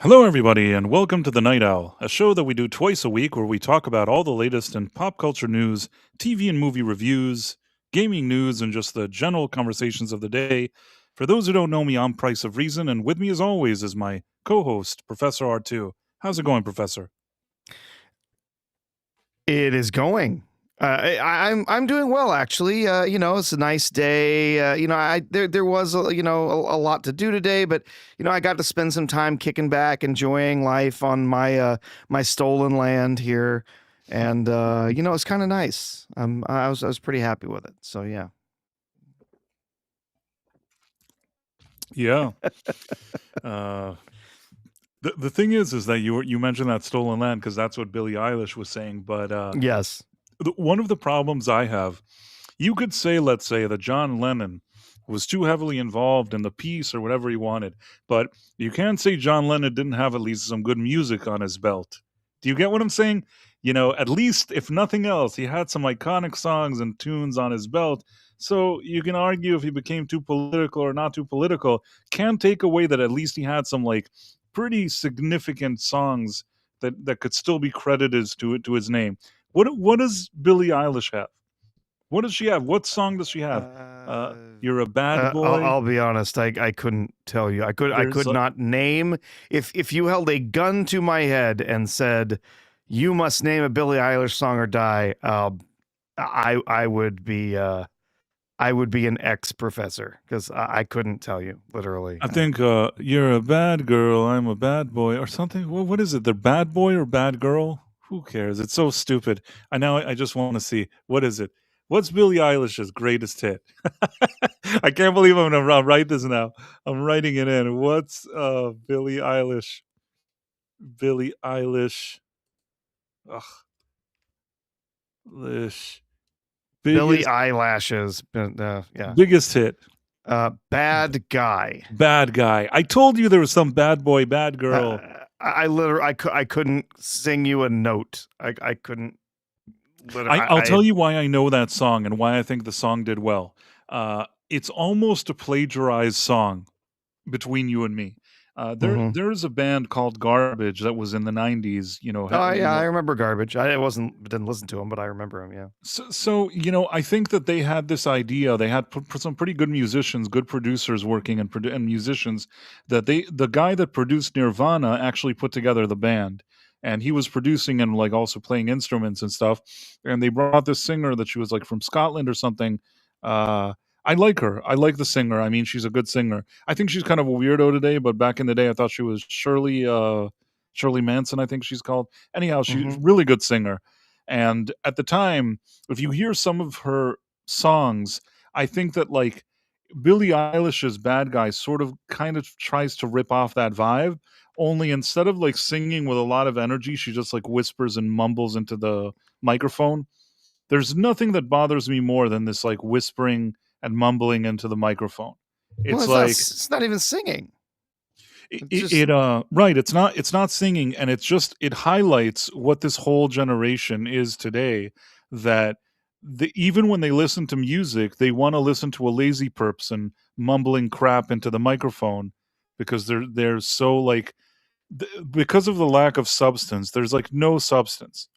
Hello, everybody, and welcome to The Night Owl, a show that we do twice a week where we talk about all the latest in pop culture news, TV and movie reviews, gaming news, and just the general conversations of the day. For those who don't know me, I'm Price of Reason, and with me, as always, is my co host, Professor R2. How's it going, Professor? It is going. I'm doing well actually. It's a nice day. There was a lot to do today, but I got to spend some time kicking back, enjoying life on my stolen land here, and it's kind of nice. I was pretty happy with it. So yeah. Yeah. uh, the thing is that you mentioned that stolen land because that's what Billie Eilish was saying, but Yes. one of the problems I have, you could say, let's say, that John Lennon was too heavily involved in the piece or whatever he wanted, but you can't say John Lennon didn't have at least some good music on his belt. Do you get what I'm saying? At least, if nothing else, he had some iconic songs and tunes on his belt. So you can argue if he became too political or not too political. Can't take away that at least he had some like pretty significant songs that could still be credited to his name. What does Billie Eilish have? What does she have? What song does she have? Uh, Uh, You're a bad I'll, boy. I'll be honest. I couldn't tell you. I There's could a, not name. If you held a gun to my head and said, "You must name a Billie Eilish song or die," I would be an ex professor because I couldn't tell you literally. I think you're a bad girl. I'm a bad boy, or something. What is it? The bad boy or bad girl? Who cares? It's so stupid. I just want to see what is it. What's Billie Eilish's greatest hit? I can't believe I'm gonna write this now. I'm writing it in. What's Billie Eilish? Billie Eilish. Ugh, Lish. Billie Biggest Eyelashes. Yeah. biggest hit. Bad guy. Bad guy. I told you there was some bad boy, bad Uh, girl. I couldn't sing you a note. I couldn't. I'll tell you why I know that song and why I think the song did well. It's almost a plagiarized song between you and me. Mhm. There's a band called Garbage that was in the '90s. Oh yeah, I remember Garbage. Didn't listen to him, but I remember him. Yeah. So I think that they had this idea. They had some pretty good musicians, good producers working and musicians. The guy that produced Nirvana actually put together the band, and he was producing and like also playing instruments and stuff. And they brought this singer that she was like from Scotland or something. I like her. I like the singer. I mean, she's a good singer. I think she's kind of a weirdo today, but back in the day, I thought she was Shirley Manson. I think she's called. Anyhow, she's a Hmm. really good singer. And at the time, if you hear some of her songs, I think that like Billie Eilish's Bad Guy sort of kind of tries to rip off that vibe. Only instead of like singing with a lot of energy, she just like whispers and mumbles into the microphone. There's nothing that bothers me more than this like whispering and mumbling into the microphone. Well, It's like it's not even singing. it, It's it, just it right, it's not singing, and it highlights what this whole generation is today, that even when they listen to music, they want to listen to a lazy person mumbling crap into the microphone because they're so like because of the lack of substance, there's like no substance.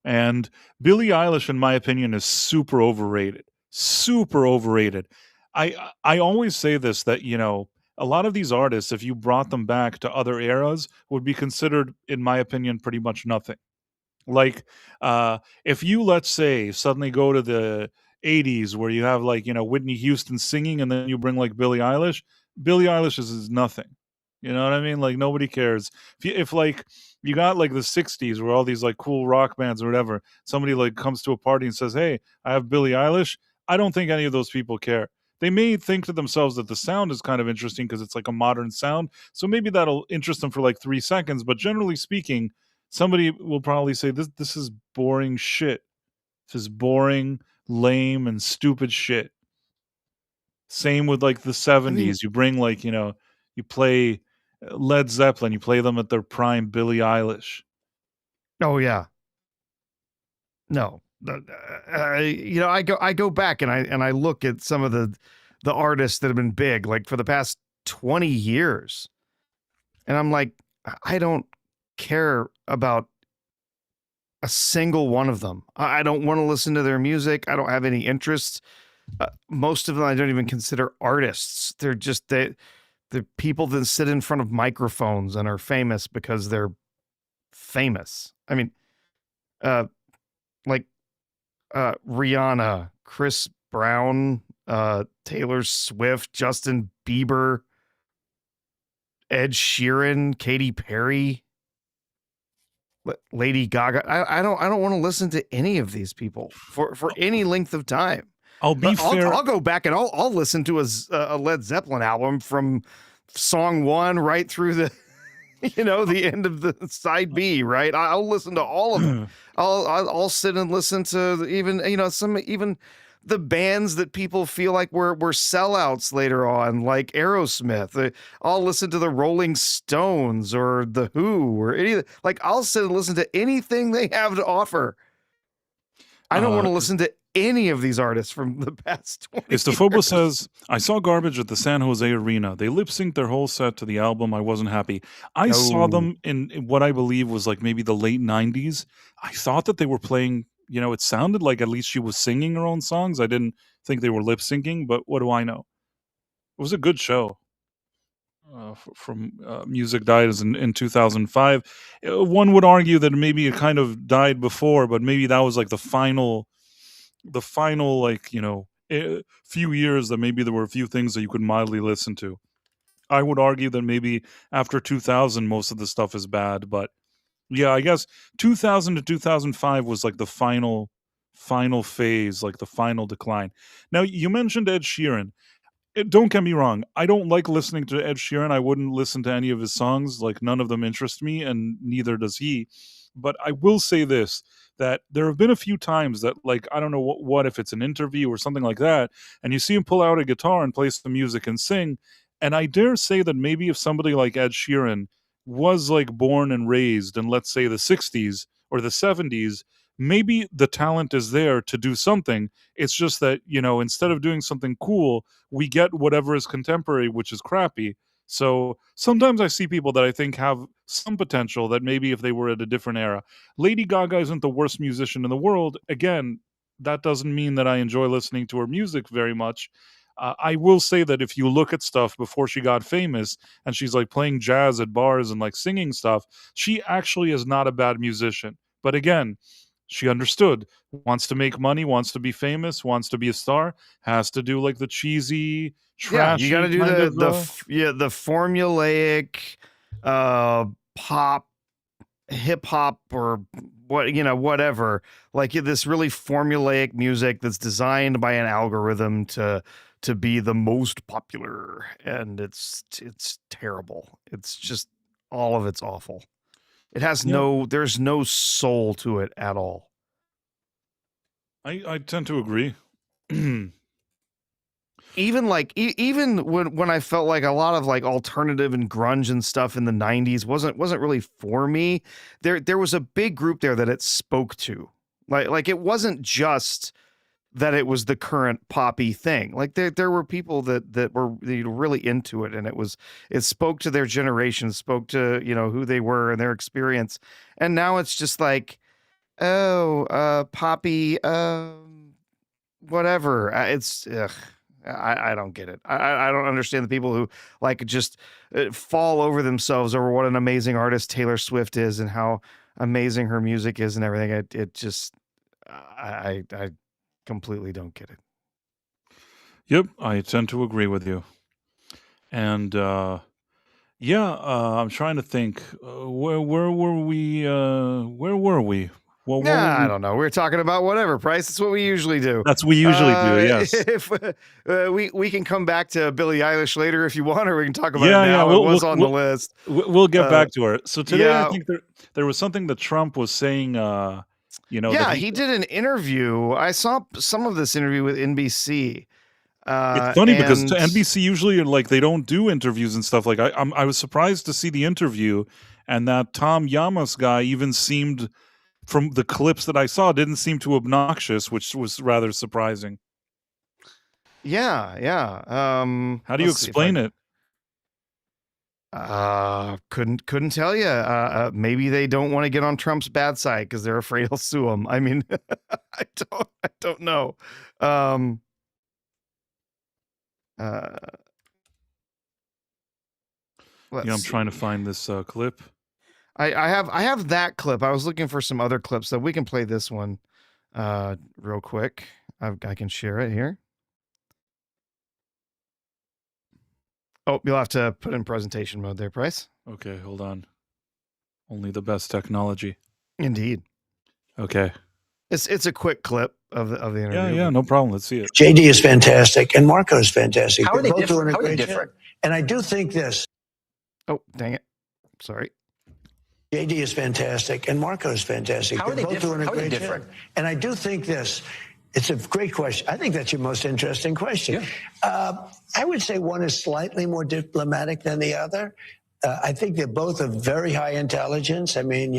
And Billie Eilish, in my opinion, is super overrated. Super overrated. I always say this, that a lot of these artists, if you brought them back to other eras, would be considered, in my opinion, pretty much nothing. Like if you, let's say, suddenly go to the '80s where you have like Whitney Houston singing, and then you bring like Billie Eilish. Billie Eilish is nothing. You know what I mean? Like nobody cares. If like you got like the '60s where all these like cool rock bands or whatever, somebody like comes to a party and says, "Hey, I have Billie Eilish." I don't think any of those people care. They may think to themselves that the sound is kind of interesting because it's like a modern sound, so maybe that'll interest them for like 3 seconds. But generally speaking, somebody will probably say this is boring shit. This is boring, lame, and stupid shit. Same with like the I mean, '70s. You bring like you play Led Zeppelin. You play them at their prime. Billie Eilish. oh yeah. No. I go back and I look at some of the artists that have been big like for the past 20 years. And I'm like, I don't care about a single one of them. I don't want to listen to their music. I don't have any interest. Most of them I don't even consider artists. They're just the people that sit in front of microphones and are famous because they're famous. I mean, uh, like Rihanna, Chris Brown, Taylor Swift, Justin Bieber, Ed Sheeran, Katy Perry, Lady Gaga. I don't want to listen to any of these people for any length of time. I'll be fair. I'll go back and I'll listen to a Led Zeppelin album from song 1 right through the the end of the side B, right? I'll listen to all of them. I'll sit and listen to even even the bands that people feel like were sellouts later on, like Aerosmith. I'll listen to the Rolling Stones or the Who or any, like I'll sit and listen to anything they have to offer. I don't want to listen to any of these artists from the past 20 Estefobos years. says, I saw Garbage at the San Jose Arena. They lip synced their whole set to the album. I wasn't happy. I saw them in what I believe was like maybe the late 90s. I thought that they were playing, it sounded like at least she was singing her own songs. I didn't think they were lip syncing, but what do I know? It was a good show. From Music died in 2005. One would argue that maybe it kind of died before, but maybe that was like the final like few years that maybe there were a few things that you could mildly listen to. I would argue that maybe after 2000 most of the stuff is bad, but yeah, I guess 2000 to 2005 was like the final phase, like the final decline. Now you mentioned Ed Sheeran. Don't get me wrong. I don't like listening to Ed Sheeran. I wouldn't listen to any of his songs. Like none of them interest me, and neither does he. But I will say this: that there have been a few times that, like, I don't know what if it's an interview or something like that, and you see him pull out a guitar and play some music and sing. And I dare say that maybe if somebody like Ed Sheeran was like born and raised in, let's say, the '60s or the '70s, maybe the talent is there to do something. It's just that instead of doing something cool, we get whatever is contemporary, which is crappy. So sometimes I see people that I think have some potential that maybe if they were at a different era. Lady Gaga isn't the worst musician in the world. Again, that doesn't mean that I enjoy listening to her music very much. I will say that if you look at stuff before she got famous and she's like playing jazz at bars and like singing stuff, she actually is not a bad musician. But again, she understood, wants to make money, wants to be famous, wants to be a star, has to do like the cheesy, Yeah, you got to trashy do kind of. the formulaic pop, hip hop, or whatever. Like this really formulaic music that's designed by an algorithm to be the most popular, and it's terrible. It's just all of it's awful. It has there's no soul to it at all. I tend to agree. Even like even when I felt like a lot of like alternative and grunge and stuff in the 90s wasn't really for me, there was a big group there that it spoke to. Like it wasn't just that it was the current poppy thing. Like there were people that were really into it, and it spoke to their generation, spoke to who they were and their experience. And now it's just like, poppy, whatever. It's ugh. I don't get it. I don't understand the people who like just fall over themselves over what an amazing artist Taylor Swift is and how amazing her music is and everything. It just I completely don't get it. Yep, I tend to agree with you. And I'm trying to think. Where were we? Where were we? Well, what were I we? don't know. We're talking about whatever, Price. That's what we usually do. That's what we usually do. Yes. If we can come back to Billie Eilish later if you want, or we can talk about it now. Yeah. It was on the list. We'll get back to her. So today, yeah. I think there was something that Trump was saying. Yeah, that he did an interview. I saw some of this interview with NBC. It's funny because to NBC usually like they don't do interviews and stuff. Like I was surprised to see the interview, and that Tom Llamas guy even seemed, from the clips that I saw, didn't seem too obnoxious, which was rather surprising. Yeah. How do you explain it? Couldn't tell you. Maybe they don't want to get on Trump's bad side because they're afraid he'll sue them. I mean, I don't know. Um, uh, let's I'm trying to see. find this clip. I have that clip. I was looking for some other clips, so we can play this one real quick. I can share it here. Oh, you'll have to put in presentation mode there, Price. Okay, hold on. Only the best technology. Indeed. Okay. It's a quick clip of the interview. Yeah, no problem. Let's see it. JD is fantastic and Marco is fantastic. How are they both different? doing a How are they great different? job. And I do think this. Oh, dang it. Sorry. JD is fantastic and Marco is fantastic. How are they both different? doing a How are they great different? job. And I do think this. It's a great question. I think that's your most interesting question. Yeah. I would say one is slightly more diplomatic than the other. I think they're both of very high intelligence. I mean,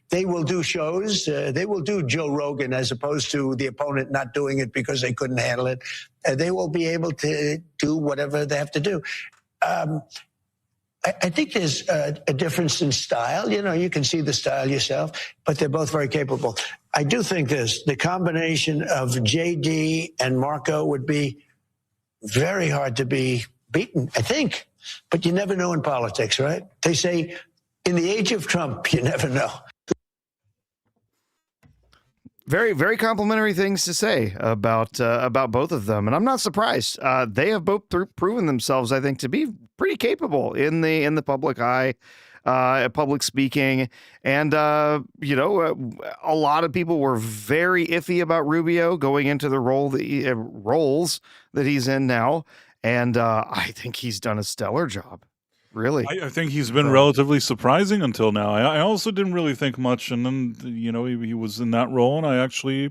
they will do shows. They will do Joe Rogan as opposed to the opponent not doing it because they couldn't handle it. They will be able to do whatever they have to do. I think there's a difference in style. You can see the style yourself, but they're both very capable. I do think the combination of JD and Marco would be very hard to be beaten, I think. But you never know in politics, right? They say in the age of Trump, you never know. Very, very complimentary things to say about both of them, and I'm not surprised. They have both proven themselves, I think, to be pretty capable in the public eye, public speaking, and a lot of people were very iffy about Rubio going into the roles that he's in now, and I think he's done a stellar job. Really, I think he's been relatively surprising until now. I also didn't really think much, and then he was in that role, and I actually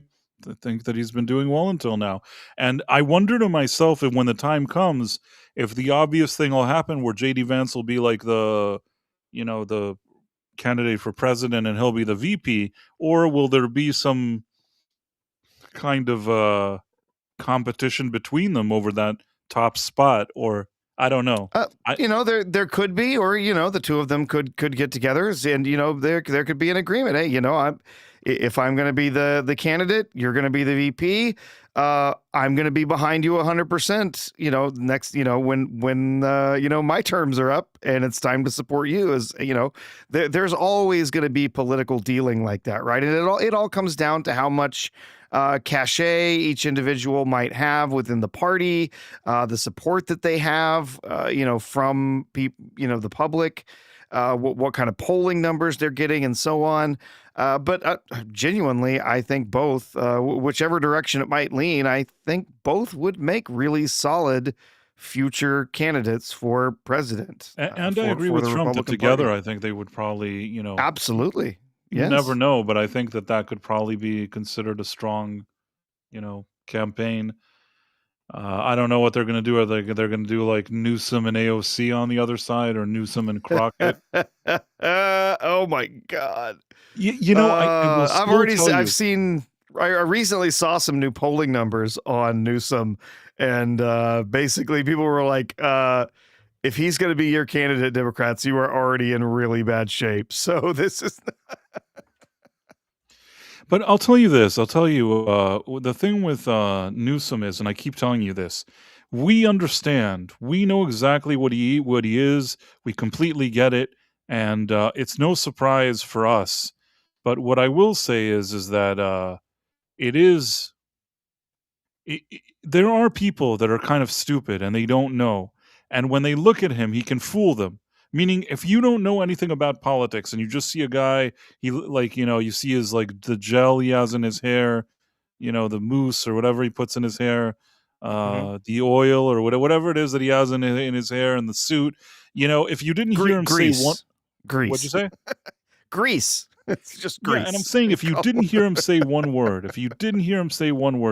think that he's been doing well until now. And I wonder to myself if when the time comes, if the obvious thing will happen where JD Vance will be like the candidate for president and he'll be the VP, or will there be some kind of competition between them over that top spot, or I don't know. There could be, or the two of them could get together, and there could be an agreement. Hey, if I'm going to be the candidate, you're going to be the VP. I'm going to be behind you 100%. Next, when my terms are up and it's time to support you, there's always going to be political dealing like that, right? And it all comes down to how much cachet each individual might have within the party, the support that they have, from people, the public, what kind of polling numbers they're getting, and so on. But genuinely, I think both, whichever direction it might lean, I think both would make really solid future candidates for president. And I agree with Trump that together, I think they would probably, absolutely. You never know, but I think that could probably be considered a strong, campaign. I don't know what they're going to do. Are they're going to do like Newsom and AOC on the other side, or Newsom and Crockett? Oh my God! I recently saw some new polling numbers on Newsom, and basically people were like, if he's going to be your candidate, Democrats, you are already in really bad shape. So this is. But I'll tell you this. I'll tell you the thing with Newsom is, and I keep telling you this. We understand. We know exactly what he is. We completely get it, and it's no surprise for us. But what I will say is that there are people that are kind of stupid and they don't know. And when they look at him, he can fool them. Meaning, if you don't know anything about politics and you just see a guy, you see his the gel he has in his hair, the mousse or whatever he puts in his hair, the oil or whatever it is that he has in his hair, and the suit. If you didn't hear him say one, what'd you say? Grease. It's just grease. Yeah, and I'm saying if you didn't hear him say one word,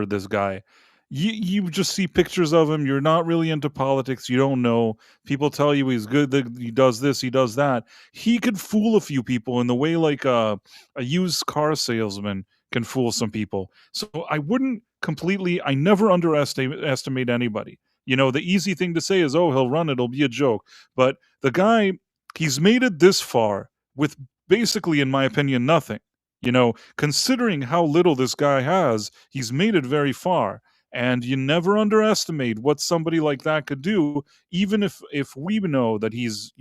this guy, you just see pictures of him. You're not really into politics. You don't know. People tell you he's good. That he does this. He does that. He could fool a few people in the way like a used car salesman can fool some people. So I wouldn't completely. I never underestimate anybody. The easy thing to say is, oh, he'll run, it'll be a joke. But the guy, he's made it this far with basically, in my opinion, nothing. Considering how little this guy has, he's made it very far. And you never underestimate what somebody like that could do, even if we know that he's,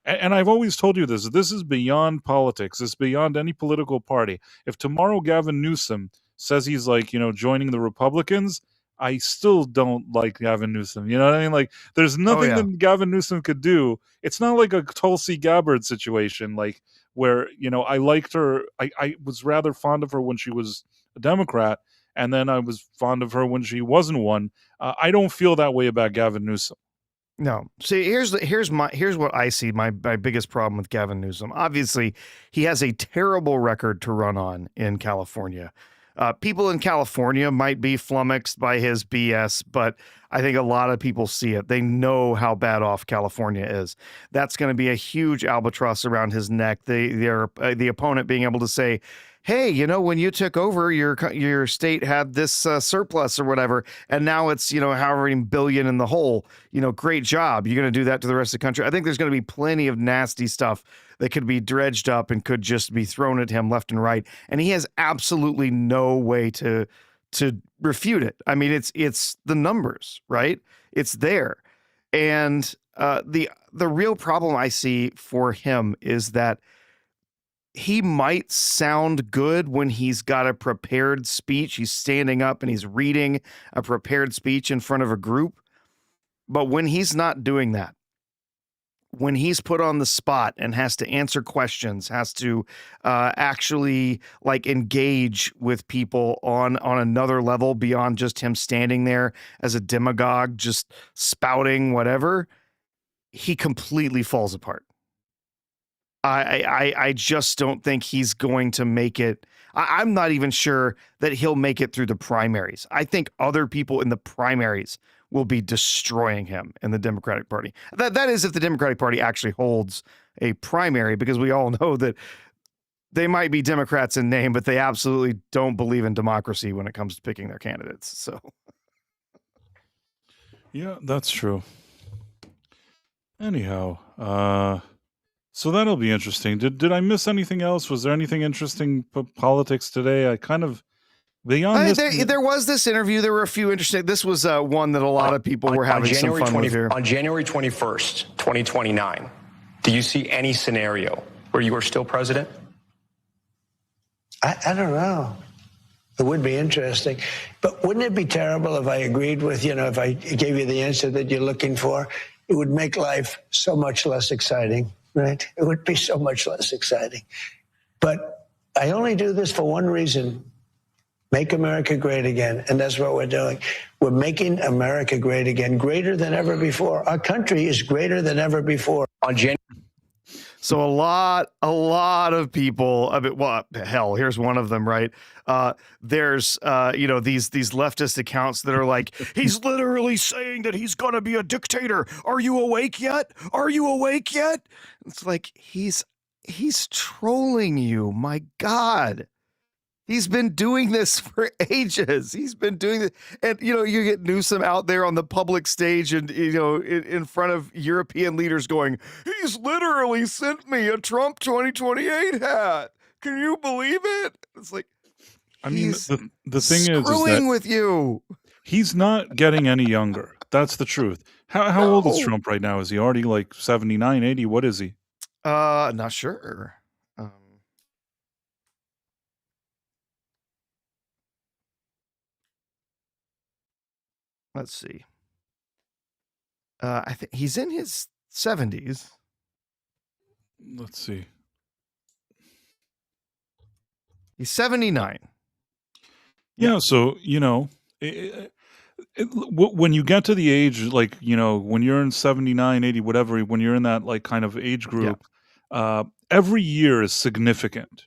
and I've always told you this. This is beyond politics. It's beyond any political party. If tomorrow Gavin Newsom says he's like, joining the Republicans, I still don't like Gavin Newsom. You know what I mean? Like, there's nothing yeah. that Gavin Newsom could do. It's not like a Tulsi Gabbard situation, like where, I liked her. I was rather fond of her when she was a Democrat, and then I was fond of her when she wasn't one. I don't feel that way about Gavin Newsom. No. See, here's what I see my biggest problem with Gavin Newsom. Obviously, he has a terrible record to run on in California. People in California might be flummoxed by his BS, but I think a lot of people see it. They know how bad off California is. That's going to be a huge albatross around his neck. The opponent being able to say, hey, when you took over, your state had this surplus or whatever, and now it's, however many billion in the hole. Great job. You're going to do that to the rest of the country. I think there's going to be plenty of nasty stuff that could be dredged up and could just be thrown at him left and right. And he has absolutely no way to refute it. I mean, it's the numbers, right? It's there. And the real problem I see for him is that he might sound good when he's got a prepared speech. He's standing up and he's reading a prepared speech in front of a group. But when he's not doing that, when he's put on the spot and has to answer questions, has to actually like engage with people on another level beyond just him standing there as a demagogue, just spouting whatever, he completely falls apart. I just don't think he's going to make it. I'm not even sure that he'll make it through the primaries. I think other people in the primaries will be destroying him in the Democratic Party. That is if the Democratic Party actually holds a primary, because we all know that they might be Democrats in name, but they absolutely don't believe in democracy when it comes to picking their candidates. So, yeah, that's true. Anyhow, so that'll be interesting. Did I miss anything else? Was there anything interesting politics today? I kind of beyond this. There was this interview. There were a few interesting. This was one that a lot of people were having some fun with here. On January 21st, 2029, do you see any scenario where you are still president? I don't know. It would be interesting. But wouldn't it be terrible if I agreed with, if I gave you the answer that you're looking for? It would make life so much less exciting. Right? It would be so much less exciting. But I only do this for one reason: make America great again. And that's what we're doing. We're making America great again, greater than ever before. Our country is greater than ever before. So a lot of people, well, hell, here's one of them, right? There's, these leftist accounts that are like, he's literally saying that he's going to be a dictator. Are you awake yet? Are you awake yet? It's like, he's trolling you. My God. He's been doing this for ages. He's been doing this. And, you get Newsom out there on the public stage and, in front of European leaders going, he's literally sent me a Trump 2028 hat. Can you believe it? It's like, I mean, the thing is screwing with you. He's not getting any younger. That's the truth. How old is Trump right now? Is he already like 79, 80? What is he? Not sure. Let's see. I think he's in his 70s. Let's see. He's 79. Yeah, so, when you get to the age, like, when you're in 79, 80, whatever, when you're in that, like, kind of age group, every year is significant.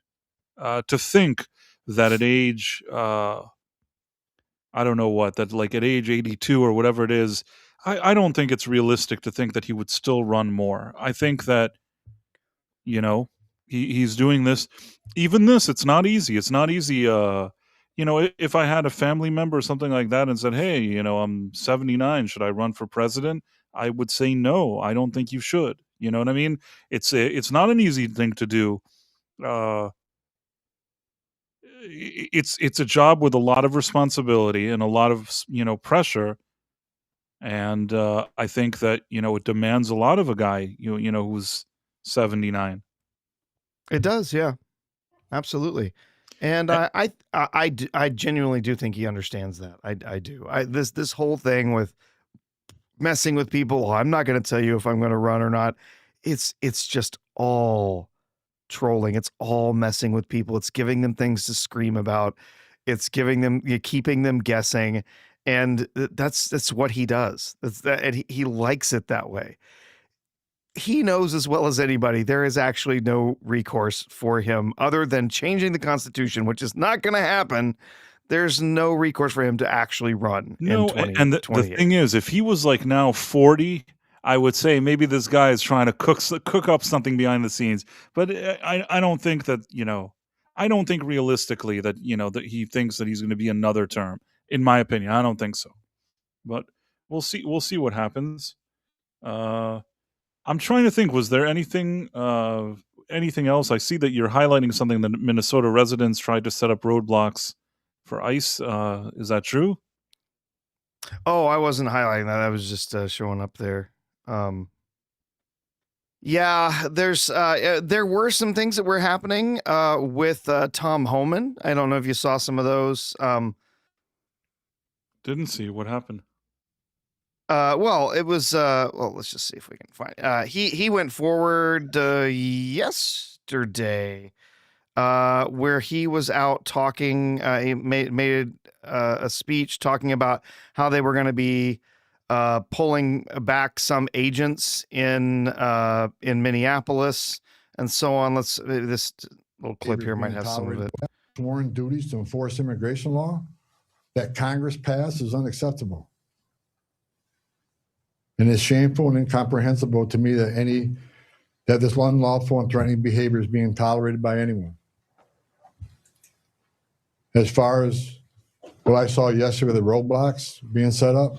To think that at age, I don't know what, that like at age 82 or whatever it is, I don't think it's realistic to think that he would still run more. I think that, he's doing this. Even this, it's not easy. It's not easy, if I had a family member or something like that and said, "Hey, I'm 79, should I run for president?" I would say, "No, I don't think you should." You know what I mean? It's not an easy thing to do. Uh, it's a job with a lot of responsibility and a lot of pressure, and I think that it demands a lot of a guy who's 79. It does, yeah, absolutely. And Eh, I genuinely do think he understands that. I do. This whole thing with messing with people. "Oh, I'm not going to tell you if I'm going to run or not." It's just all trolling. It's all messing with people. It's giving them things to scream about. It's giving them, keeping them guessing, and that's what he does. That's that, and he likes it that way. He knows as well as anybody there is actually no recourse for him other than changing the Constitution, which is not going to happen. There's no recourse for him to actually run in No, and the 2028. thing is, if he was like now 40, I would say maybe this guy is trying to cook up something behind the scenes. But I don't think that I don't think realistically that that he thinks that he's going to be another term. In my opinion, I don't think so. But we'll see. We'll see what happens. Uh, I'm trying to think. Was there anything else? I see that you're highlighting something that Minnesota residents tried to set up roadblocks for ICE. Is that true? Oh, I wasn't highlighting that. I was just showing up there. Yeah, there were some things that were happening with Tom Homan. I don't know if you saw some of those. Didn't see what happened. Well, it was well, let's just see if we can find. He went forward yesterday, where he was out talking. He made a speech talking about how they were going to be pulling back some agents in Minneapolis and so on. This little clip here might have some of it. Sworn duties to enforce immigration law that Congress passed is unacceptable. And it's shameful and incomprehensible to me that this unlawful and threatening behavior is being tolerated by anyone. As far as what I saw yesterday with the roadblocks being set up,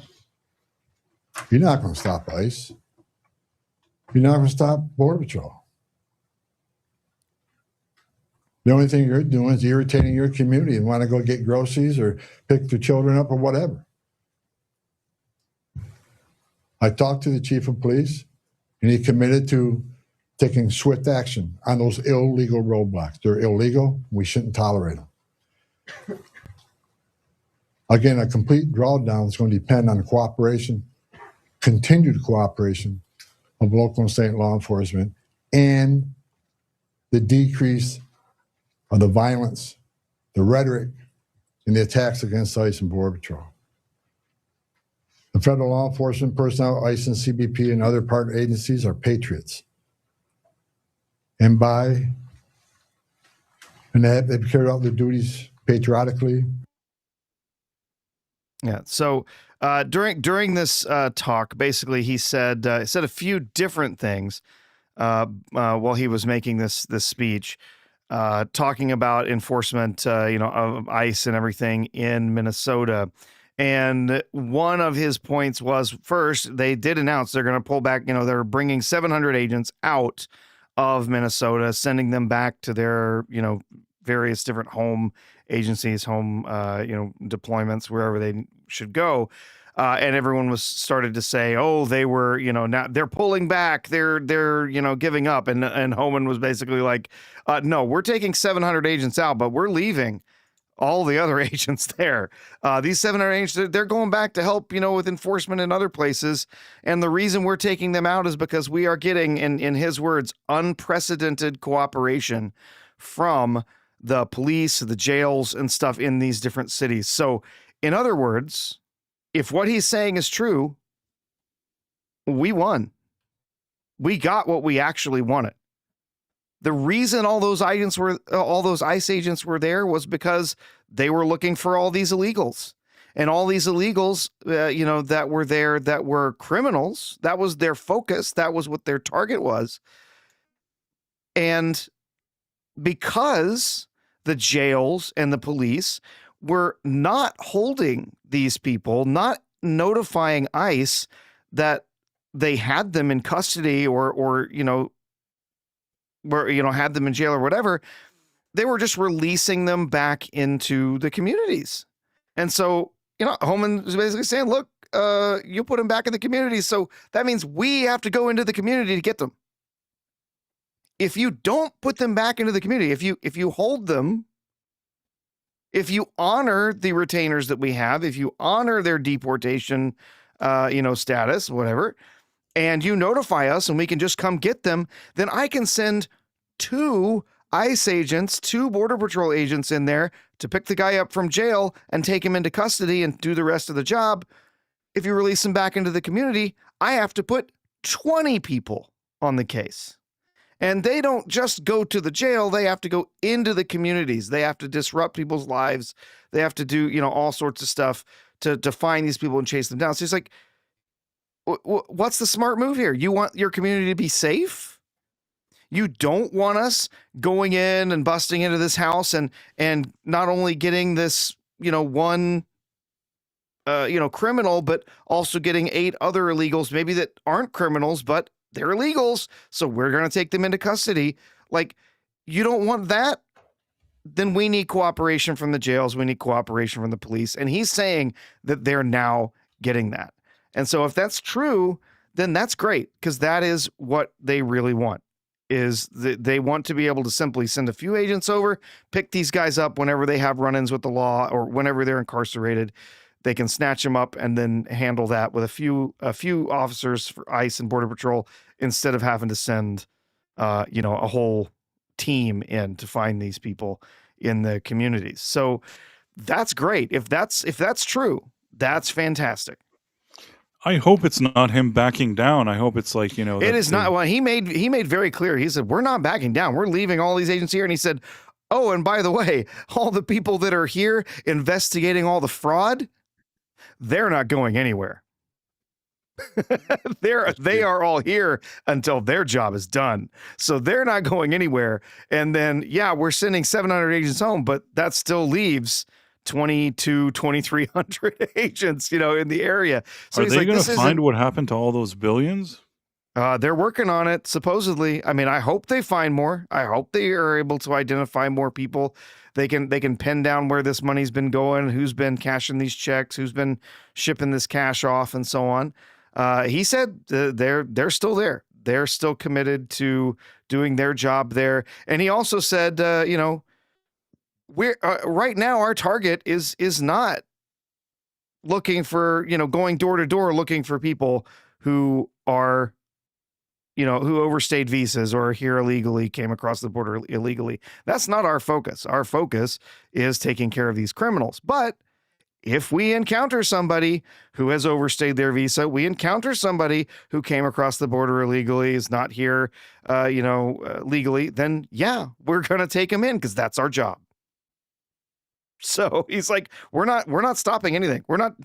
you're not going to stop ICE. You're not going to stop Border Patrol. The only thing you're doing is irritating your community and want to go get groceries or pick their children up or whatever. I talked to the chief of police, and he committed to taking swift action on those illegal roadblocks. They're illegal. We shouldn't tolerate them. Again, a complete drawdown is going to depend on the cooperation, continued cooperation of local and state law enforcement, and the decrease of the violence, the rhetoric, and the attacks against ICE and Border Patrol. The federal law enforcement personnel, ICE and CBP, and other partner agencies are patriots. And they've carried out their duties patriotically. Yeah. So during this talk, basically, he said a few different things while he was making this speech, talking about enforcement, of ICE and everything in Minnesota. And one of his points was, first, they did announce they're going to pull back. They're bringing 700 agents out of Minnesota, sending them back to their, various different home agencies, home, deployments, wherever they should go. And everyone started to say, oh, they were, now they're pulling back, they're giving up. And Homan was basically like, no, we're taking 700 agents out, but we're leaving all the other agents there. These 700 agents, they're going back to help, with enforcement in other places. And the reason we're taking them out is because we are getting, in his words, unprecedented cooperation from the police, the jails and stuff in these different cities. So in other words, if what he's saying is true, we won. We got what we actually wanted. The reason all those ICE agents were there was because they were looking for all these illegals, and all these illegals, that were there, that were criminals. That was their focus. That was what their target was. And because the jails and the police were not holding these people, not notifying ICE that they had them in custody or had them in jail or whatever. They were just releasing them back into the communities. And so, Homan is basically saying, look, you put them back in the community. So that means we have to go into the community to get them. If you don't put them back into the community, if you hold them, if you honor the retainers that we have, if you honor their deportation, status, whatever, and you notify us and we can just come get them, then I can send 2 ICE agents, 2 Border Patrol agents in there to pick the guy up from jail and take him into custody and do the rest of the job. If you release him back into the community, I have to put 20 people on the case. And they don't just go to the jail. They have to go into the communities. They have to disrupt people's lives. They have to do, all sorts of stuff to find these people and chase them down. So it's like, what's the smart move here? You want your community to be safe? You don't want us going in and busting into this house and not only getting this, one, criminal, but also getting 8 other illegals, maybe that aren't criminals, but they're illegals. So we're going to take them into custody. Like, you don't want that? Then we need cooperation from the jails. We need cooperation from the police. And he's saying that they're now getting that. And so if that's true, then that's great, because that is what they really want. Is that they want to be able to simply send a few agents over, pick these guys up whenever they have run-ins with the law or whenever they're incarcerated. They can snatch them up and then handle that with a few officers for ICE and Border Patrol, instead of having to send, a whole team in to find these people in the communities. So that's great. If that's true, that's fantastic. I hope it's not him backing down. I hope it's like, it is not. Well, he made very clear. He said, we're not backing down. We're leaving all these agents here. And he said, oh, and by the way, all the people that are here investigating all the fraud, they're not going anywhere. They are all here until their job is done. So they're not going anywhere. And then, we're sending 700 agents home, but that still leaves 2,300 agents, in the area. So are they going to find what happened to all those billions? They're working on it, supposedly. I mean, I hope they find more. I hope they are able to identify more people. They can pin down where this money's been going, who's been cashing these checks, who's been shipping this cash off, and so on. He said they're still there. They're still committed to doing their job there. And he also said, we're right now our target is not looking for, going door to door looking for people who are, who overstayed visas or are here illegally, came across the border illegally. That's not our focus. Our focus is taking care of these criminals. But if we encounter somebody who has overstayed their visa, we encounter somebody who came across the border illegally, is not here, legally, then we're going to take them in, because that's our job. So he's like, we're not stopping anything. We're not,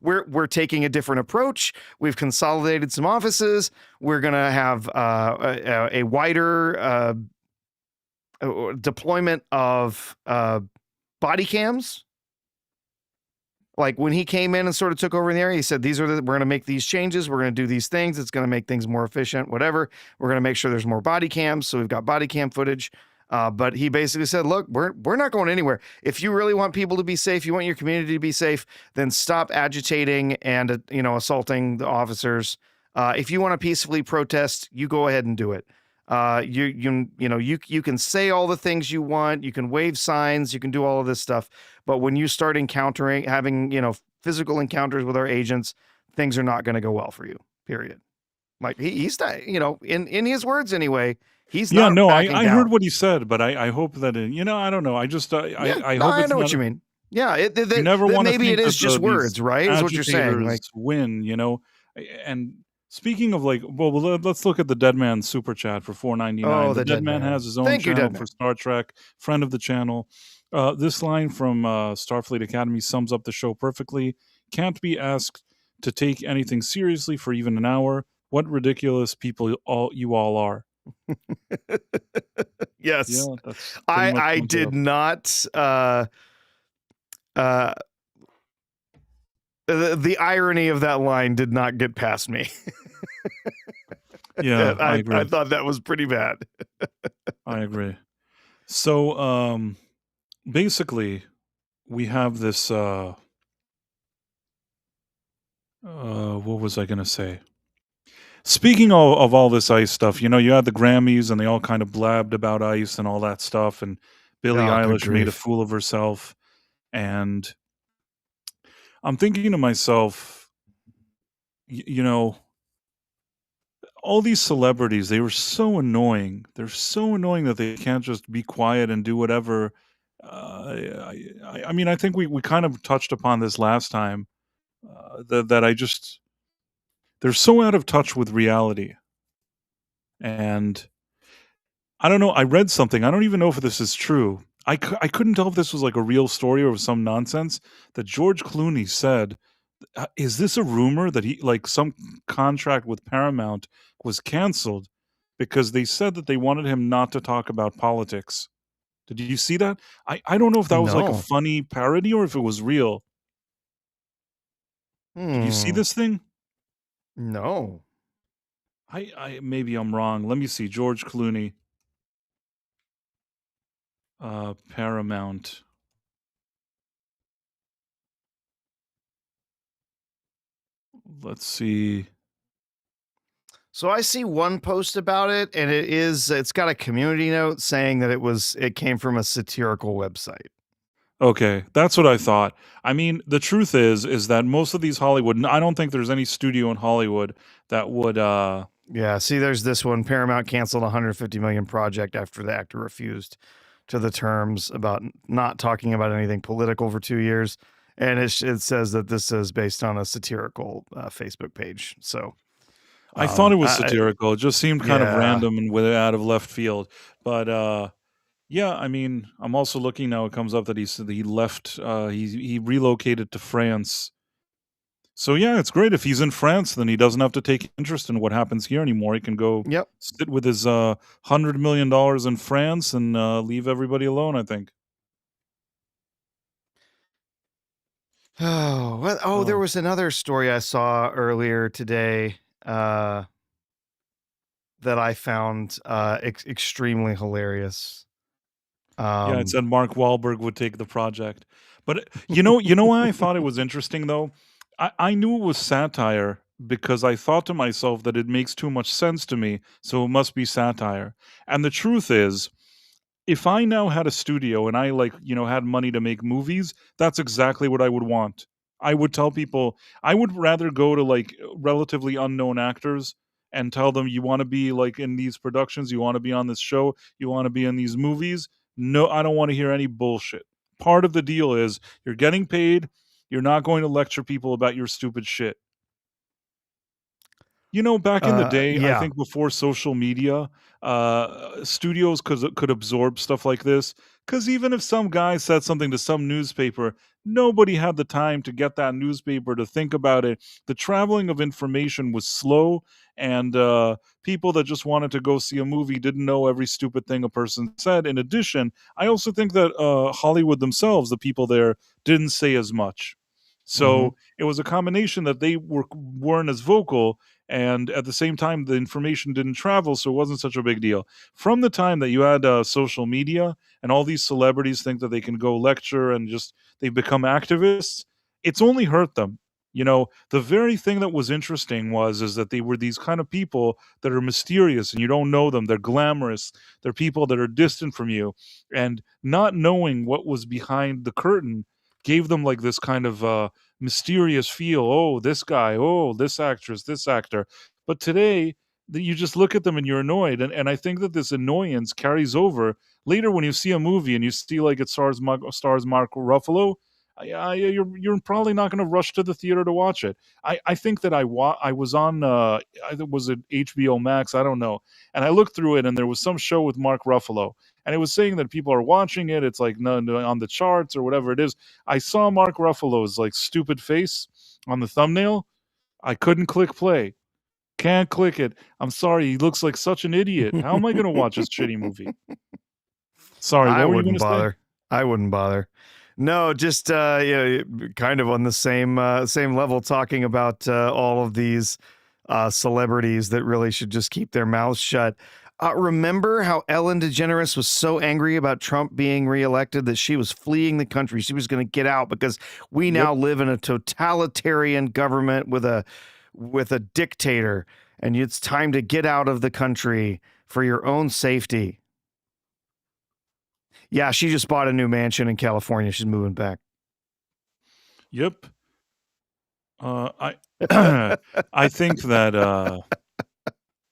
we're taking a different approach. We've consolidated some offices. We're going to have a wider deployment of body cams. Like when he came in and sort of took over in the area, he said, we're going to make these changes. We're going to do these things. It's going to make things more efficient, whatever. We're going to make sure there's more body cams. So we've got body cam footage. But he basically said, look, we're not going anywhere. If you really want people to be safe, you want your community to be safe, then stop agitating and, assaulting the officers. If you want to peacefully protest, you go ahead and do it. You can say all the things you want. You can wave signs. You can do all of this stuff. But when you start having, physical encounters with our agents, things are not going to go well for you, period. Like he's not, in his words anyway, he's not. No, I heard what he said, but I hope that, I don't know. I just, I hope I know what you mean. Yeah. You never want to. Maybe it is just words, right? Is what you're saying. Like win, and speaking of let's look at the Dead Man super chat for $4.99. Oh, the Dead Man has his own channel for Star Trek, friend of the channel. This line from Starfleet Academy sums up the show perfectly. Can't be asked to take anything seriously for even an hour. What ridiculous people you all are. Yes. Yeah, I did not Uh, the irony of that line did not get past me. Yeah, I agree. I thought that was pretty bad. I agree. So, basically, we have this. What was I gonna say? Speaking of all this ICE stuff, you had the Grammys and they all kind of blabbed about ICE and all that stuff, and Billie Oh, good Eilish made a grief. fool of herself. And I'm thinking to myself, you know, all these celebrities, they were so annoying. They're so annoying that they can't just be quiet and do whatever. I mean, I think we kind of touched upon this last time. That I just they're so out of touch with reality. And I don't know. I read something. I don't even know if this is true. I couldn't tell if this was like a real story or was some nonsense that George Clooney said. Is this a rumor that he like some contract with Paramount was canceled because they said that they wanted him not to talk about politics? Did you see that? I don't know if that was like a No. funny parody or if it was real. Did you see this thing? No. I maybe I'm wrong. Let me see. George Clooney, Paramount. Let's see. So I see one post about it, and it's got a community note saying that it came from a satirical website. Okay, that's what I thought. I mean, the truth is that most of these Hollywood, I don't think there's any studio in Hollywood that would. Yeah, see, there's this one. Paramount canceled a $150 million project after the actor refused to the terms about not talking about anything political for 2 years, and it says that this is based on a satirical Facebook page. So I thought it was I satirical. It just seemed kind of yeah. random and out of left field. But yeah, I mean, I'm also looking now. It comes up that he said he left. He relocated to France. So yeah, it's great if he's in France. Then he doesn't have to take interest in what happens here anymore. He can go Yep. sit with his $100 million in France and leave everybody alone. I think. Oh, what? Oh, there Oh, was another story I saw earlier today that I found extremely hilarious. yeah, it Um, said Mark Wahlberg would take the project. But why I thought it was interesting though? I knew it was satire because I thought to myself that it makes too much sense to me, so it must be satire. And the truth is, if I now had a studio and I had money to make movies, that's exactly what I would want. I would tell people I would rather go to like relatively unknown actors and tell them you want to be like in these productions, you want to be on this show, you want to be in these movies. No, I don't want to hear any bullshit. Part of the deal is you're getting paid, you're not going to lecture people about your stupid shit. Back in the day, I yeah. think before social media, studios could absorb stuff like this. Because even if some guy said something to some newspaper, nobody had the time to get that newspaper to think about it. The traveling of information was slow, and people that just wanted to go see a movie didn't know every stupid thing a person said. In addition, I also think that Hollywood themselves, the people there, didn't say as much. Hmm. So it was a combination that they weren't as vocal, and at the same time the information didn't travel, so it wasn't such a big deal. From the time that you had social media and all these celebrities think that they can go lecture and just they become activists, it's only hurt them. The very thing that was interesting is that they were these kind of people that are mysterious and you don't know them. They're glamorous. They're people that are distant from you, and not knowing what was behind the curtain gave them like this kind of mysterious feel. Oh, this guy. Oh, this actress, this actor. But today, you just look at them and you're annoyed. And I think that this annoyance carries over later when you see a movie and you see like it stars Mark Ruffalo. You're probably not going to rush to the theater to watch it. I think that I was on was it HBO Max? I don't know. And I looked through it and there was some show with Mark Ruffalo, and it was saying that people are watching it. It's like no, on the charts or whatever it is. I saw Mark Ruffalo's like stupid face on the thumbnail. I couldn't click play. Can't click it. I'm sorry. He looks like such an idiot. How am I going to watch this shitty movie? Sorry, I what were you going wouldn't to say? bother. I wouldn't bother. No, just yeah, kind of on the same level, talking about all of these celebrities that really should just keep their mouths shut. Remember how Ellen DeGeneres was so angry about Trump being reelected that she was fleeing the country? She was going to get out because we Yep. now live in a totalitarian government with a dictator, and it's time to get out of the country for your own safety. Yeah, she just bought a new mansion in California. She's moving back. Yep. I I think that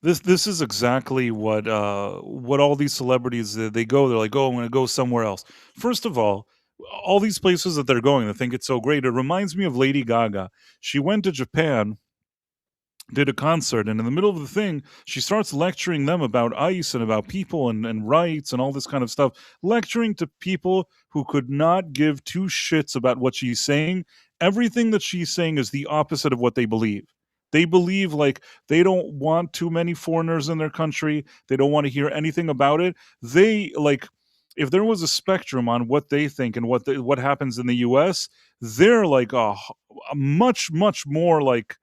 this is exactly what all these celebrities they go. They're like, oh, I'm going to go somewhere else. First of all these places that they're going, they think it's so great. It reminds me of Lady Gaga. She went to Japan, did a concert, and in the middle of the thing she starts lecturing them about ICE and about people and rights and all this kind of stuff, lecturing to people who could not give two shits about what she's saying. Everything that she's saying is the opposite of what they believe. They believe like they don't want too many foreigners in their country. They don't want to hear anything about it. They like, if there was a spectrum on what they think and what happens in the US, they're like a much more like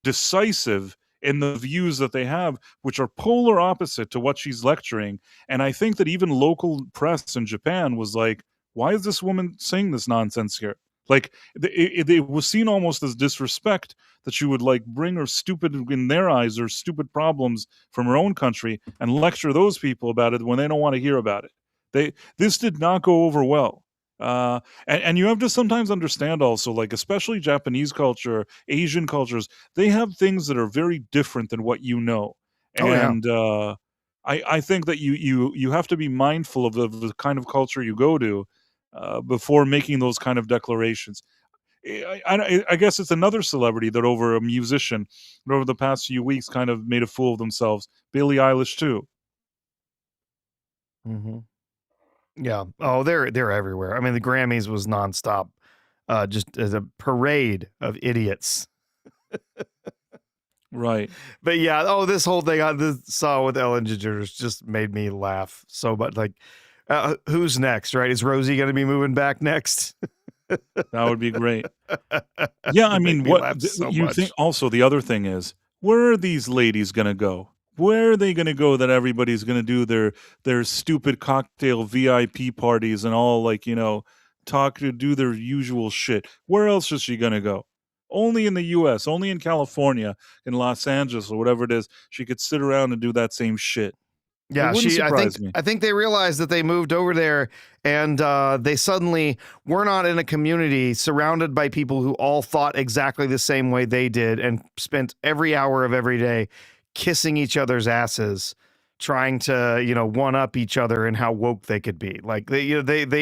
decisive in the views that they have, which are polar opposite to what she's lecturing. And I think that even local press in Japan was like, why is this woman saying this nonsense here? Like, it was seen almost as disrespect that she would like bring her stupid, in their eyes, her stupid problems from her own country and lecture those people about it when they don't want to hear about it. This did not go over well. And you have to sometimes understand also, like, especially Japanese culture, Asian cultures, they have things that are very different than what you know. Oh yeah. And I think that you have to be mindful of the kind of culture you go to before making those kind of declarations. I guess it's another celebrity that over a musician that over the past few weeks kind of made a fool of themselves. Billie Eilish too. Mm-hmm. Yeah. Oh, they're everywhere. I mean, the Grammys was nonstop, just as a parade of idiots. Right. But yeah, this whole thing I saw with Ellen DeGeneres just made me laugh so much. Like, who's next? Right? Is Rosie going to be moving back next? That would be great. Yeah, I mean, you much. think also the other thing is, where are these ladies gonna go? Where are they gonna go that everybody's gonna do their stupid cocktail VIP parties and all like, talk to do their usual shit? Where else is she gonna go? Only in the US, only in California, in Los Angeles or whatever it is, she could sit around and do that same shit. It Yeah, wouldn't surprise me. I think they realized that they moved over there and they suddenly were not in a community surrounded by people who all thought exactly the same way they did and spent every hour of every day kissing each other's asses, trying to, one up each other and how woke they could be. Like they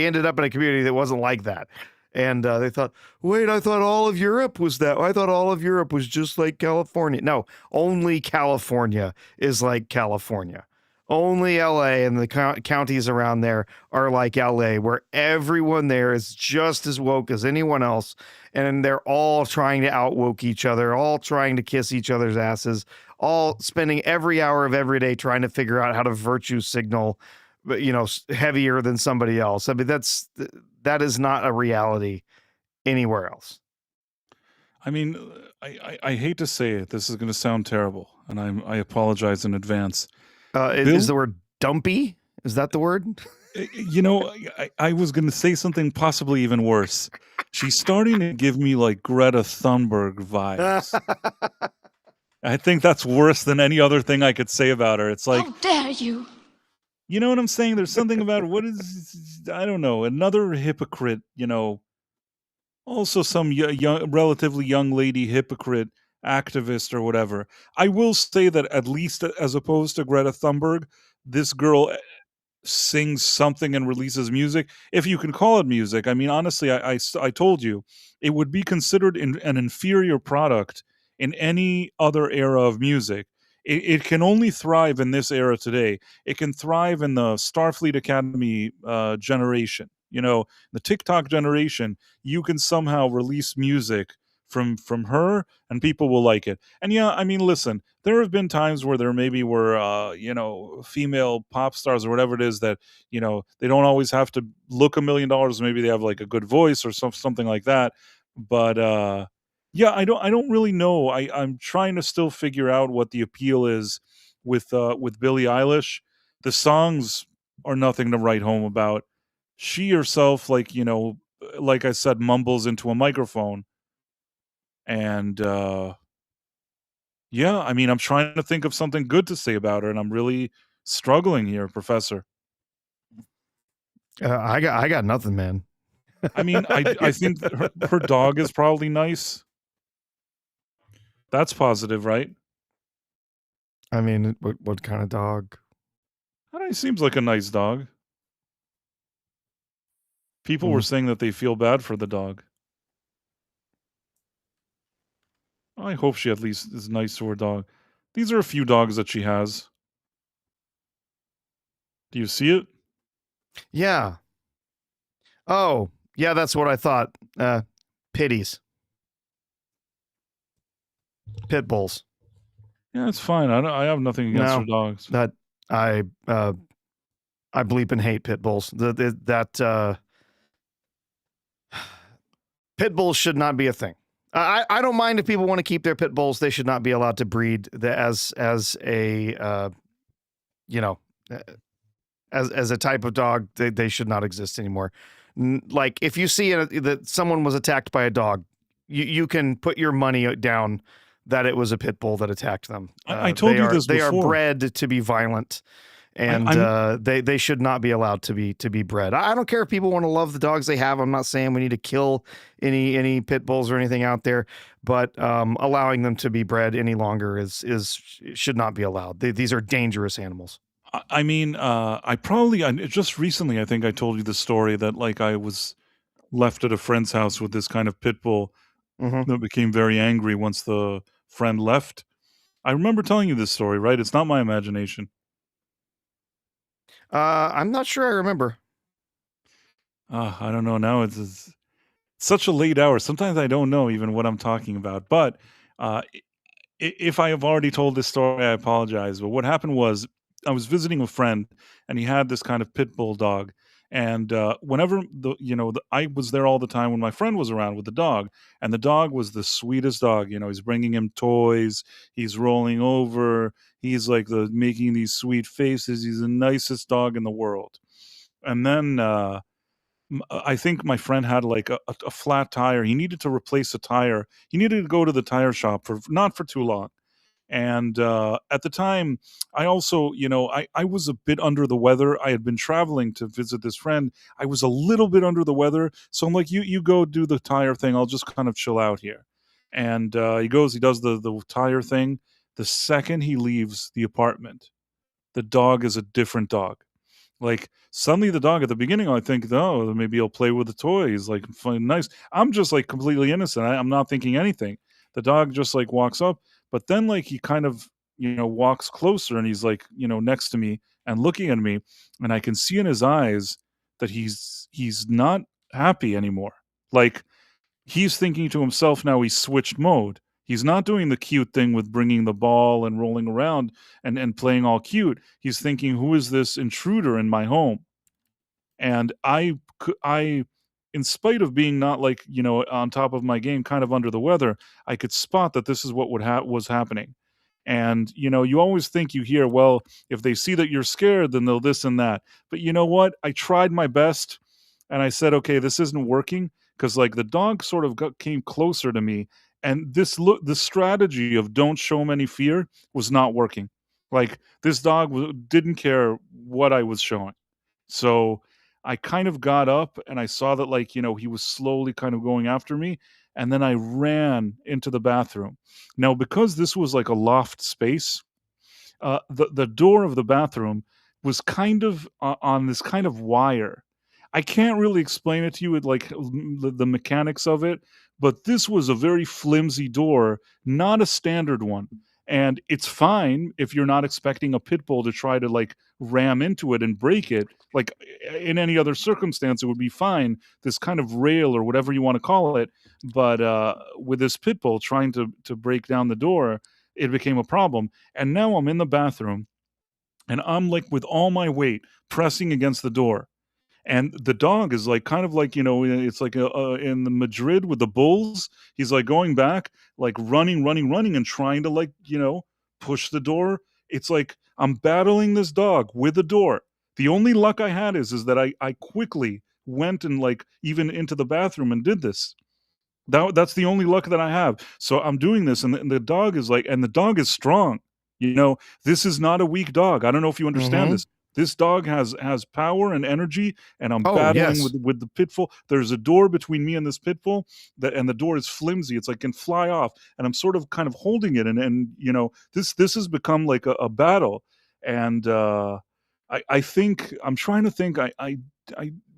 ended up in a community that wasn't like that. And they thought, wait, I thought all of Europe was that. I thought all of Europe was just like California. No, only California is like California. Only LA and the counties around there are like LA, where everyone there is just as woke as anyone else. And they're all trying to outwoke each other, all trying to kiss each other's asses, all spending every hour of every day trying to figure out how to virtue signal, heavier than somebody else. I mean, that is not a reality anywhere else. I mean, I hate to say it. This is going to sound terrible, and I apologize in advance. Is the word dumpy? Is that the word? I was going to say something possibly even worse. She's starting to give me like Greta Thunberg vibes. I think that's worse than any other thing I could say about her. It's like, how dare you? You know what I'm saying? There's something about what is, I don't know, another hypocrite, also some young, relatively young lady hypocrite activist or whatever. I will say that at least as opposed to Greta Thunberg, this girl sings something and releases music, if you can call it music. I mean, honestly, I told you, it would be considered an inferior product in any other era of music. It can only thrive in this era today. It can thrive in the Starfleet Academy generation. The TikTok generation, you can somehow release music from her, and people will like it. And yeah, I mean, listen, there have been times where there maybe were female pop stars or whatever it is that, they don't always have to look $1 million. Maybe they have like a good voice or something like that. But yeah, I don't really know. I'm trying to still figure out what the appeal is with Billie Eilish. The songs are nothing to write home about. She herself, like I said, mumbles into a microphone. And yeah, I mean, I'm trying to think of something good to say about her, and I'm really struggling here, Professor. I got nothing, man. I mean, I think her dog is probably nice. That's positive, right? I mean, what kind of dog? I don't know, he seems like a nice dog. People were saying that they feel bad for the dog. I hope she at least is nice to her dog. These are a few dogs that she has. Do you see it? Yeah. Oh, yeah, that's what I thought. Pitties. Pit bulls. Yeah, it's fine. I have nothing against No, her dogs. that I bleep and hate pit bulls. That pit bulls should not be a thing. I don't mind if people want to keep their pit bulls. They should not be allowed to breed as a as a type of dog. They should not exist anymore. Like if you see that someone was attacked by a dog, you can put your money down that it was a pit bull that attacked them. I told you this They before. are bred to be violent, and they should not be allowed to be bred. I don't care if people want to love the dogs they have. I'm not saying we need to kill any pit bulls or anything out there, but allowing them to be bred any longer should not be allowed. These are dangerous animals. I mean, just recently, I think I told you the story that like I was left at a friend's house with this kind of pit bull that became very angry once the friend left. I remember telling you this story, right? It's not my imagination. I'm not sure I remember. I don't know now. It's such a late hour. Sometimes I don't know even what I'm talking about. But if I have already told this story, I apologize. But what happened was I was visiting a friend, and he had this kind of pit bull dog. And whenever I was there all the time when my friend was around with the dog, and the dog was the sweetest dog. He's bringing him toys, he's rolling over, he's like making these sweet faces. He's the nicest dog in the world. And then I think my friend had like a flat tire. He needed to replace a tire. He needed to go to the tire shop for not for too long. And at the time, I also, I was a bit under the weather. I had been traveling to visit this friend. I was a little bit under the weather. So I'm like, you go do the tire thing. I'll just kind of chill out here. And he does the tire thing. The second he leaves the apartment, the dog is a different dog. Like suddenly the dog at the beginning, I think, oh, maybe he'll play with the toys, like fun, nice. I'm just like completely innocent. I'm not thinking anything. The dog just like walks up, but then like he kind of, walks closer and he's like, next to me and looking at me, and I can see in his eyes that he's not happy anymore. Like he's thinking to himself now he's switched mode. He's not doing the cute thing with bringing the ball and rolling around and playing all cute. He's thinking, who is this intruder in my home? And I, in spite of being not like, on top of my game, kind of under the weather, I could spot that this is what was happening. And, you always think you hear, well, if they see that you're scared, then they'll this and that. But you know what? I tried my best and I said, okay, this isn't working. Because like the dog sort of came closer to me, and the strategy of don't show him any fear was not working. Like this dog didn't care what I was showing. So I kind of got up and I saw that like, he was slowly kind of going after me. And then I ran into the bathroom. Now, because this was like a loft space, the door of the bathroom was kind of on this kind of wire. I can't really explain it to you with like the mechanics of it, but this was a very flimsy door, not a standard one. And it's fine if you're not expecting a pit bull to try to like ram into it and break it. Like in any other circumstance, it would be fine. This kind of rail or whatever you want to call it, but with this pit bull trying to break down the door, it became a problem. And now I'm in the bathroom, and I'm like with all my weight pressing against the door, and the dog is like kind of like, it's like in the Madrid with the bulls. He's like going back, like running and trying to like, push the door. It's like I'm battling this dog with the door. The only luck I had is that I quickly went and like even into the bathroom and did this. That's the only luck that I have. So I'm doing this, and the dog is like, and the dog is strong. This is not a weak dog. I don't know if you understand Mm-hmm. this. This dog has power and energy, and I'm Oh, battling yes. with the pitfall. There's a door between me and this pitfall, and the door is flimsy. It's like can fly off, and I'm sort of kind of holding it, and this has become like a battle, and I think I'm trying to think. I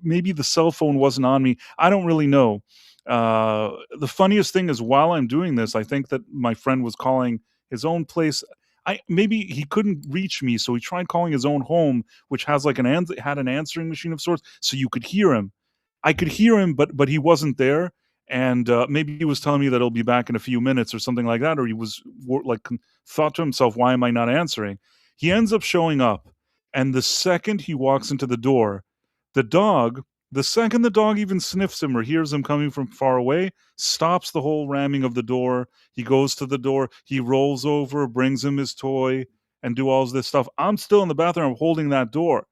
maybe the cell phone wasn't on me. I don't really know. The funniest thing is while I'm doing this, I think that my friend was calling his own place. Maybe he couldn't reach me, so he tried calling his own home, which has like had an answering machine of sorts, so you could hear him. I could hear him, but he wasn't there, and maybe he was telling me that he'll be back in a few minutes or something like that, or he was thought to himself, "Why am I not answering?" He ends up showing up, and the second he walks into the door, the dog, the second the dog even sniffs him or hears him coming from far away, stops the whole ramming of the door. He goes to the door, he rolls over, brings him his toy, and do all this stuff. I'm still in the bathroom, I'm holding that door.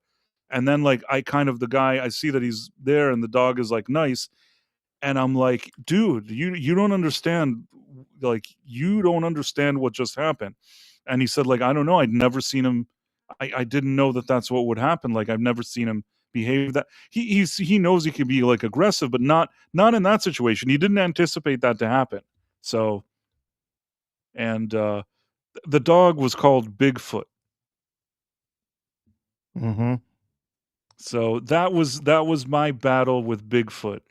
And then like the guy, I see that he's there and the dog is like nice. And I'm like, dude, you don't understand, like you don't understand what just happened. And he said, like, I don't know, I'd never seen him. I didn't know that that's what would happen. Like I've never seen him behave that he knows he can be like aggressive, but not in that situation. He didn't anticipate that to happen. So, and the dog was called Bigfoot. Mm-hmm. So that was my battle with Bigfoot,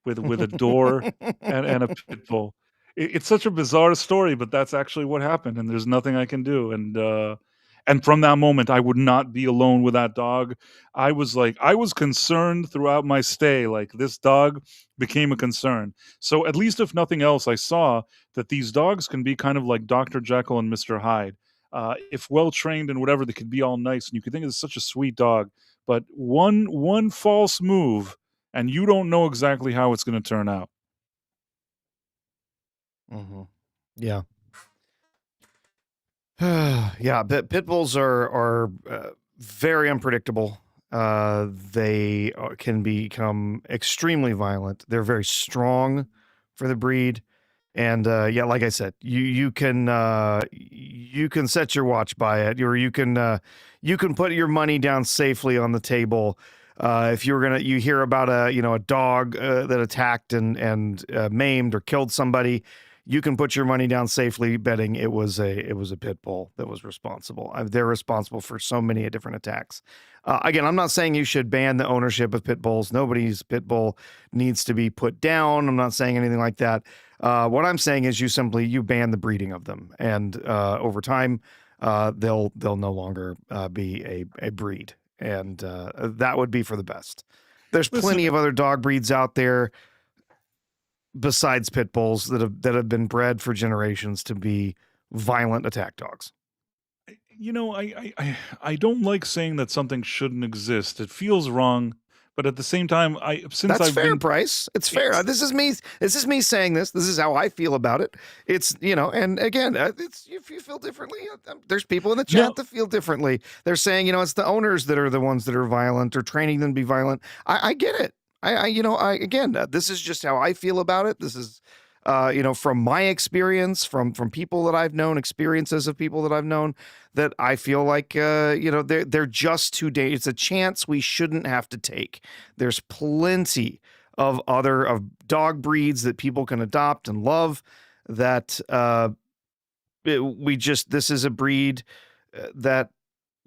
with a door and a pit bull. It's such a bizarre story, but that's actually what happened, and there's nothing I can do. And from that moment, I would not be alone with that dog. I was concerned throughout my stay. Like this dog became a concern. So at least if nothing else, I saw that these dogs can be kind of like Dr. Jekyll and Mr. Hyde. If well trained and whatever, they could be all nice, and you could think it's such a sweet dog. But one false move, and you don't know exactly how it's going to turn out. Mm-hmm. Yeah. Yeah, pit bulls are very unpredictable. They can become extremely violent. They're very strong for the breed, and yeah, like I said, you can set your watch by it, or you can put your money down safely on the table. If you hear about a dog that attacked and maimed or killed somebody, you can put your money down safely betting it was a pit bull that was responsible. They're responsible for so many different attacks. Again, I'm not saying you should ban the ownership of pit bulls. Nobody's pit bull needs to be put down. I'm not saying anything like that. What I'm saying is you ban the breeding of them, and over time, they'll no longer be a breed, and that would be for the best. There's plenty of other dog breeds out there besides pit bulls that have been bred for generations to be violent attack dogs. I don't like saying that something shouldn't exist. It feels wrong, but at the same time, That's I've fair, been Price. It's fair. This is me saying this. This is how I feel about it. It's and again, it's if you feel differently, there's people in the chat no, that feel differently. They're saying it's the owners that are the ones that are violent or training them to be violent. I get it. Again, this is just how I feel about it. This is, from my experience, from people that I've known, experiences of people that I've known, that I feel like, they're just too dangerous. It's a chance we shouldn't have to take. There's plenty of dog breeds that people can adopt and love that, this is a breed that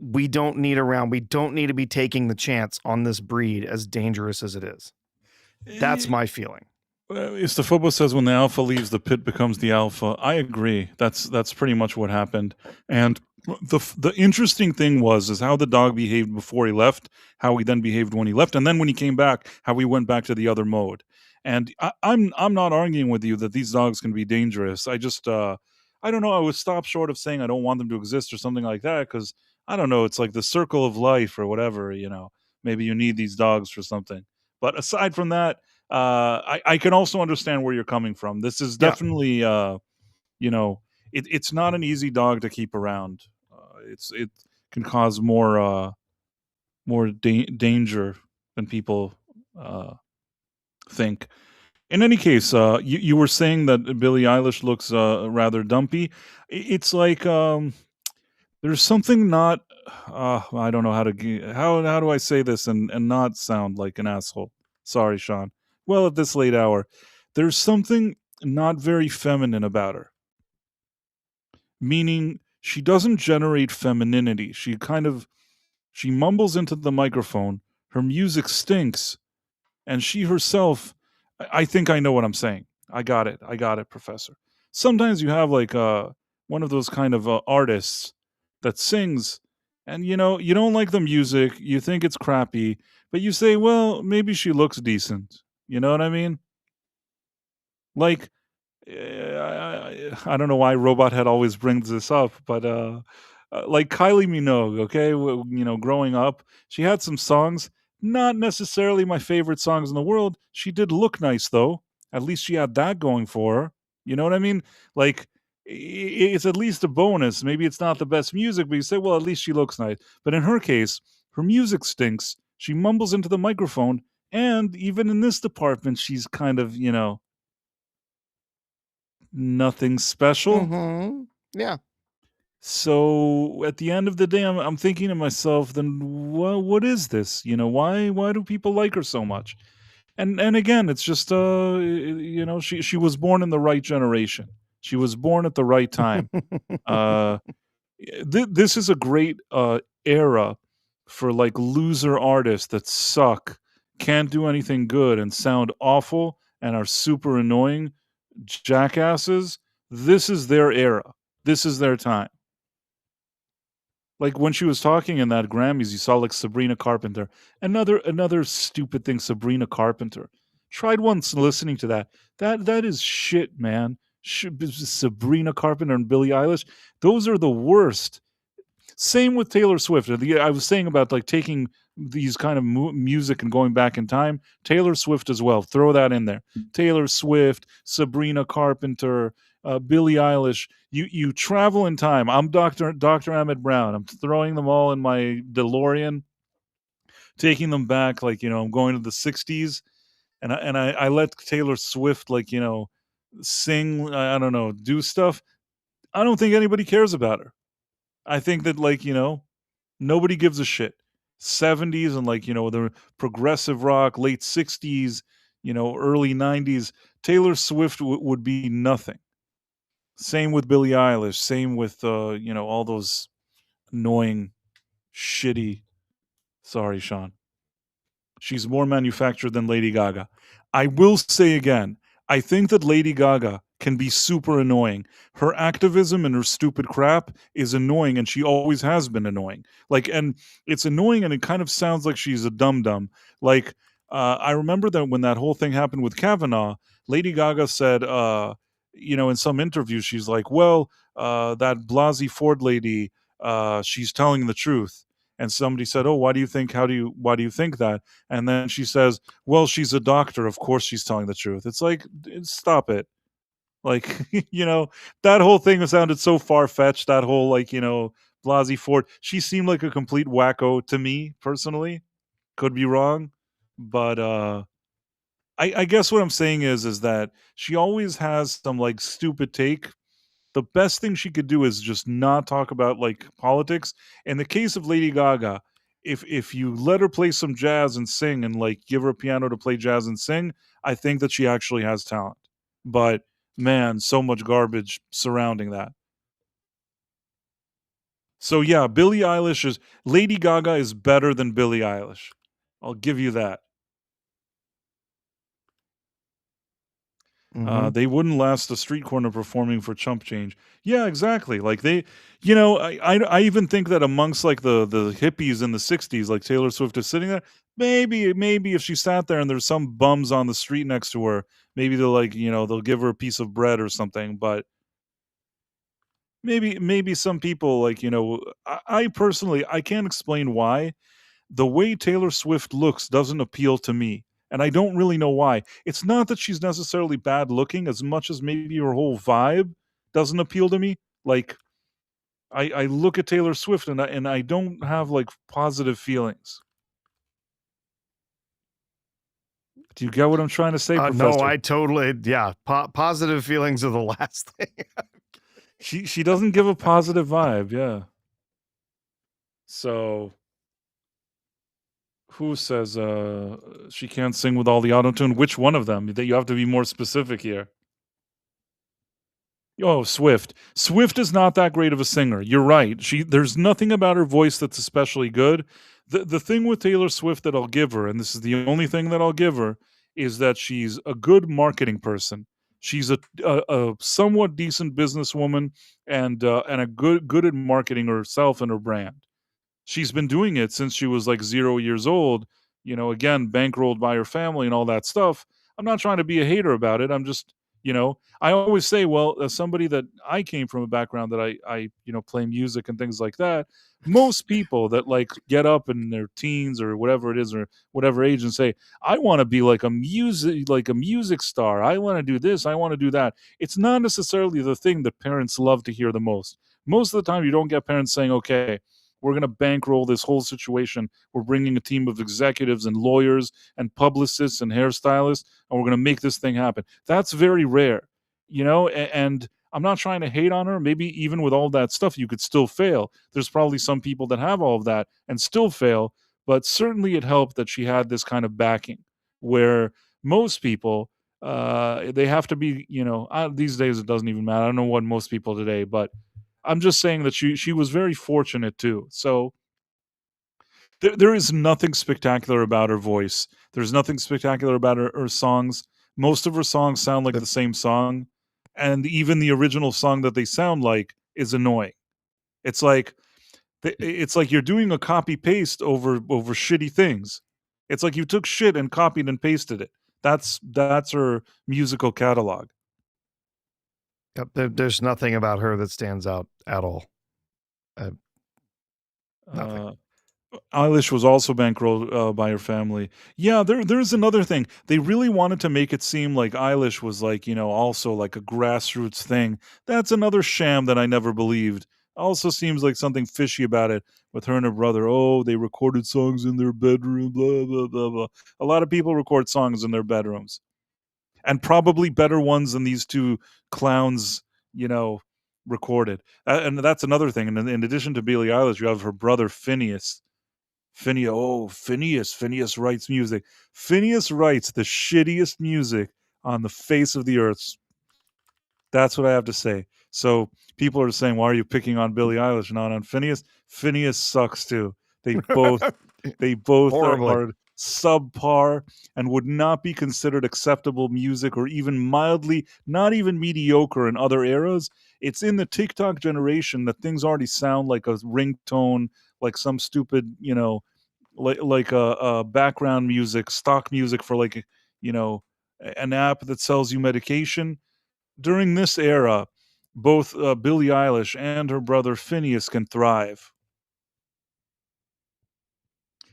we don't need around. We don't need to be taking the chance on this breed as dangerous as it is. That's my feeling. Istafobos says when the alpha leaves, the pit becomes the alpha. I agree. That's pretty much what happened. And the interesting thing is how the dog behaved before he left, how he then behaved when he left, and then when he came back, how he went back to the other mode. And I'm not arguing with you that these dogs can be dangerous. I just I don't know. I would stop short of saying I don't want them to exist or something like that because I don't know. It's like the circle of life or whatever. Maybe you need these dogs for something. But aside from that, I can also understand where you're coming from. This is Yeah. definitely, you know, it's not an easy dog to keep around. It can cause more danger than people uh, think. In any case, you were saying that Billie Eilish looks rather dumpy. It's like there's something not. I don't know how to how do I say this and not sound like an asshole. Sorry, Sean. Well, at this late hour, there's something not very feminine about her. Meaning, she doesn't generate femininity. She mumbles into the microphone. Her music stinks, and she herself. I think I know what I'm saying. I got it. I got it, Professor. Sometimes you have like one of those kind of artists that sings, and you don't like the music. You think it's crappy, but you say, well, maybe she looks decent. You know what I mean? Like I don't know why Robot Head always brings this up, but like Kylie Minogue, okay, growing up, she had some songs, not necessarily my favorite songs in the world. She did look nice though. At least she had that going for her. You know what I mean? Like it's at least a bonus. Maybe it's not the best music, but you say, well, at least she looks nice. But in her case, her music stinks. She mumbles into the microphone, and even in this department, she's kind of, nothing special. Mm-hmm. Yeah. So at the end of the day, I'm thinking to myself, then what is this? Why do people like her so much? And again, it's just she was born in the right generation. She was born at the right time. Uh, this is a great era for like loser artists that suck, can't do anything good, and sound awful and are super annoying jackasses. This is their era. This is their time. Like when she was talking in that Grammys, you saw like Sabrina Carpenter. Another stupid thing, Sabrina Carpenter. Tried once listening to that. That is shit, man. Sabrina Carpenter and Billie Eilish. Those are the worst. Same with Taylor Swift. I was saying about like taking these kind of music and going back in time. Taylor Swift as well. Throw that in there. Taylor Swift, Sabrina Carpenter, Billie Eilish. You travel in time. I'm Dr. Emmett Brown. I'm throwing them all in my DeLorean, taking them back. Like I'm going to the '60s, and I let Taylor Swift sing. I don't know, do stuff. I don't think anybody cares about her. I think that nobody gives a shit. '70s and the progressive rock, late '60s, early '90s. Taylor Swift would be nothing. Same with Billie Eilish. Same with all those annoying, shitty. Sorry, Sean. She's more manufactured than Lady Gaga. I will say again, I think that Lady Gaga can be super annoying. Her activism and her stupid crap is annoying, and she always has been annoying. And it's annoying, and it kind of sounds like she's a dum dum. Like, I remember that when that whole thing happened with Kavanaugh, Lady Gaga said, in some interview, she's like, well, that Blasey Ford lady, she's telling the truth. And somebody said, "Oh, why do you think that?" And then she says, "Well, she's a doctor. Of course, she's telling the truth." It's like, stop it. Like, that whole thing sounded so far fetched. That whole Blasey Ford. She seemed like a complete wacko to me personally. Could be wrong, but I guess what I'm saying is that she always has some stupid take. The best thing she could do is just not talk about politics. In the case of Lady Gaga, if you let her play some jazz and sing and give her a piano to play jazz and sing, I think that she actually has talent. But man, so much garbage surrounding that. So yeah, Lady Gaga is better than Billie Eilish. I'll give you that. Hmm. They wouldn't last a street corner performing for chump change. Yeah, exactly. Like I even think that amongst like the hippies in the '60s, like Taylor Swift is sitting there. Maybe if she sat there and there's some bums on the street next to her, maybe they'll like they'll give her a piece of bread or something. But maybe some people like I personally I can't explain why the way Taylor Swift looks doesn't appeal to me, and I don't really know why. It's not that she's necessarily bad looking as much as maybe her whole vibe doesn't appeal to me. Like I look at Taylor Swift and I don't have like positive feelings. Do you get what I'm trying to say, No, Professor? I totally, yeah. Positive feelings are the last thing. She doesn't give a positive vibe, yeah. So who says she can't sing with all the autotune? Which one of them? That you have to be more specific here. Oh, Swift. Swift is not that great of a singer. You're right. There's nothing about her voice that's especially good. The thing with Taylor Swift that I'll give her, and this is the only thing that I'll give her, is that she's a good marketing person. She's a somewhat decent businesswoman and a good at marketing herself and her brand. She's been doing it since she was like 0 years old, again, bankrolled by her family and all that stuff. I'm not trying to be a hater about it. I'm just, I always say, well, as somebody that I came from a background that I play music and things like that, most people that like get up in their teens or whatever it is or whatever age and say, I want to be like a music star. I want to do this, I want to do that. It's not necessarily the thing that parents love to hear the most. Most of the time you don't get parents saying, okay, we're going to bankroll this whole situation. We're bringing a team of executives and lawyers and publicists and hairstylists, and we're going to make this thing happen. That's very rare, and I'm not trying to hate on her. Maybe even with all that stuff, you could still fail. There's probably some people that have all of that and still fail, but certainly it helped that she had this kind of backing where most people, they have to be, these days it doesn't even matter. I don't know what most people today, but I'm just saying that she was very fortunate too. So there is nothing spectacular about her voice. There's nothing spectacular about her songs. Most of her songs sound like The- the same song, and even the original song that they sound like is annoying. It's like it's like you're doing a copy paste over shitty things. It's like you took shit and copied and pasted it. That's her musical catalog. Yep, there's nothing about her that stands out at all. Uh, Nothing. Uh, Eilish was also bankrolled by her family. Yeah, there's another thing. They really wanted to make it seem like Eilish was like, also like a grassroots thing. That's another sham that I never believed. Also seems like something fishy about it with her and her brother. Oh, they recorded songs in their bedroom, blah, blah, blah, blah. A lot of people record songs in their bedrooms. And probably better ones than these two clowns, recorded. And that's another thing. And in addition to Billie Eilish, you have her brother Phineas. Phineas writes music. Phineas writes the shittiest music on the face of the earth. That's what I have to say. So people are saying, why are you picking on Billie Eilish and not on Phineas? Phineas sucks too. They both they both Horribly. are subpar and would not be considered acceptable music or even mildly, not even mediocre in other eras. It's in the TikTok generation that things already sound like a ringtone, like some stupid, like a background music, stock music for like an app that sells you medication. During this era, both Billie Eilish and her brother Phineas can thrive.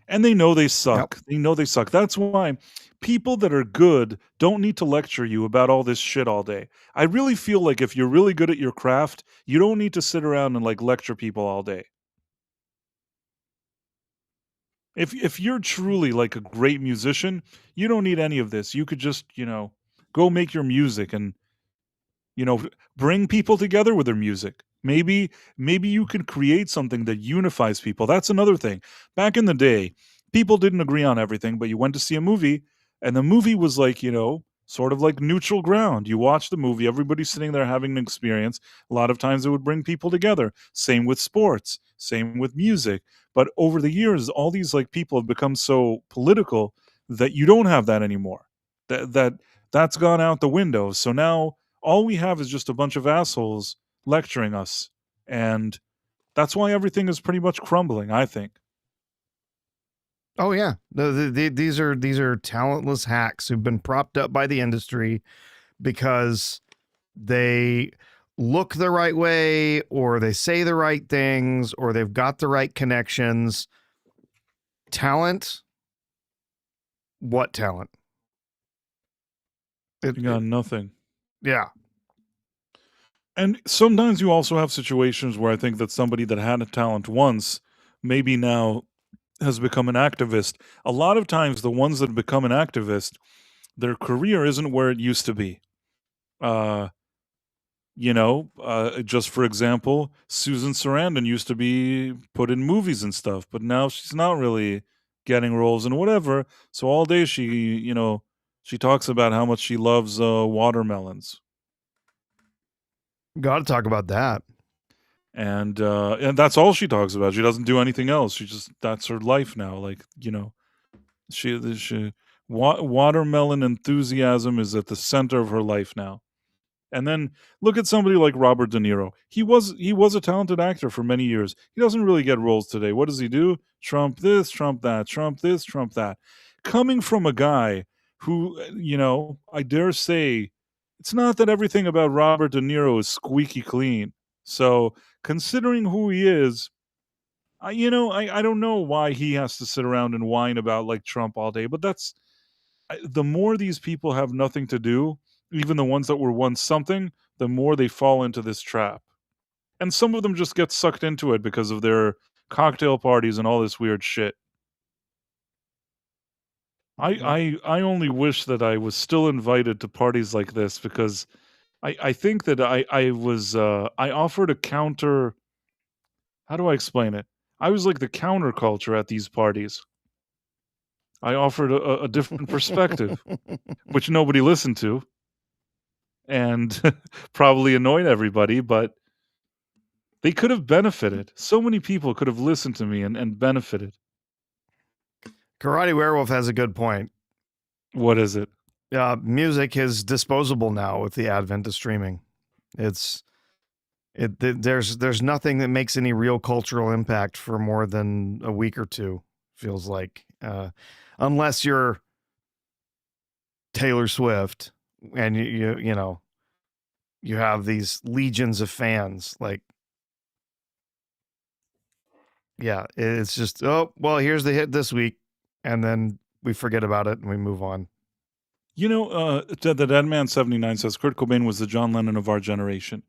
And they know they Yep. suck. They know they suck. That's why people that are good don't need to lecture you about all this shit all day. I really feel like if you're really good at your craft, you don't need to sit around and like lecture people all day. If you're truly like a great musician, you don't need any of this. You could just, go make your music and you know bring people together with their music. Maybe you can create something that unifies people. That's another thing. Back in the day, people didn't agree on everything, but you went to see a movie and the movie was like, sort of like neutral ground. You watch the movie, everybody's sitting there having an experience. A lot of times it would bring people together. Same with sports, same with music. But over the years, all these like people have become so political that you don't have that anymore. That That's gone out the window. So now all we have is just a bunch of assholes lecturing us. And that's why everything is pretty much crumbling, I think. Oh yeah, these are talentless hacks who've been propped up by the industry because they look the right way, or they say the right things, or they've got the right connections. Talent? What talent? You got nothing. Yeah. And sometimes you also have situations where I think that somebody that had a talent once, maybe now has become an activist. A lot of times, the ones that become an activist, their career isn't where it used to be. Just for example, Susan Sarandon used to be put in movies and stuff, but now she's not really getting roles and whatever. So all day she talks about how much she loves watermelons. Got to talk about that. And that's all she talks about. She doesn't do anything else. That's her life now. Like, watermelon enthusiasm is at the center of her life now. And then look at somebody like Robert De Niro. He was a talented actor for many years. He doesn't really get roles today. What does he do? Trump this, Trump that, Trump this, Trump that. Coming from a guy who, I dare say, it's not that everything about Robert De Niro is squeaky clean. So considering who he is, I don't know why he has to sit around and whine about like Trump all day. But the more these people have nothing to do, even the ones that were once something, the more they fall into this trap. And some of them just get sucked into it because of their cocktail parties and all this weird shit. I only wish that I was still invited to parties like this, because I think that I offered a counter. How do I explain it? I was like the counterculture at these parties. I offered a different perspective, which nobody listened to, and probably annoyed everybody, but they could have benefited. So many people could have listened to me and benefited. Karate Werewolf has a good point. What is it? Music is disposable now with the advent of streaming. There's nothing that makes any real cultural impact for more than a week or two, feels like, unless you're Taylor Swift and you have these legions of fans. Like, yeah, it's just, oh well, here's the hit this week, and then we forget about it and we move on. The Dead Man 79 says Kurt Cobain was the John Lennon of our generation.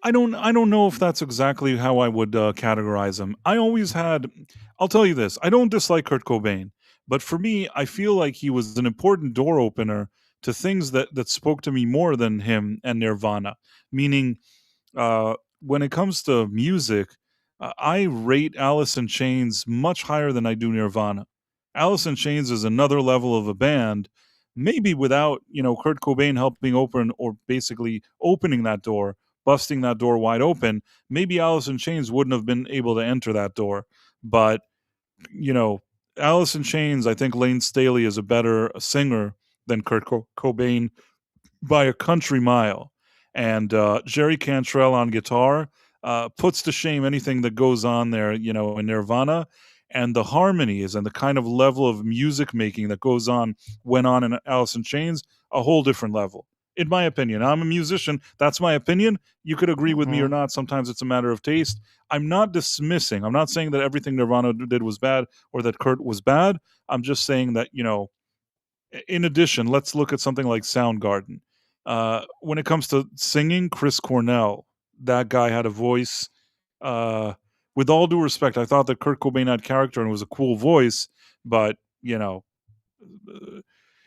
I don't know if that's exactly how I would categorize him. I'll tell you this, I don't dislike Kurt Cobain, but for me, I feel like he was an important door opener to things that spoke to me more than him and Nirvana. Meaning, when it comes to music, I rate Alice in Chains much higher than I do Nirvana. Alice in Chains is another level of a band, maybe without, Kurt Cobain helping open, or basically opening that door, busting that door wide open, maybe Alice in Chains wouldn't have been able to enter that door. But, Alice in Chains, I think Lane Staley is a better singer than Kurt Cobain by a country mile. And Jerry Cantrell on guitar puts to shame anything that goes on there, in Nirvana. And the harmonies and the kind of level of music making that went on in Alice in Chains, a whole different level. In my opinion, I'm a musician. That's my opinion. You could agree with me or not. Sometimes it's a matter of taste. I'm not dismissing. I'm not saying that everything Nirvana did was bad or that Kurt was bad. I'm just saying that, in addition, let's look at something like Soundgarden. When it comes to singing, Chris Cornell, that guy had a voice. With all due respect, I thought that Kurt Cobain had character and was a cool voice, but,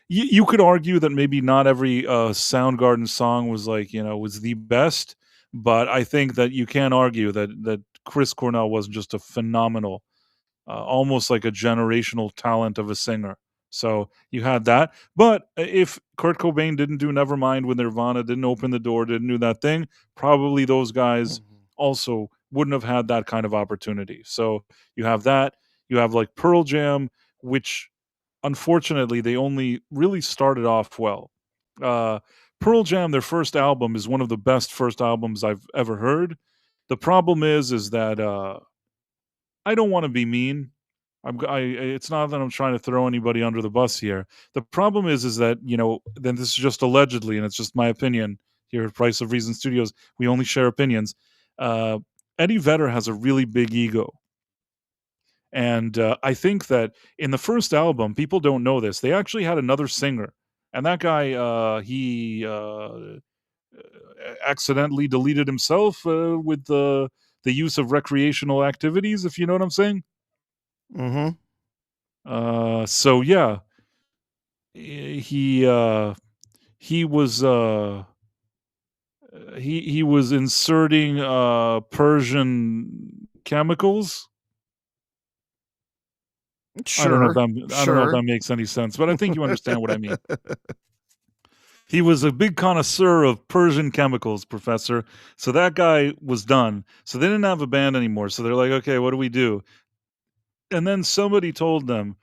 you could argue that maybe not every Soundgarden song was was the best, but I think that you can't argue that Chris Cornell wasn't just a phenomenal, almost like a generational talent of a singer. So you had that. But if Kurt Cobain didn't do Nevermind with Nirvana, didn't open the door, didn't do that thing, probably those guys also wouldn't have had that kind of opportunity. So you have that. You have like Pearl Jam, which unfortunately they only really started off well. Uh, Pearl Jam, their first album, is one of the best first albums I've ever heard. The problem is that I don't want to be mean. It's not that I'm trying to throw anybody under the bus here. The problem is that then this is just allegedly, and it's just my opinion here at Price of Reason Studios. We only share opinions. Uh, Eddie Vedder has a really big ego, and I think that in the first album, people don't know this. They actually had another singer, and that guy he accidentally deleted himself with the use of recreational activities. If you know what I'm saying. Mm-hmm. So yeah, he he was he was inserting Persian chemicals. I don't know if Sure. that I don't know if Sure. that makes any sense, but I think you understand what I mean. He was a big connoisseur of Persian chemicals, Professor. So that guy was done. So they didn't have a band anymore. So they're like, okay, what do we do? And then somebody told them,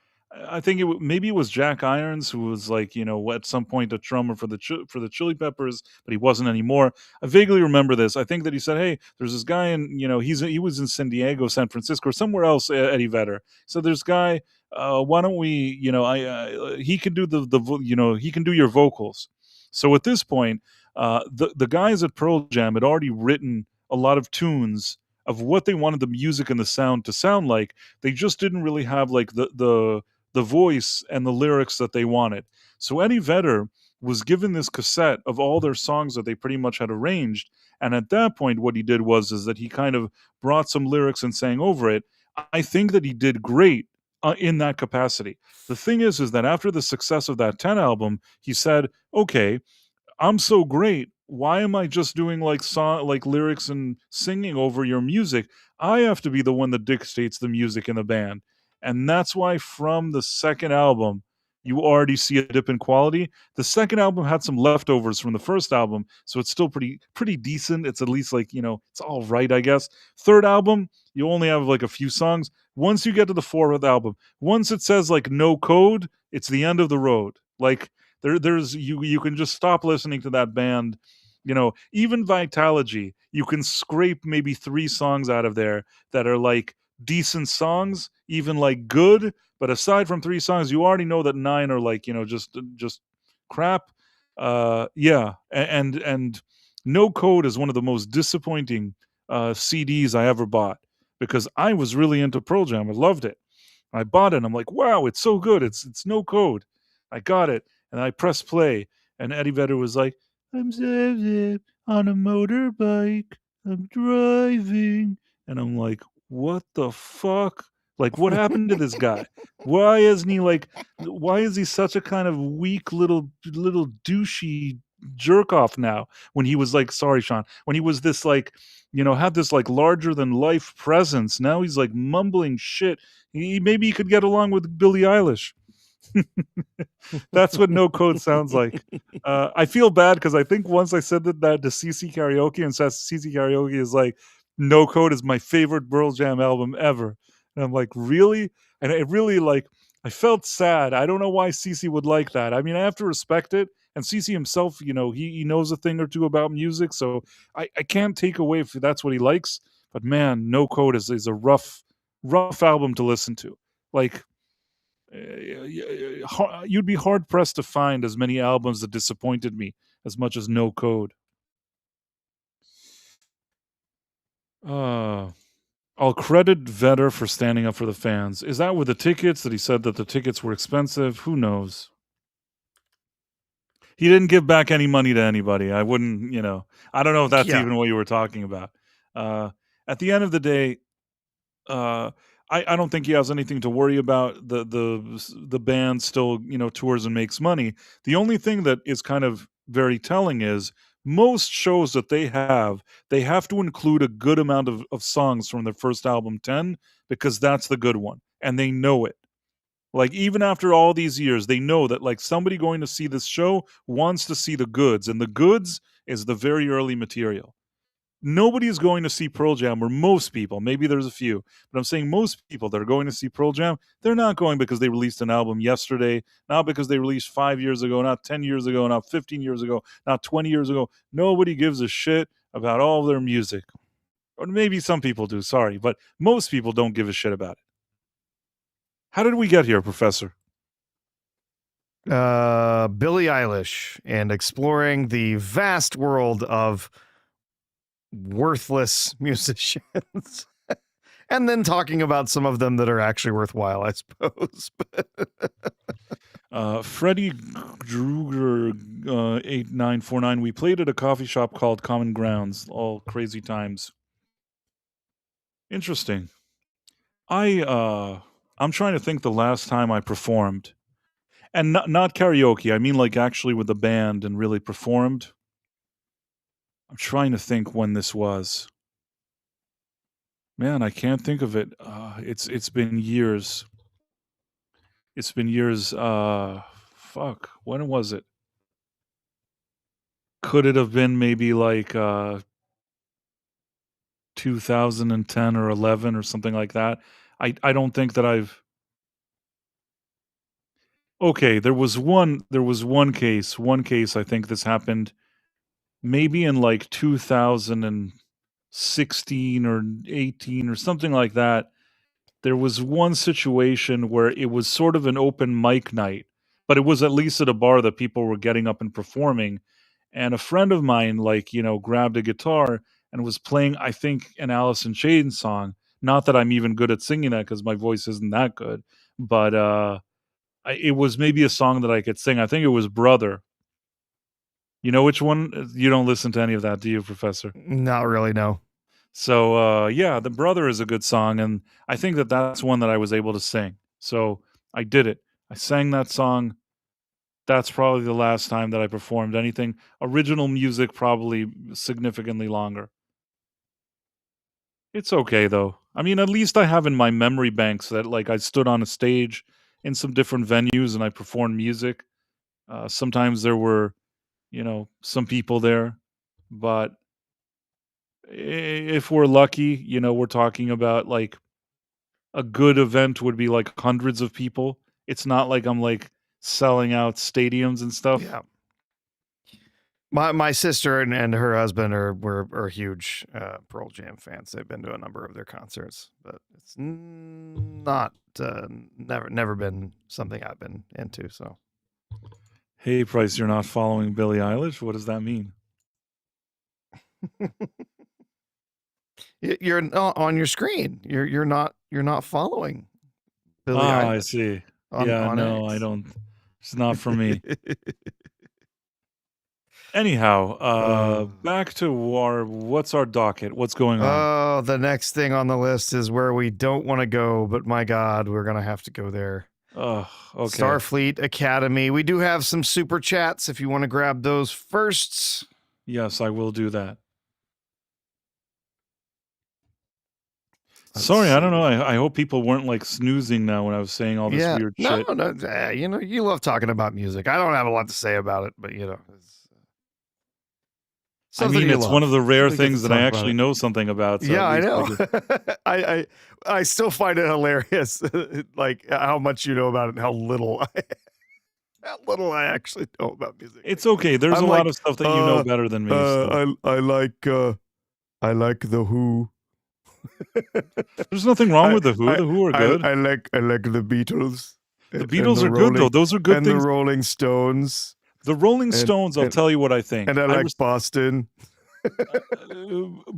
I think maybe it was Jack Irons, who was like, at some point a drummer for for the Chili Peppers, but he wasn't anymore. I vaguely remember this. I think that he said, "Hey, there's this guy, and he was in San Diego, San Francisco, or somewhere else." Eddie Vedder. So there's guy. Why don't we? He can do he can do your vocals. So at this point, the guys at Pearl Jam had already written a lot of tunes of what they wanted the music and the sound to sound like. They just didn't really have like the voice and the lyrics that they wanted. So Eddie Vedder was given this cassette of all their songs that they pretty much had arranged, and at that point what he did was is that he kind of brought some lyrics and sang over it. I think that he did great in that capacity. The thing is that after the success of that 10 album, he said, "Okay, I'm so great. Why am I just doing like song like lyrics and singing over your music? I have to be the one that dictates the music in the band." And that's why from the second album, you already see a dip in quality. The second album had some leftovers from the first album, so it's still pretty decent. It's at least like, it's all right, I guess. Third album, you only have like a few songs. Once you get to the fourth album, once it says like no code, it's the end of the road. Like there's you can just stop listening to that band. Even Vitalogy, you can scrape maybe 3 songs out of there that are like decent songs, even like good, but aside from 3 songs, you already know that 9 are like, just crap. Yeah, and No Code is one of the most disappointing CDs I ever bought, because I was really into Pearl Jam. I loved it. I bought it and I'm like, wow, it's so good. It's No Code. I got it. And I pressed play. And Eddie Vedder was like, I'm zip on a motorbike. I'm driving. And I'm like, what the fuck? Like, what happened to this guy? Why is he such a kind of weak little douchey jerk off now, when he was like, sorry, Sean, when he was this like, had this like larger than life presence. Now he's like mumbling shit. Maybe he could get along with Billie Eilish. That's what No Code sounds like. I feel bad because I think once I said that to CC Karaoke, and CC Karaoke is like, No Code is my favorite Pearl Jam album ever. And I'm like, really? And it really like, I felt sad. I don't know why CC would like that. I mean, I have to respect it. And CC himself, he knows a thing or two about music. So I can't take away if that's what he likes. But man, No Code is a rough album to listen to. Like, you'd be hard pressed to find as many albums that disappointed me as much as No Code. I'll credit Vedder for standing up for the fans. Is that with the tickets, that he said that the tickets were expensive? Who knows? He didn't give back any money to anybody. I wouldn't, I don't know if that's Yeah. even what you were talking about. At the end of the day, I don't think he has anything to worry about. The band still tours and makes money. The only thing that is kind of very telling is most shows that they have to include a good amount of songs from their first album 10, because that's the good one, and they know it. Like, even after all these years, they know that like somebody going to see this show wants to see the goods, and the goods is the very early material. Nobody is going to see Pearl Jam, or most people. Maybe there's a few, but I'm saying most people that are going to see Pearl Jam, they're not going because they released an album yesterday, not because they released 5 years ago, not 10 years ago, not 15 years ago, not 20 years ago. Nobody gives a shit about all of their music. Or maybe some people do, sorry, but most people don't give a shit about it. How did we get here, Professor? Billie Eilish and exploring the vast world of worthless musicians. And then talking about some of them that are actually worthwhile, I suppose. Freddie Druger 8949. We played at a coffee shop called Common Grounds. All crazy times. Interesting. I'm trying to think the last time I performed, and not karaoke. I mean, like actually with the band and really performed. I'm trying to think when this was. Man, I can't think of it. It's been years. It's been years. Fuck. When was it? Could it have been maybe like 2010 or 11 or something like that? I don't think that I've. Okay, there was one case. One case I think this happened maybe in like 2016 or 18 or something like that. There was one situation where it was sort of an open mic night, but it was at least at a bar that people were getting up and performing. And a friend of mine, like, grabbed a guitar and was playing, I think, an Alice in Chains song. Not that I'm even good at singing that because my voice isn't that good, but it was maybe a song that I could sing. I think it was Brother. You know which one? You don't listen to any of that, do you, Professor? Not really, no. So, yeah, The Brother is a good song, and I think that that's one that I was able to sing. So I did it. I sang that song. That's probably the last time that I performed anything. Original music, probably significantly longer. It's okay, though. I mean, at least I have in my memory banks that, like, I stood on a stage in some different venues and I performed music. Sometimes there were, some people there, but if we're lucky, we're talking about like a good event would be like hundreds of people. It's not like I'm like selling out stadiums and stuff. Yeah. My sister and her husband are huge Pearl Jam fans. They've been to a number of their concerts, but it's not never been something I've been into. So, hey, Price, you're not following Billie Eilish. What does that mean? You're not on your screen. You're not following Billie Eilish. I see. On no, X. I don't. It's not for me. Anyhow, back to what's our docket? What's going on? Oh, the next thing on the list is where we don't want to go, but my God, we're gonna have to go there. Oh, okay. Starfleet Academy. We do have some super chats if you want to grab those first. Yes, I will do that. Sorry, I don't know. I hope people weren't like snoozing now when I was saying all this weird shit. No, you love talking about music. I don't have a lot to say about it, but I mean, it's one of the rare things that I actually know something about. So yeah, I know. I still find it hilarious, like how much you know about it and how little I actually know about music. It's okay. There's a lot of stuff that you know better than me. I like the Who. There's nothing wrong with the Who. The Who are good. I like the Beatles. The Beatles are good though. Those are good and things. The Rolling Stones. The Rolling Stones, I'll tell you what I think. And I like Boston.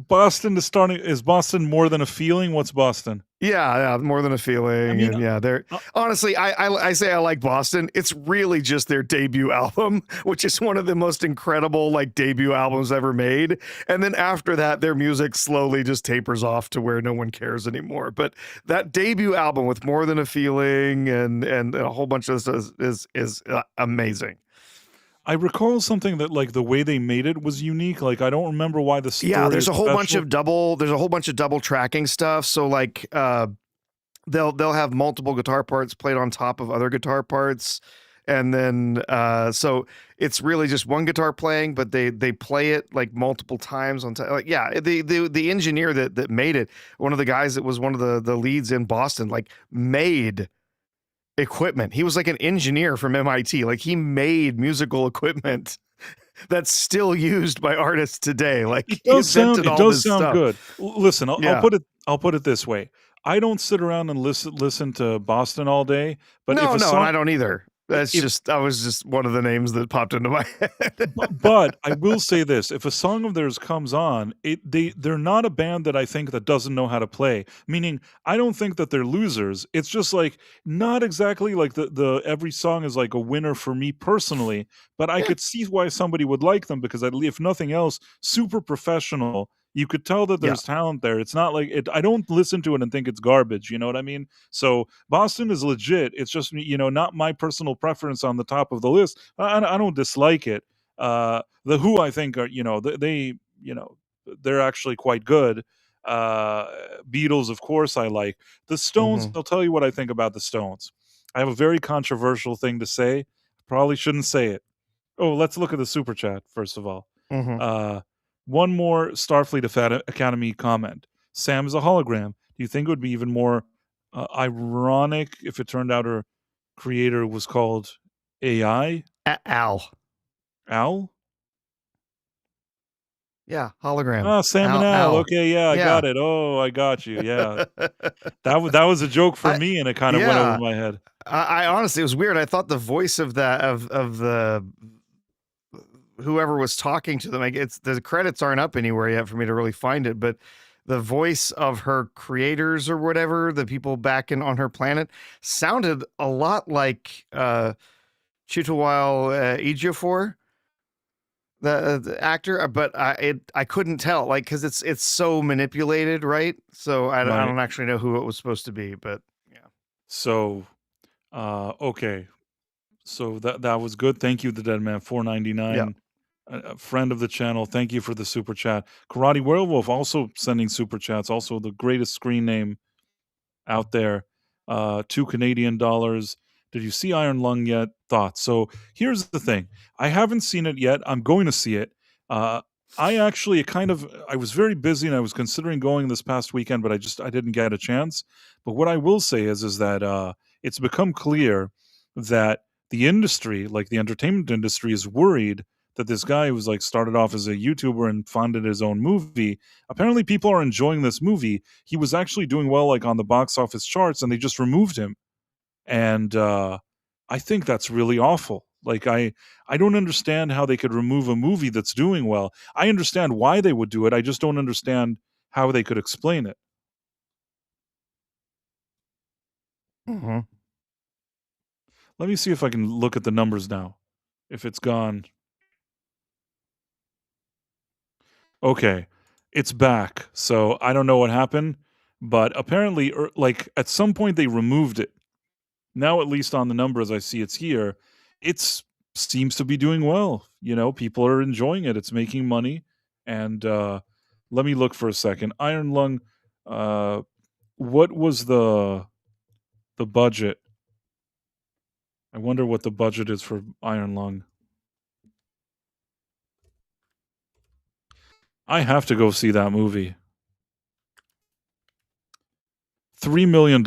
Boston is Boston more than a feeling? What's Boston? Yeah, more than a feeling. I mean, and they're honestly, I say I like Boston. It's really just their debut album, which is one of the most incredible like debut albums ever made. And then after that, their music slowly just tapers off to where no one cares anymore. But that debut album with More Than a Feeling and a whole bunch of this is amazing. I recall something that like the way they made it was unique. Like I don't remember why the story. Yeah, there's a whole bunch of double tracking stuff. So like they'll have multiple guitar parts played on top of other guitar parts, And then so it's really just one guitar playing, but they play it like multiple times on time. Like, yeah, the engineer that made it, one of the guys that was one of the leads in Boston, like made equipment. He was like an engineer from MIT. Like he made musical equipment that's still used by artists today. Like It he does sound invented it all does this sound stuff. good. Listen, Yeah. I'll put it this way. I don't sit around and listen to Boston all day, but if No, a no, and I song don't either. That's if just, I was just one of the names that popped into my head. but I will say this, if a song of theirs comes on, they're not a band that I think that doesn't know how to play. Meaning, I don't think that they're losers. It's just like not exactly like the every song is like a winner for me personally, but I Yeah. could see why somebody would like them because if nothing else, super professional. You could tell that Yeah. there's talent there. It's not like it. I don't listen to it and think it's garbage. You know what I mean? So Boston is legit. It's just not my personal preference on the top of the list. I don't dislike it. The Who I think are they're actually quite good. Uh, Beatles, of course, I like. The Stones. Mm-hmm. I'll tell you what I think about the Stones. I have a very controversial thing to say. Probably shouldn't say it. Oh, let's look at the super chat first of all. Mm-hmm. Uh, One more Starfleet Academy comment. Sam is a hologram. Do you think it would be even more ironic if it turned out her creator was called AI? Al. Al? Yeah. Hologram. Ah, Sam and Al. Al. Okay, yeah, I Yeah. got it. Oh, I got you. Yeah, that was a joke for I, me, and it kind of went over yeah. my head. I honestly, it was weird. I thought the voice of that of the whoever was talking to them, like it's the credits aren't up anywhere yet for me to really find it, but the voice of her creators or whatever, the people back on her planet, sounded a lot like Chiwetel Ejiofor, the actor, but I couldn't tell, like, because it's so manipulated, right? So I Right. don't actually know who it was supposed to be, but yeah. So, okay. So that was good. Thank you, the Dead Man 499. A friend of the channel. Thank you for the super chat. Karate Werewolf also sending super chats. Also the greatest screen name out there. $2 Canadian. Did you see Iron Lung yet? Thoughts. So here's the thing. I haven't seen it yet. I'm going to see it. I actually I was very busy and I was considering going this past weekend, but I didn't get a chance. But what I will say is that it's become clear that the industry, like the entertainment industry, is worried that this guy who's like started off as a YouTuber and funded his own movie. Apparently, people are enjoying this movie. He was actually doing well, like on the box office charts, and they just removed him. And I think that's really awful. Like I don't understand how they could remove a movie that's doing well. I understand why they would do it. I just don't understand how they could explain it. Mm-hmm. Let me see if I can look at the numbers now. If it's gone. Okay. It's back. So I don't know what happened, but apparently like at some point they removed it. Now at least on the numbers I see it's here. It's seems to be doing well. People are enjoying it. It's making money. And let me look for a second. Iron Lung, what was the budget? I wonder what the budget is for Iron Lung. I have to go see that movie. $3 million.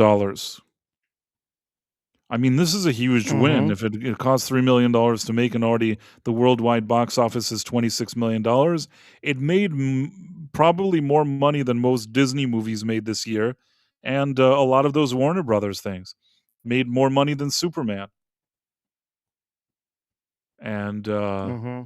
I mean, this is a huge win. Mm-hmm. If it costs $3 million to make and already the worldwide box office is $26 million, it made probably more money than most Disney movies made this year. And a lot of those Warner Brothers things made more money than Superman. And Mm-hmm.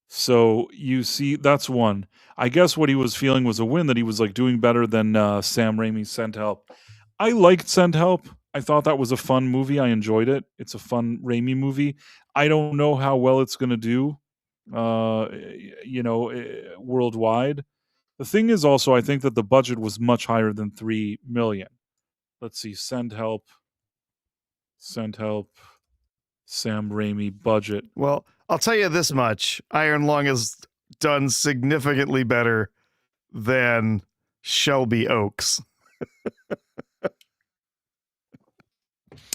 so you see, that's one. I guess what he was feeling was a win, that he was like doing better than Sam Raimi's Send Help. I liked Send Help. I thought that was a fun movie. I enjoyed it. It's a fun Raimi movie. I don't know how well it's going to do, worldwide. The thing is also, I think that the budget was much higher than 3 million. Let's see. Send Help, Sam Raimi budget. Well, I'll tell you this much: Iron Lung has done significantly better than Shelby Oaks.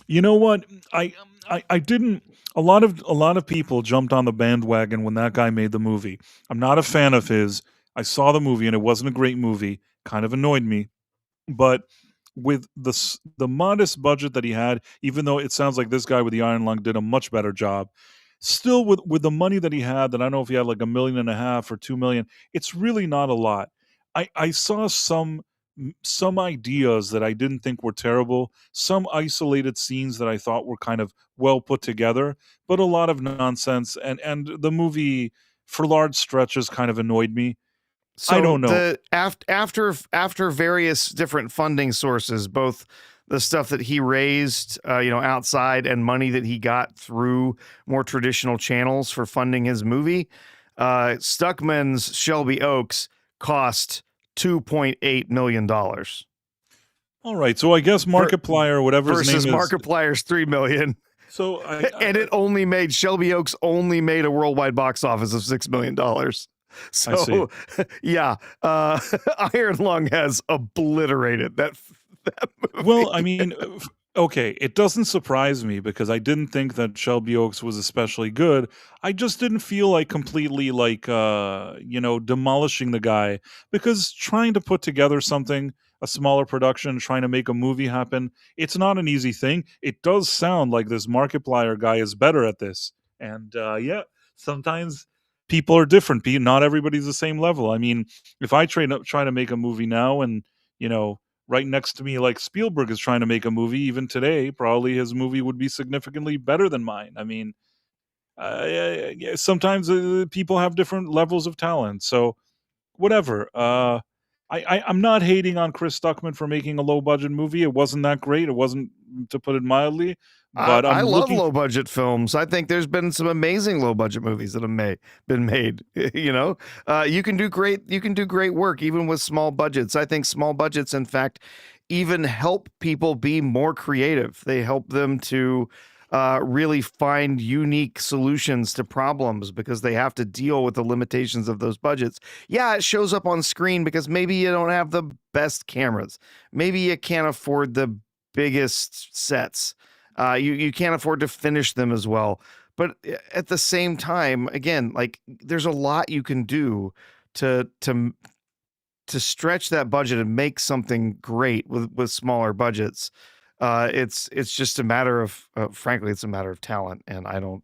You know what? I didn't. A lot of people jumped on the bandwagon when that guy made the movie. I'm not a fan of his. I saw the movie and it wasn't a great movie. Kind of annoyed me. But with the modest budget that he had, even though it sounds like this guy with the Iron Lung did a much better job, still with the money that he had, that I don't know if he had like 1.5 million or 2 million, it's really not a lot. I saw some ideas that I didn't think were terrible, some isolated scenes that I thought were kind of well put together, but a lot of nonsense, and the movie for large stretches kind of annoyed me. I So don't know. after various different funding sources, both the stuff that he raised, outside, and money that he got through more traditional channels for funding his movie, Stuckman's Shelby Oaks cost $2.8 million All right, so I guess Markiplier, whatever his versus name is. Markiplier's $3 million. So And it only made Shelby Oaks only made a worldwide box office of $6 million. So, yeah, Iron Lung has obliterated that movie. well, I mean, okay, it doesn't surprise me because I didn't think that Shelby Oaks was especially good. I just didn't feel like completely like demolishing the guy, because trying to put together something, a smaller production, trying to make a movie happen, it's not an easy thing. It does sound like this Markiplier guy is better at this. And yeah, sometimes people are different. Not everybody's the same level. I mean, if I try to make a movie now, and you know, right next to me, like Spielberg is trying to make a movie, even today, probably his movie would be significantly better than mine. I mean, yeah, sometimes people have different levels of talent. So whatever. I'm not hating on Chris Stuckman for making a low budget movie. It wasn't that great. It wasn't, to put it mildly. But I I'm love looking. low budget films. I think there's been some amazing low budget movies that have been made. You can do great. You can do great work even with small budgets. I think small budgets, in fact, even help people be more creative. They help them to really find unique solutions to problems because they have to deal with the limitations of those budgets. Yeah, it shows up on screen because maybe you don't have the best cameras. Maybe you can't afford the biggest sets. You can't afford to finish them as well. But at the same time, again, like there's a lot you can do to stretch that budget and make something great with smaller budgets. It's just a matter of frankly, it's a matter of talent, and I don't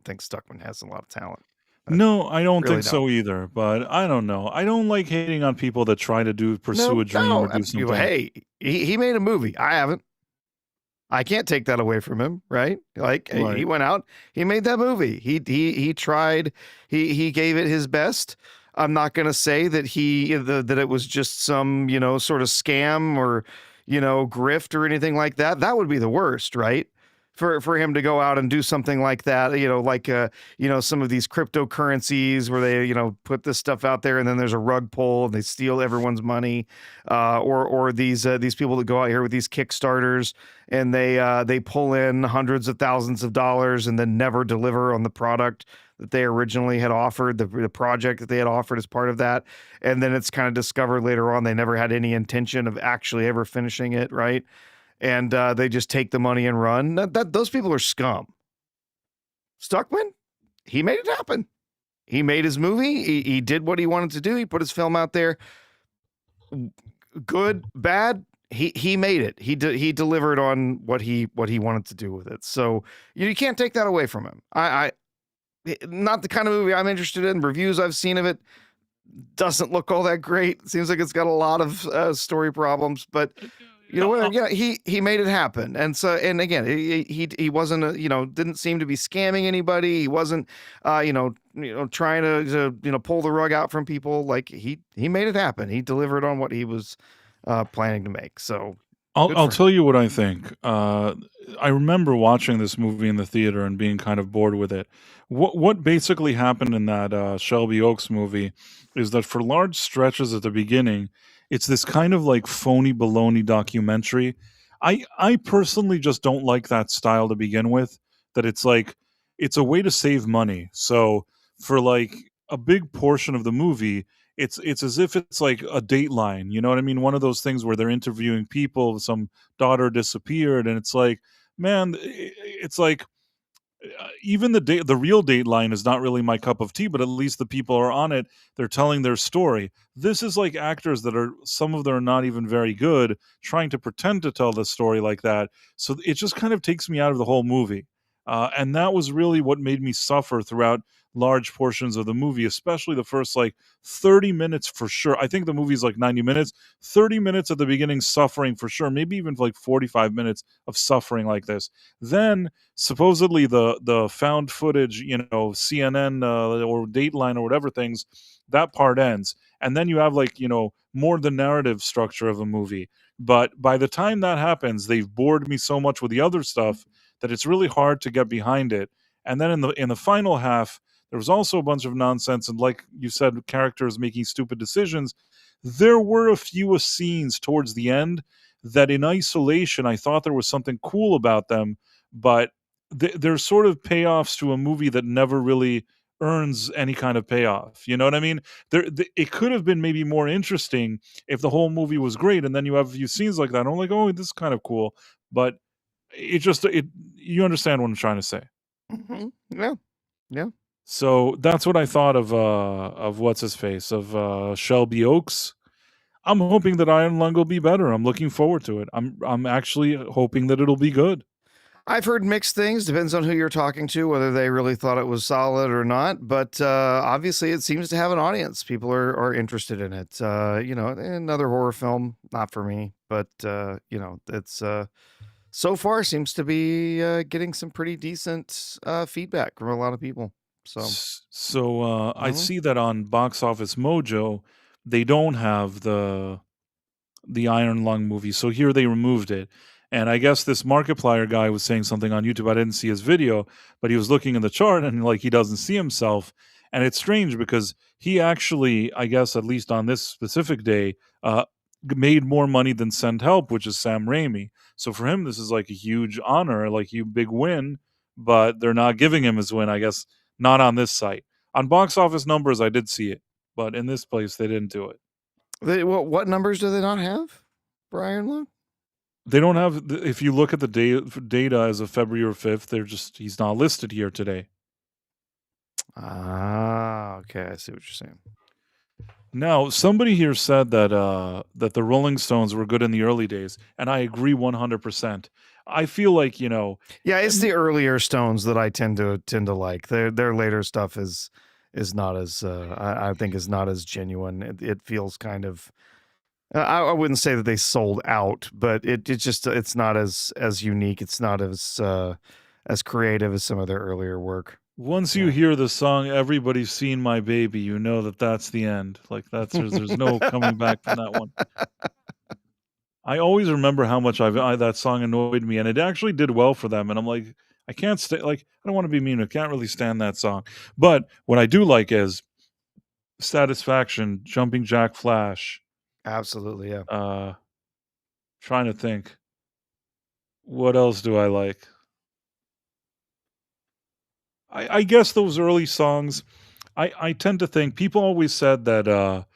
think Stuckman has a lot of talent. No, I don't really think so either. But I don't know. I don't like hating on people that try to pursue a dream or do something. Hey, he made a movie. I haven't. I can't take that away from him, right? Like Right. he went out, he made that movie. He tried, he gave it his best. I'm not going to say that that it was just some, sort of scam or, grift or anything like that. That would be the worst, right? For him to go out and do something like that, like some of these cryptocurrencies where they, put this stuff out there and then there's a rug pull and they steal everyone's money, or these people that go out here with these Kickstarters and they pull in hundreds of thousands of dollars and then never deliver on the product that they originally had offered, the project that they had offered as part of that. And then it's kind of discovered later on they never had any intention of actually ever finishing it, right? And they just take the money and run. Those people are scum. Stuckman, he made it happen. He made his movie. He did what he wanted to do. He put his film out there. Good, bad. He made it. He delivered on what he wanted to do with it. So you can't take that away from him. I not the kind of movie I'm interested in. Reviews I've seen of it doesn't look all that great. It seems like it's got a lot of story problems, but yeah, he made it happen. And so, and again, he wasn't didn't seem to be scamming anybody. He wasn't trying to pull the rug out from people. Like he made it happen. He delivered on what he was planning to make. So I'll tell you what I think. I remember watching this movie in the theater and being kind of bored with it. What basically happened in that Shelby Oaks movie is that for large stretches at the beginning, it's this kind of like phony baloney documentary. I personally just don't like that style to begin with. That it's like it's a way to save money. So for like a big portion of the movie, it's as if it's like a Dateline, you know what I mean? One of those things where they're interviewing people, some daughter disappeared, and it's like Man, it's like even the real Dateline is not really my cup of tea, but at least the people are on it. They're telling their story. This is like actors that are some of them are not even very good, trying to pretend to tell the story like that. So it just kind of takes me out of the whole movie, and that was really what made me suffer throughout large portions of the movie, especially the first like 30 minutes for sure. I think the movie's like 90 minutes. 30 minutes at the beginning, suffering for sure. Maybe even like 45 minutes of suffering like this. Then supposedly the found footage, CNN or Dateline or whatever things, that part ends, and then you have like more the narrative structure of a movie. But by the time that happens, they've bored me so much with the other stuff that it's really hard to get behind it. And then in the final half, there was also a bunch of nonsense, and like you said, characters making stupid decisions. There were a few scenes towards the end that in isolation I thought there was something cool about them, but there's sort of payoffs to a movie that never really earns any kind of payoff. You know what I mean? It could have been maybe more interesting if the whole movie was great, and then you have a few scenes like that. And I'm like, oh, this is kind of cool, but it just it. You understand what I'm trying to say? Yeah, yeah. So that's what I thought of what's his face of Shelby Oaks. I'm hoping that Iron Lung will be better. I'm looking forward to it. I'm actually hoping that it'll be good. I've heard mixed things. Depends on who you're talking to, whether they really thought it was solid or not. But obviously, it seems to have an audience. People are interested in it. Another horror film, not for me. But it's so far seems to be getting some pretty decent feedback from a lot of people. So I mhm. see that on Box Office Mojo, they don't have the Iron Lung movie. So here they removed it. And I guess this Markiplier guy was saying something on YouTube. I didn't see his video, but he was looking in the chart and like he doesn't see himself. And it's strange because he actually, I guess, at least on this specific day, made more money than Send Help, which is Sam Raimi. So for him, this is like a huge honor, like a big win, but they're not giving him his win, I guess, not on this site. On box office numbers, I did see it, but in this place, they didn't do it. What numbers do they not have for Iron Lung? They don't have. If you look at the data as of February 5th, he's not listed here today. Ah, okay, I see what you're saying. Now, somebody here said that the Rolling Stones were good in the early days, and I agree 100%. I feel like Yeah, it's the earlier Stones that I tend to like. Their later stuff is not as I think is not as genuine. It feels kind of I wouldn't say that they sold out, but it's not as unique. It's not as creative as some of their earlier work. once you hear the song "Everybody's Seen My Baby," you know that that's the end. Like there's no coming back from that one. I always remember how much that song annoyed me, and it actually did well for them. And I'm like, I can't stay. Like, I don't want to be mean. I can't really stand that song. But what I do like is Satisfaction, Jumping Jack Flash. Absolutely, yeah. Trying to think. What else do I like? I guess those early songs. I tend to think people always said that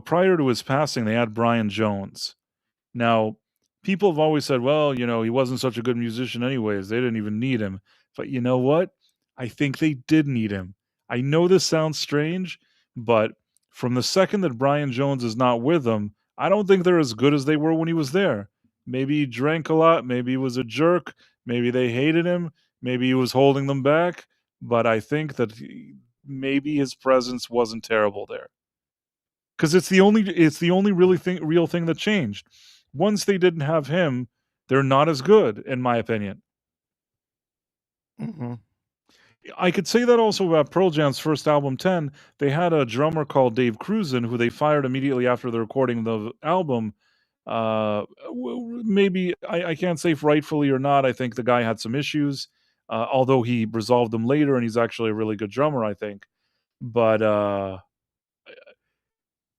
prior to his passing they had Brian Jones. Now, people have always said, well, he wasn't such a good musician anyways. They didn't even need him. But you know what? I think they did need him. I know this sounds strange, but from the second that Brian Jones is not with them, I don't think they're as good as they were when he was there. Maybe he drank a lot. Maybe he was a jerk. Maybe they hated him. Maybe he was holding them back. But I think that maybe his presence wasn't terrible there. Because it's the only real thing that changed. Once they didn't have him, they're not as good, in my opinion. Hmm. I could say that also about Pearl Jam's first album, 10. They had a drummer called Dave Cruzan, who they fired immediately after the recording of the album. Maybe, I can't say if rightfully or not. I think the guy had some issues, although he resolved them later, and he's actually a really good drummer, I think. But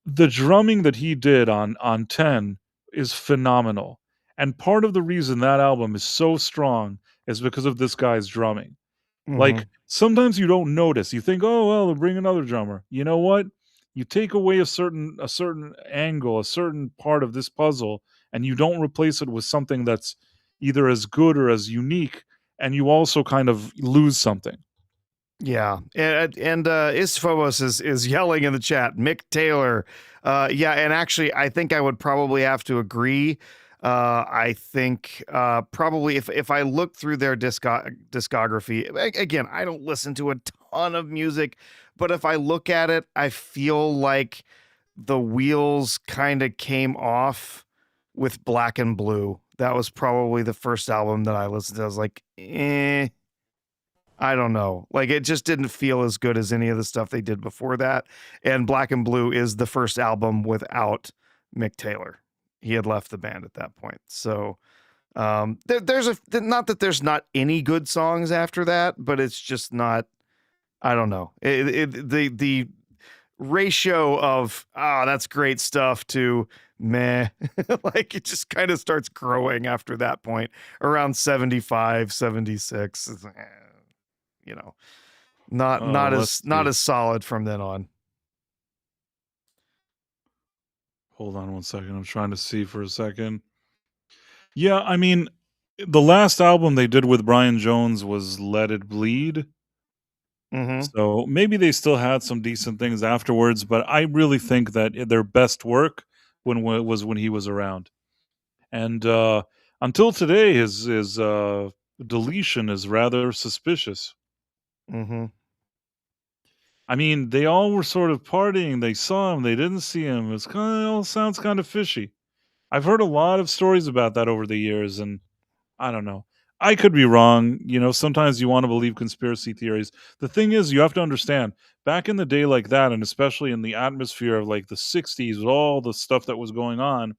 the drumming that he did on 10 is phenomenal. And part of the reason that album is so strong is because of this guy's drumming. Hmm. Like, sometimes you don't notice. You think, "Oh, well, they'll bring another drummer." You know what? You take away a certain angle, a certain part of this puzzle, and you don't replace it with something that's either as good or as unique, and you also kind of lose something. Yeah, and Isphobos is yelling in the chat. Mick Taylor, yeah, and actually, I think I would probably have to agree. I think probably if I look through their discography, again, I don't listen to a ton of music, but if I look at it, I feel like the wheels kind of came off with Black and Blue. That was probably the first album that I listened to. I was like, I don't know. Like, it just didn't feel as good as any of the stuff they did before that. And Black and Blue is the first album without Mick Taylor. He had left the band at that point. So there's not that there's not any good songs after that, but it's just not. I don't know. The ratio of that's great stuff to meh, like it just kind of starts growing after that point around 75, 76. You know, not as solid from then on. Hold on one second. I'm trying to see for a second. Yeah, I mean, the last album they did with Brian Jones was Let It Bleed. Mm-hmm. So maybe they still had some decent things afterwards, but I really think that their best work was when he was around. And until today, his deletion is rather suspicious. Mm-hmm. I mean, they all were sort of partying. They saw him. They didn't see him. It all sounds kind of fishy. I've heard a lot of stories about that over the years, and I don't know. I could be wrong. You know, sometimes you want to believe conspiracy theories. The thing is, you have to understand, back in the day like that, and especially in the atmosphere of like the 60s, with all the stuff that was going on,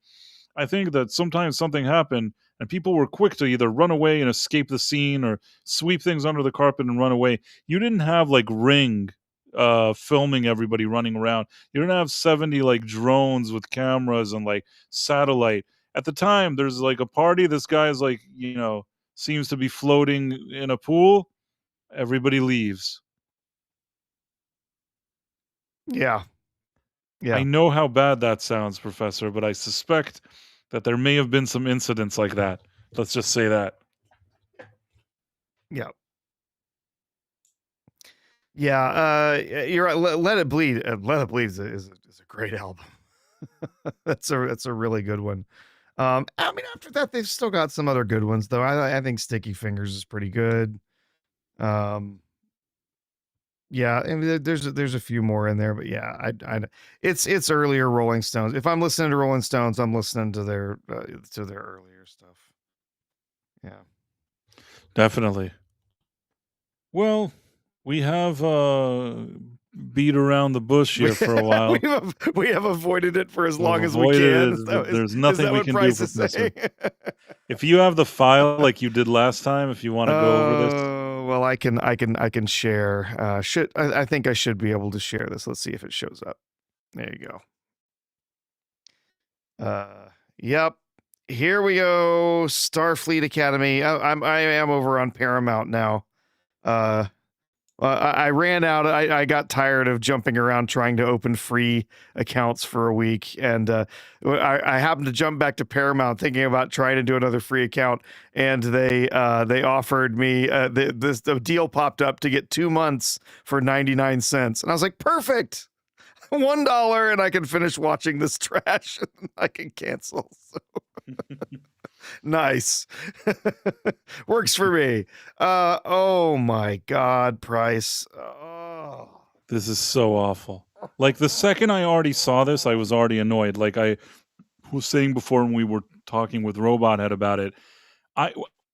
I think that sometimes something happened and people were quick to either run away and escape the scene or sweep things under the carpet and run away. You didn't have like Ring filming everybody running around. You didn't have 70 like drones with cameras and like satellite. At the time, there's like a party. This guy's like, you know, seems to be floating in a pool. Everybody leaves. Yeah. Yeah. I know how bad that sounds, Professor, but I suspect that there may have been some incidents like that. Let's just say that. Yeah. Yeah, you're right. Let It Bleed. Let It Bleed is a great album. That's a really good one. I mean, after that, they've still got some other good ones, though. I think Sticky Fingers is pretty good. Yeah, I mean, there's a few more in there, but yeah, it's earlier Rolling Stones. If I'm listening to Rolling Stones, I'm listening to their earlier stuff. Yeah, Definitely. Well, we have beat around the bush here for a while. we have avoided it for as We've long as we avoided can. it. There's nothing we can do, Price is Professor. saying? If you have the file like you did last time, if you want to go over this. Well, I can share. I think I should be able to share this. Let's see if it shows up. There you go. Yep. Here we go. Starfleet Academy. I am over on Paramount now. I ran out. I got tired of jumping around trying to open free accounts for a week, and I happened to jump back to Paramount, thinking about trying to do another free account, and they offered me the deal popped up to get 2 months for 99 cents, and I was like, perfect, $1, and I can finish watching this trash, and I can cancel. So. Nice. Works for me. Oh my God, Price. Oh. This is so awful. Like the second I already saw this, I was already annoyed. Like I was saying before when we were talking with Robothead about it,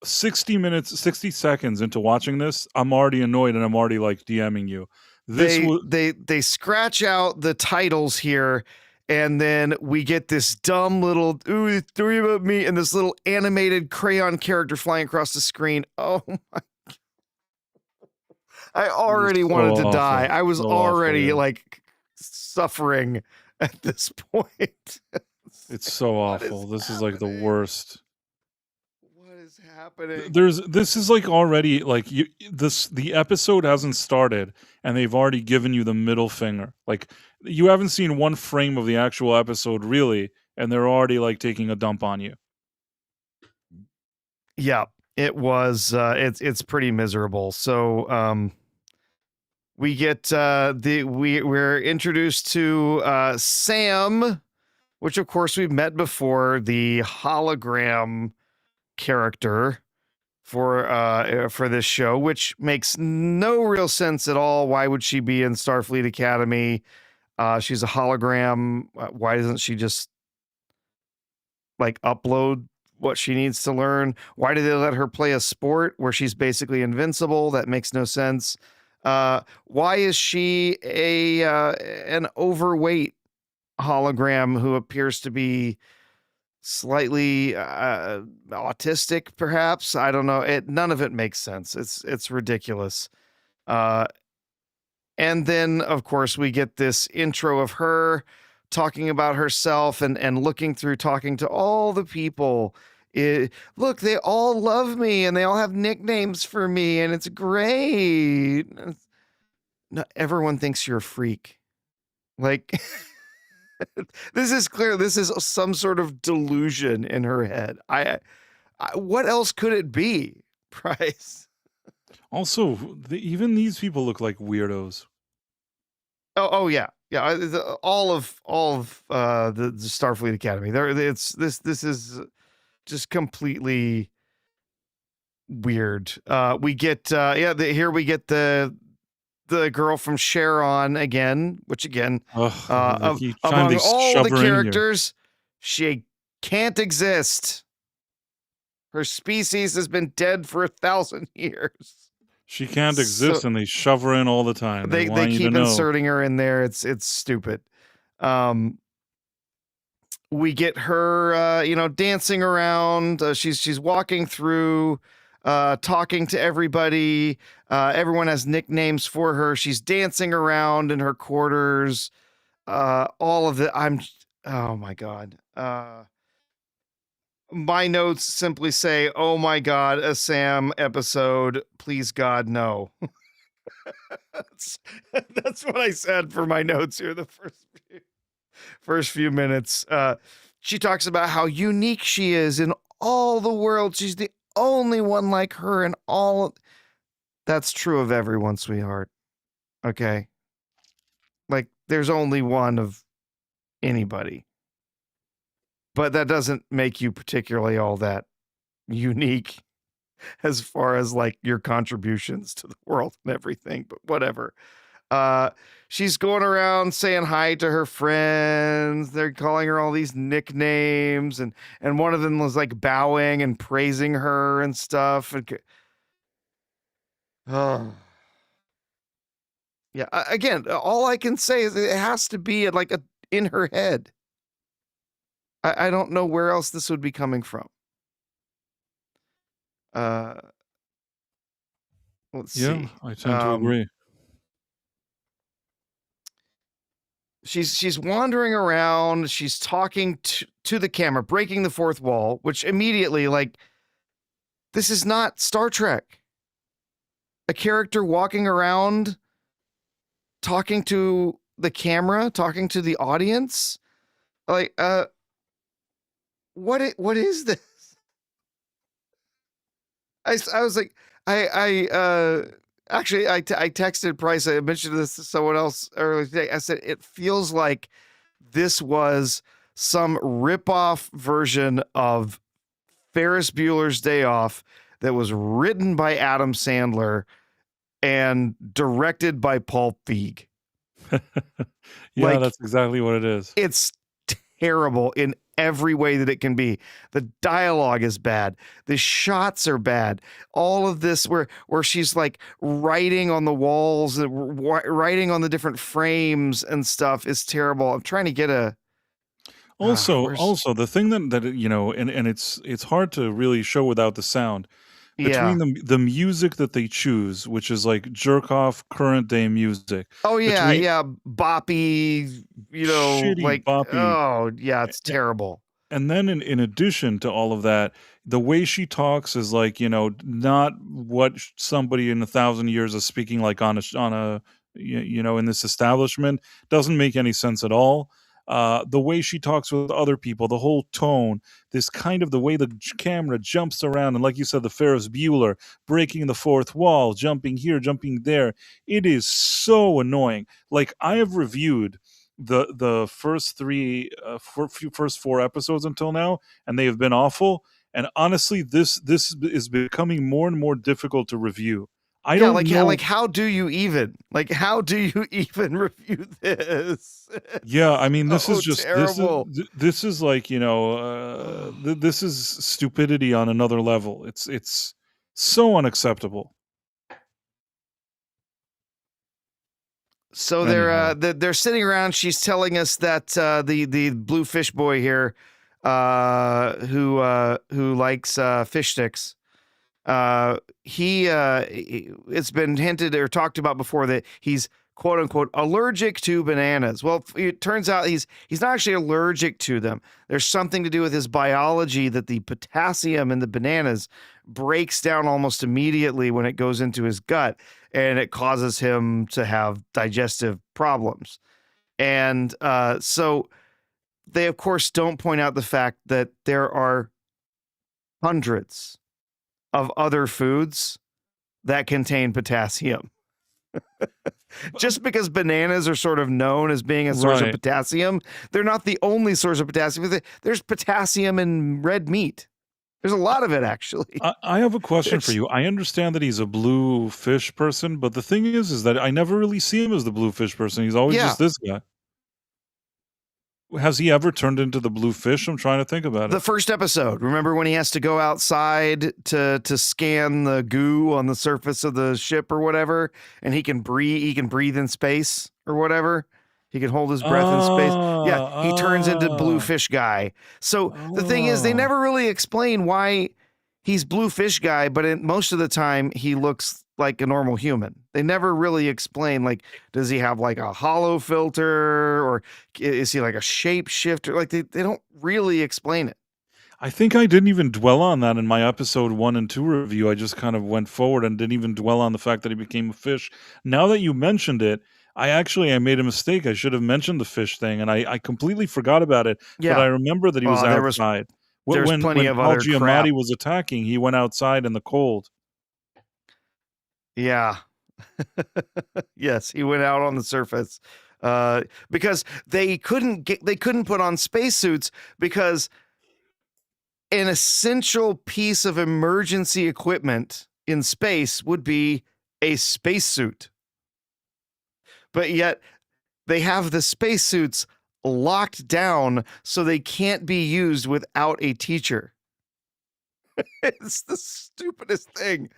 60 seconds into watching this, I'm already annoyed and I'm already like DMing you. They scratch out the titles here, and then we get this dumb little "ooh, three about me" and this little animated crayon character flying across the screen. Oh my God. I already wanted to die. I was already like suffering at this point. It's so awful. This is like the worst. What is happening? This is like already like the episode hasn't started and they've already given you the middle finger. Like you haven't seen one frame of the actual episode really, and they're already like taking a dump on you. Yeah, it was. It's pretty miserable. So we get we're introduced to Sam, which of course we've met before, the hologram character for this show, which makes no real sense at all. Why would she be in Starfleet Academy? She's a hologram. Why doesn't she just like upload what she needs to learn? Why do they let her play a sport where she's basically invincible? That makes no sense. Why is she an overweight hologram who appears to be slightly autistic, perhaps? I don't know. None of it makes sense. It's ridiculous. And then, of course, we get this intro of her talking about herself and looking through, talking to all the people. Look, they all love me and they all have nicknames for me, and it's great. No, everyone thinks you're a freak. Like, this is clear. This is some sort of delusion in her head. What else could it be, Price? Also, even these people look like weirdos. Oh yeah, yeah. All of the Starfleet Academy. This is just completely weird. We get here we get the girl from Sharon again, which again, among all the characters, she can't exist. Her species has been dead for 1,000 years. She can't exist, and they shove her in all the time. They keep inserting her in there. It's stupid. We get her, dancing around. She's walking through, talking to everybody. Everyone has nicknames for her. She's dancing around in her quarters. All of it. Oh my God. My notes simply say, "Oh my God, a Sam episode. Please God, no." That's what I said for my notes here. The first few minutes. She talks about how unique she is in all the world. She's the only one like her in all. That's true of everyone, sweetheart. Okay. Like, there's only one of anybody. But that doesn't make you particularly all that unique as far as like your contributions to the world and everything, but whatever. She's going around saying hi to her friends. They're calling her all these nicknames, and one of them was like bowing and praising her and stuff. Oh. Yeah, again, all I can say is it has to be like in her head. I don't know where else this would be coming from. Let's see. I tend to agree. She's wandering around. She's talking to the camera, breaking the fourth wall, which immediately, like, this is not Star Trek. A character walking around, talking to the camera, talking to the audience. Like, what is this? I was like, actually, I texted Price. I mentioned this to someone else earlier today. I said, it feels like this was some rip-off version of Ferris Bueller's Day Off that was written by Adam Sandler and directed by Paul Feig. Yeah, that's exactly what it is. It's terrible in every way that it can be. The dialogue is bad. The shots are bad. All of this where she's like writing on the walls, writing on the different frames and stuff is terrible. I'm trying to get a also the thing that and it's hard to really show without the sound. Between the music that they choose, which is like jerk off current day music. Oh yeah, boppy, shitty like boppy. Oh yeah, it's terrible. And then in addition to all of that, the way she talks is like, not what somebody in 1,000 years is speaking like on a in this establishment. Doesn't make any sense at all. the way she talks with other people, the whole tone, this kind of the way the camera jumps around, and like you said, the Ferris Bueller breaking the fourth wall, jumping here, jumping there. It is so annoying. Like, I have reviewed the first first four episodes until now, and they have been awful. And honestly, this is becoming more and more difficult to review. I don't know. How do you even review this? Yeah, I mean, this is so just terrible. this is like, this is stupidity on another level. It's so unacceptable. So Anyhow. they're sitting around. She's telling us that the blue fish boy here, who likes fish sticks, it's been hinted or talked about before that he's quote unquote allergic to bananas. Well, it turns out he's not actually allergic to them. There's something to do with his biology that the potassium in the bananas breaks down almost immediately when it goes into his gut, and it causes him to have digestive problems. And so they, of course, don't point out the fact that there are hundreds of other foods that contain potassium. Just because bananas are sort of known as being a source of potassium, they're not the only source of potassium. There's potassium in red meat. There's a lot of it, actually. I have a question for you. I understand that he's a blue fish person, but the thing is that I never really see him as the blue fish person. He's always just this guy. Has he ever turned into the blue fish? I'm trying to think about it. The first episode, remember when he has to go outside to scan the goo on the surface of the ship or whatever, and he can breathe in space or whatever. He can hold his breath in space. Yeah, he turns into blue fish guy. So the thing is, they never really explain why he's blue fish guy, but most of the time he looks like a normal human. They never really explain, like, does he have like a hollow filter, or is he like a shapeshifter? Like, they don't really explain it. I think I didn't even dwell on that in my episode 1 and 2 review. I just kind of went forward and didn't even dwell on the fact that he became a fish. Now that you mentioned it, I made a mistake. I should have mentioned the fish thing, and I completely forgot about it. Yeah. But I remember that he was outside. There's plenty of Paul other Giamatti crap. was attacking, he went outside in the cold. Yeah. Yes, he went out on the surface because they couldn't put on spacesuits, because an essential piece of emergency equipment in space would be a spacesuit. But yet they have the spacesuits locked down so they can't be used without a teacher. It's the stupidest thing.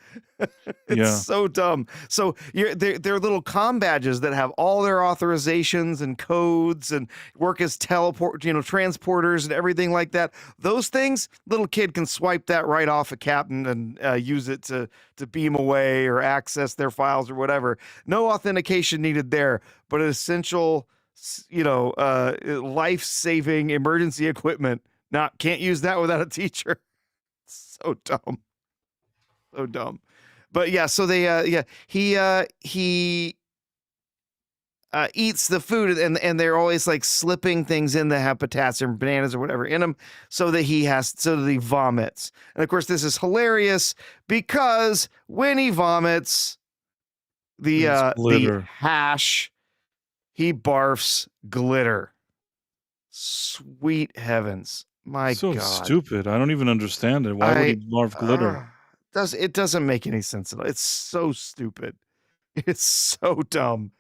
It's so dumb. So they're little comm badges that have all their authorizations and codes and work as transporters and everything like that. Those things, little kid can swipe that right off a captain and use it to beam away or access their files or whatever. No authentication needed there, but an essential, life-saving emergency equipment. Can't use that without a teacher. So dumb. But yeah, so they he eats the food, and they're always like slipping things in that have potassium, bananas or whatever in them, so that he vomits. And of course, this is hilarious because when he vomits the hash, he barfs glitter. Sweet heavens. My so God. Stupid. I don't even understand it. Why would he barf glitter? It doesn't make any sense at all. It's so stupid. It's so dumb.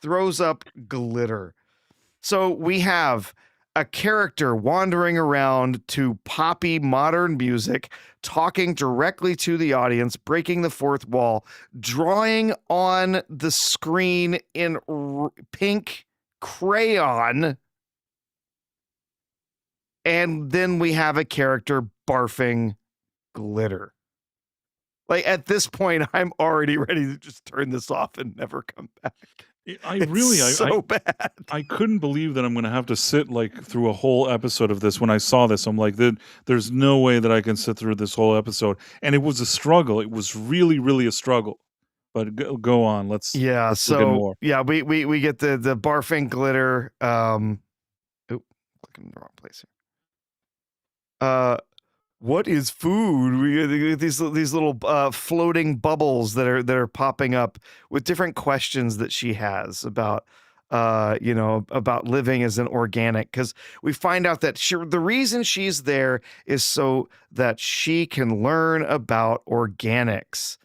Throws up glitter. So we have a character wandering around to poppy modern music, talking directly to the audience, breaking the fourth wall, drawing on the screen in pink crayon. And then we have a character barfing glitter. Like, at this point, I'm already ready to just turn this off and never come back. Bad. I couldn't believe that I'm going to have to sit like through a whole episode of this. When I saw this, I'm like, there's no way that I can sit through this whole episode. And it was a struggle. It was really, really a struggle. But go on. Let's look at more. Yeah, we get the barfing glitter. clicking in the wrong place here. What is food? These little floating bubbles that are popping up with different questions that she has about about living as an organic, because we find out that the reason she's there is so that she can learn about organics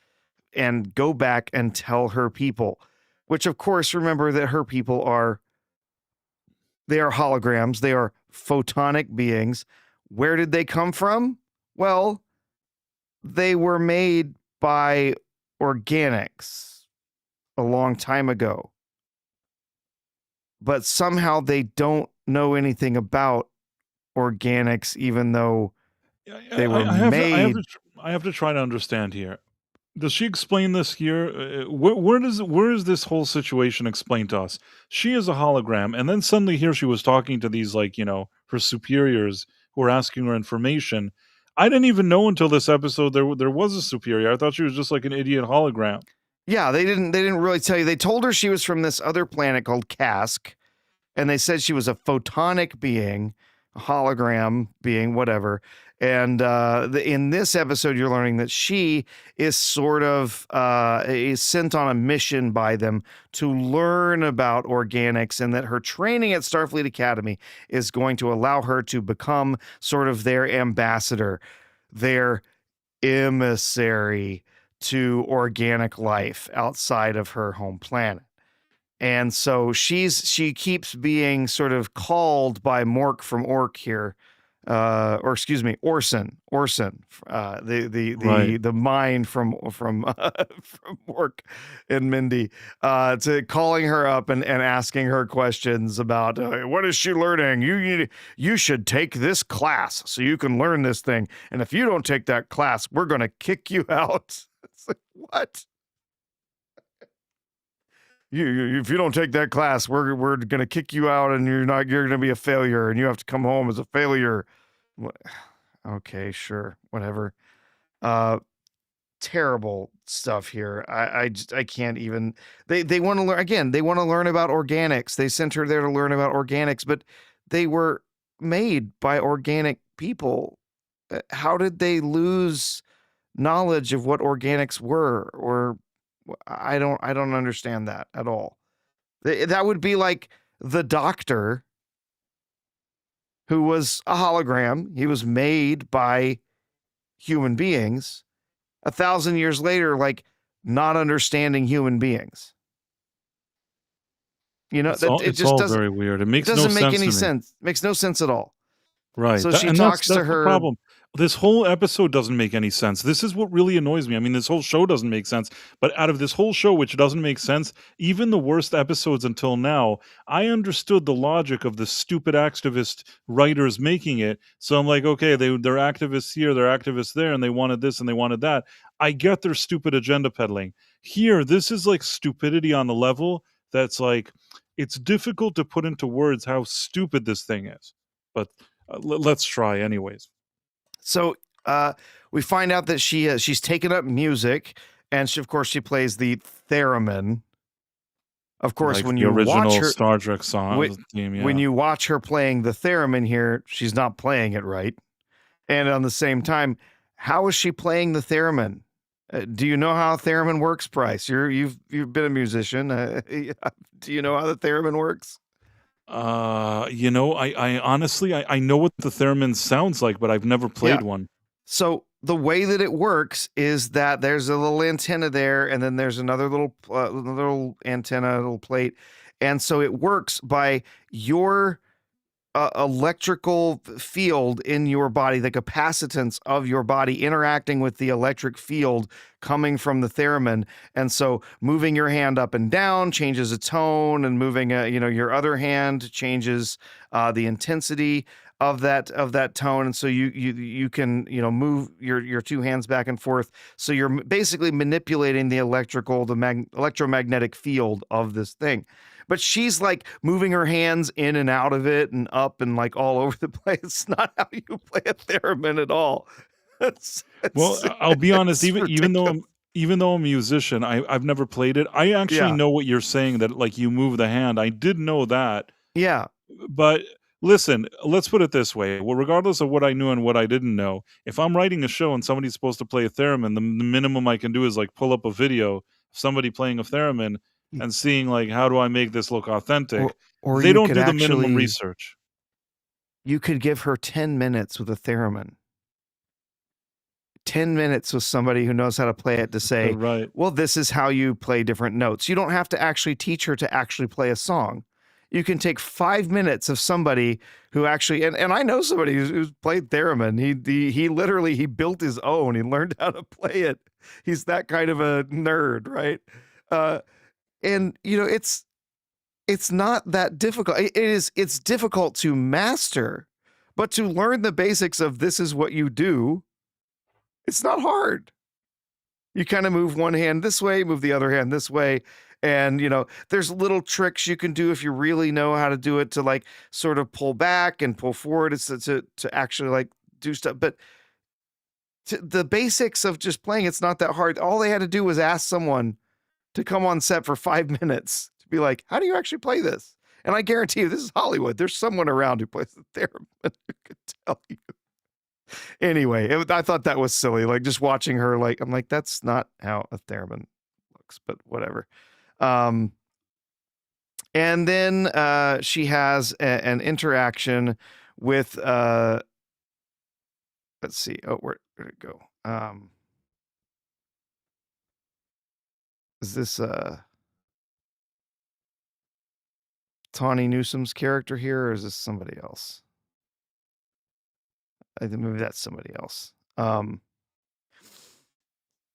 and go back and tell her people, which of course, remember that her people are holograms, they are photonic beings. Where did they come from? Well, they were made by organics a long time ago. But somehow they don't know anything about organics, even though they were made. I have to try to understand here. Does she explain this here? Where is this whole situation explained to us? She is a hologram, and then suddenly here she was talking to these, like, her superiors who were asking her information. I didn't even know until this episode there was a superior. I thought she was just like an idiot hologram. Yeah, they didn't really tell you. They told her she was from this other planet called Cask, and they said she was a photonic being, a hologram being, whatever. And in this episode, you're learning that she is sort of is sent on a mission by them to learn about organics, and that her training at Starfleet Academy is going to allow her to become sort of their ambassador, their emissary to organic life outside of her home planet. And so she keeps being sort of called by Mork from Ork here, or excuse me, Orson, the mind from Mork and Mindy, to calling her up and asking her questions about what is she learning? You should take this class so you can learn this thing, and if you don't take that class, we're gonna kick you out. It's like, what? If you don't take that class, we're gonna kick you out, and you're gonna be a failure, and you have to come home as a failure. Okay, sure, whatever. Terrible stuff here. I can't even. They want to learn again. They want to learn about organics. They sent her there to learn about organics, but they were made by organic people. How did they lose knowledge of what organics were? Or I don't understand that at all. That would be like the Doctor, who was a hologram. He was made by human beings. 1,000 years later, like, not understanding human beings. It's all very weird. It makes no sense. Doesn't make any sense. Makes no sense at all. Right. So she talks to her. The problem. This whole episode doesn't make any sense. This is what really annoys me. I mean, this whole show doesn't make sense. But out of this whole show, which doesn't make sense, even the worst episodes until now, I understood the logic of the stupid activist writers making it. So I'm like, okay, they're activists here, they're activists there, and they wanted this and they wanted that. I get their stupid agenda peddling. Here, this is like stupidity on the level that's like, it's difficult to put into words how stupid this thing is. But let's try anyways. So we find out that she's taken up music, and of course she plays the theremin. Of course, like when the you original watch her Star Trek song theme, when you watch her playing the theremin here, she's not playing it right. And on the same time, how is she playing the theremin? Do you know how a theremin works, Bryce? You've been a musician. Do you know how the theremin works? I honestly I know what the theremin sounds like, but I've never played one. So the way that it works is that there's a little antenna there, and then there's another little antenna, little plate, and so it works by your electrical field in your body, the capacitance of your body interacting with the electric field coming from the theremin. And so moving your hand up and down changes a tone, and moving your other hand changes the intensity of that tone. And so you can move your two hands back and forth. So you're basically manipulating the electromagnetic field of this thing. But she's like moving her hands in and out of it and up and like all over the place. It's not how you play a theremin at all. Well, I'll be honest, even though I'm a musician, I've never played it. I actually know what you're saying, that like you move the hand. I did know that. Yeah. But Listen, let's put it this way. Well, regardless of what I knew and what I didn't know, if I'm writing a show and somebody's supposed to play a theremin, the minimum I can do is like pull up a video of somebody playing a theremin and seeing like how do I make this look authentic. Or They you don't could do the minimum actually research. you could give her 10 minutes with a theremin. 10 minutes with somebody who knows how to play it to say, Right. well, this is how you play different notes. You don't have to actually teach her to actually play a song. You can take 5 minutes of somebody who actually, and I know somebody who's played theremin. He literally, he built his own. He learned how to play it. He's that kind of a nerd, right? And you know, it's not that difficult. It's difficult to master, but to learn the basics of this is what you do, it's not hard. You kind of move one hand this way, move the other hand this way. And, you know, there's little tricks you can do if you really know how to do it to like sort of pull back and pull forward. It's to actually like do stuff. But the basics of just playing, it's not that hard. All they had to do was ask someone to come on set for 5 minutes to be like, how do you actually play this? And I guarantee you, this is Hollywood. There's someone around who plays the theremin who could tell you. Anyway, I thought that was silly. Like just watching her, like I'm like, that's not how a theremin looks, but whatever. And then she has an interaction with let's see. Oh, where did it go? Is this Tawny Newsom's character here, or is this somebody else? I think maybe that's somebody else.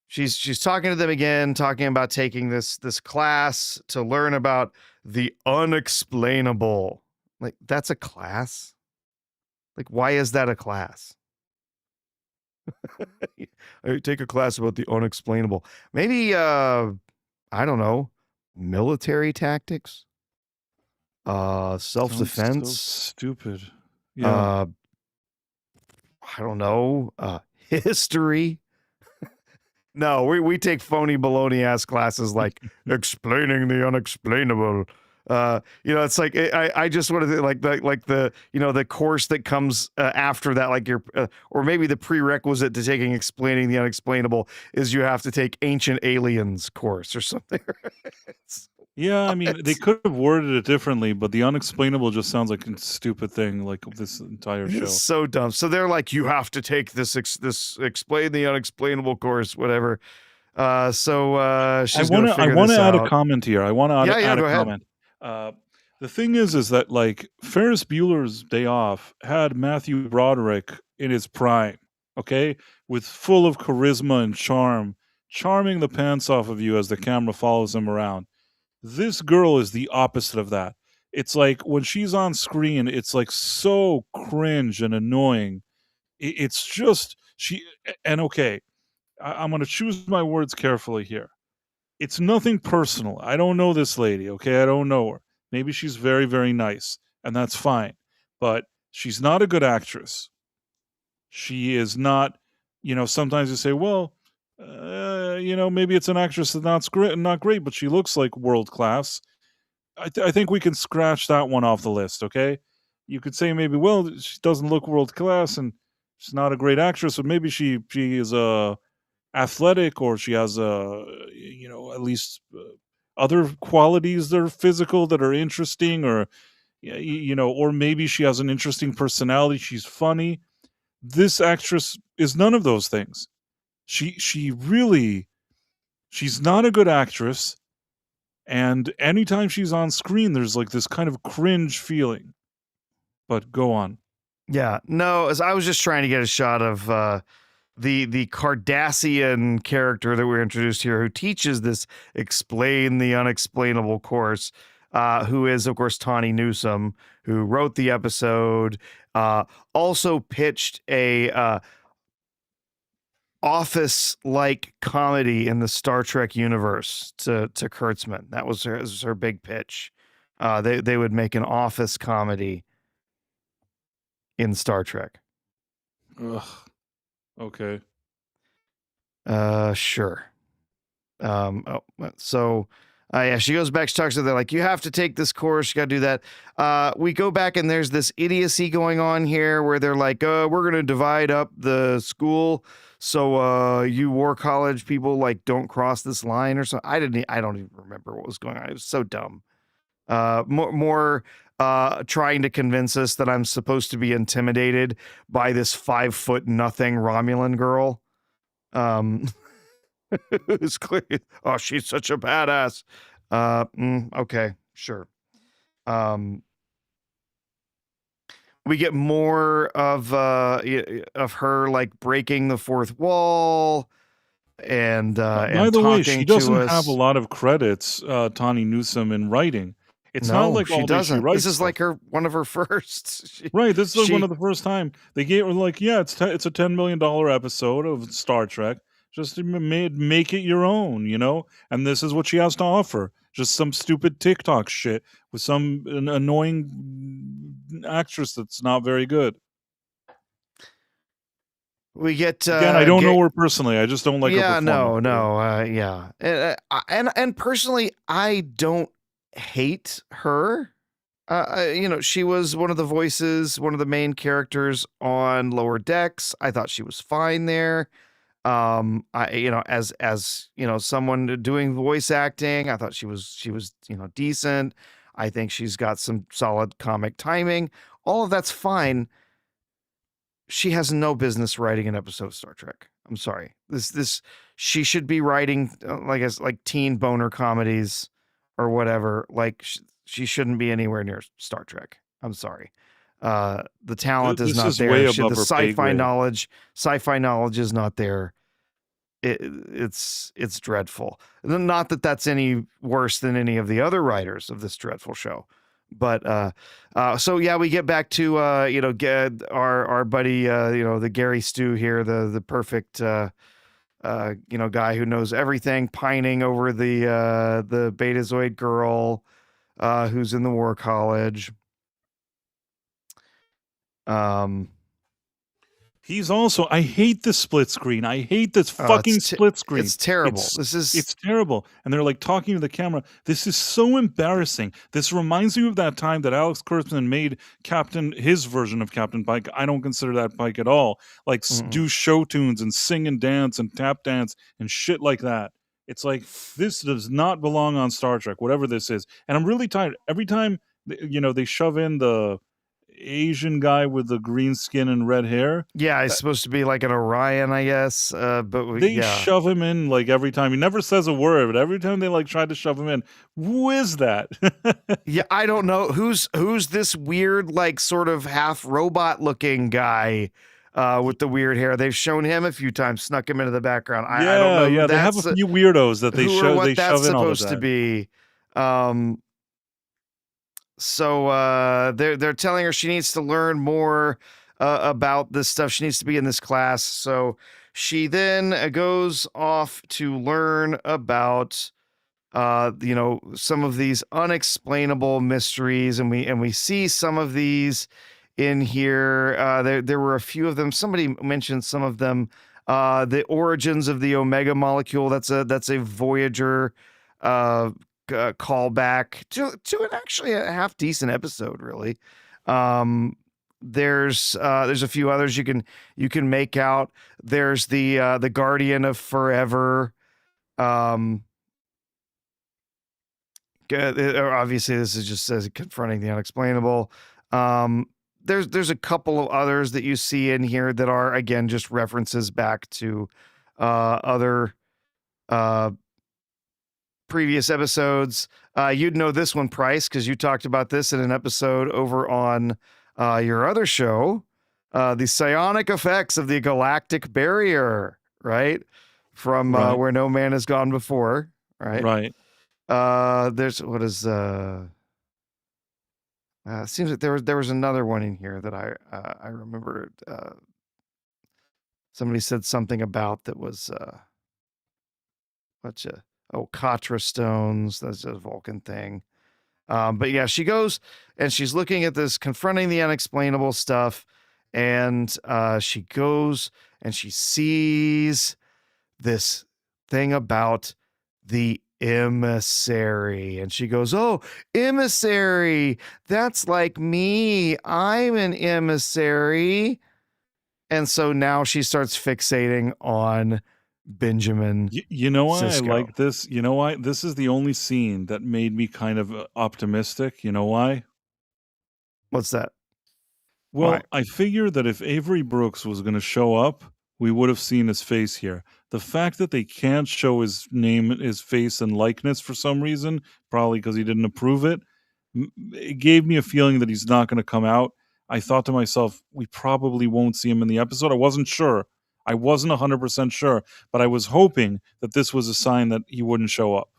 She's talking to them again, talking about taking this class to learn about the unexplainable. Like, that's a class? Like, why is that a class? I take a class about the unexplainable. Maybe I don't know, military tactics? Self-defense? Sounds so stupid. Yeah. I don't know, history. No, we take phony baloney ass classes like explaining the unexplainable. You know, it's like I just wanted to like the you know the course that comes after that, like your or maybe the prerequisite to taking explaining the unexplainable is you have to take ancient aliens course or something. Yeah, I mean, they could have worded it differently, but the unexplainable just sounds like a stupid thing, like this entire show. It's so dumb. So they're like, you have to take this explain the unexplainable course, whatever. So she's going to figure this out. I want to add a comment here. I want to add go a ahead. comment. The thing is that like Ferris Bueller's Day Off had Matthew Broderick in his prime, okay, with full of charisma and charm, charming the pants off of you as the camera follows him around. This girl is the opposite of that. It's like when she's on screen, it's like so cringe and annoying. It's just and okay, I'm going to choose my words carefully here. It's nothing personal. I don't know this lady, okay? I don't know her. Maybe she's very, very nice, and that's fine. But she's not a good actress. She is not, you know, sometimes you say, well, you know, maybe it's an actress that's not great, but she looks like world class. I think we can scratch that one off the list, okay? You could say maybe, well, she doesn't look world class and she's not a great actress, but maybe she is athletic, or she has you know, at least other qualities that are physical that are interesting, or you know, or maybe she has an interesting personality. She's funny. This actress is none of those things. She really, she's not a good actress, and anytime she's on screen there's like this kind of cringe feeling. But go on. Yeah, no, as I was just trying to get a shot of the Cardassian character that we're introduced here, who teaches this explain the unexplainable course, who is of course Tawny Newsome, who wrote the episode, also pitched a office-like comedy in the Star Trek universe to Kurtzman. That was her big pitch. They would make an office comedy in Star Trek. Ugh. Okay. Sure. So Yeah, she goes back. She talks to them like, you have to take this course. You got to do that. We go back and there's this idiocy going on here where they're like, we're going to divide up the school. So you war college people like don't cross this line or something. I don't even remember what was going on. It was so dumb. More trying to convince us that I'm supposed to be intimidated by this 5'0" Romulan girl. It's clear. Oh, she's such a badass. Okay, sure. We get more of her like breaking the fourth wall and By the way, she talking to doesn't us. have a lot of credits, Tawny Newsome, in writing. It's not No, like she all day she doesn't. writes This is stuff. like one of her firsts. Right, this is like she- one of the first time they gave her like, yeah, it's a $10 million episode of Star Trek. Just to make it your own, you know? And this is what she has to offer. Just some stupid TikTok shit with some annoying actress that's not very good. We get Again, I don't know her personally. I just don't like her performance. Yeah. And personally, I don't hate her. She was one of the voices, one of the main characters on Lower Decks. I thought she was fine there. As someone doing voice acting, I thought she was decent. I think she's got some solid comic timing. All of that's fine. She has no business writing an episode of Star Trek. I'm sorry. She should be writing like teen boner comedies or whatever. Like she shouldn't be anywhere near Star Trek. I'm sorry. The talent is not there. Way The above her pay sci-fi grade. knowledge is not there. It's dreadful. Not that that's any worse than any of the other writers of this dreadful show. But so yeah, we get back to our buddy the Gary Stu here, the perfect guy who knows everything, pining over the Betazoid girl who's in the war college. He's also. I hate this split screen. I hate this fucking split screen. It's terrible. It's terrible. And they're like talking to the camera. This is so embarrassing. This reminds me of that time that Alex Kurtzman made his version of Captain Pike. I don't consider that Pike at all. Like do show tunes and sing and dance and tap dance and shit like that. It's like this does not belong on Star Trek, whatever this is. And I'm really tired. Every time they shove in the Asian guy with the green skin and red hair. Yeah, he's supposed to be like an Orion, I guess. But they shove him in like every time. He never says a word, but every time they like try to shove him in, who is that? Yeah, I don't know who's this weird like sort of half robot looking guy with the weird hair. They've shown him a few times, snuck him into the background. I don't know. Yeah, they have a few weirdos that they shove in all the time. Supposed to be. So they're telling her she needs to learn more about this stuff. She needs to be in this class. So she then goes off to learn about some of these unexplainable mysteries, and we see some of these in here. There were a few of them. Somebody mentioned some of them. The origins of the Omega molecule. That's a Voyager callback to an actually a half decent episode, really. There's a few others you can make out. There's the Guardian of Forever. Obviously this is just says confronting the unexplainable. There's a couple of others that you see in here that are again just references back to other previous episodes. You'd know this one, Price, because you talked about this in an episode over on your other show, the psionic effects of the galactic barrier, right? From Where No Man Has Gone Before, right? Right. There's what is seems like there was another one in here that I remember. Somebody said something about that was Katra stones. That's a Vulcan thing. But yeah, she goes and she's looking at this, confronting the unexplainable stuff, and she goes and she sees this thing about the emissary. And she goes, oh, emissary. That's like me. I'm an emissary. And so now she starts fixating on Benjamin You know why I Sisko. like this? You know why? This is the only scene that made me kind of optimistic. You know why? What's that? Well, Why? I figured that if Avery Brooks was going to show up, we would have seen his face here. The fact that they can't show his name, his face, and likeness for some reason, probably because he didn't approve it, it gave me a feeling that he's not going to come out. I thought to myself, we probably won't see him in the episode. I wasn't sure. I wasn't 100% sure, but I was hoping that this was a sign that he wouldn't show up.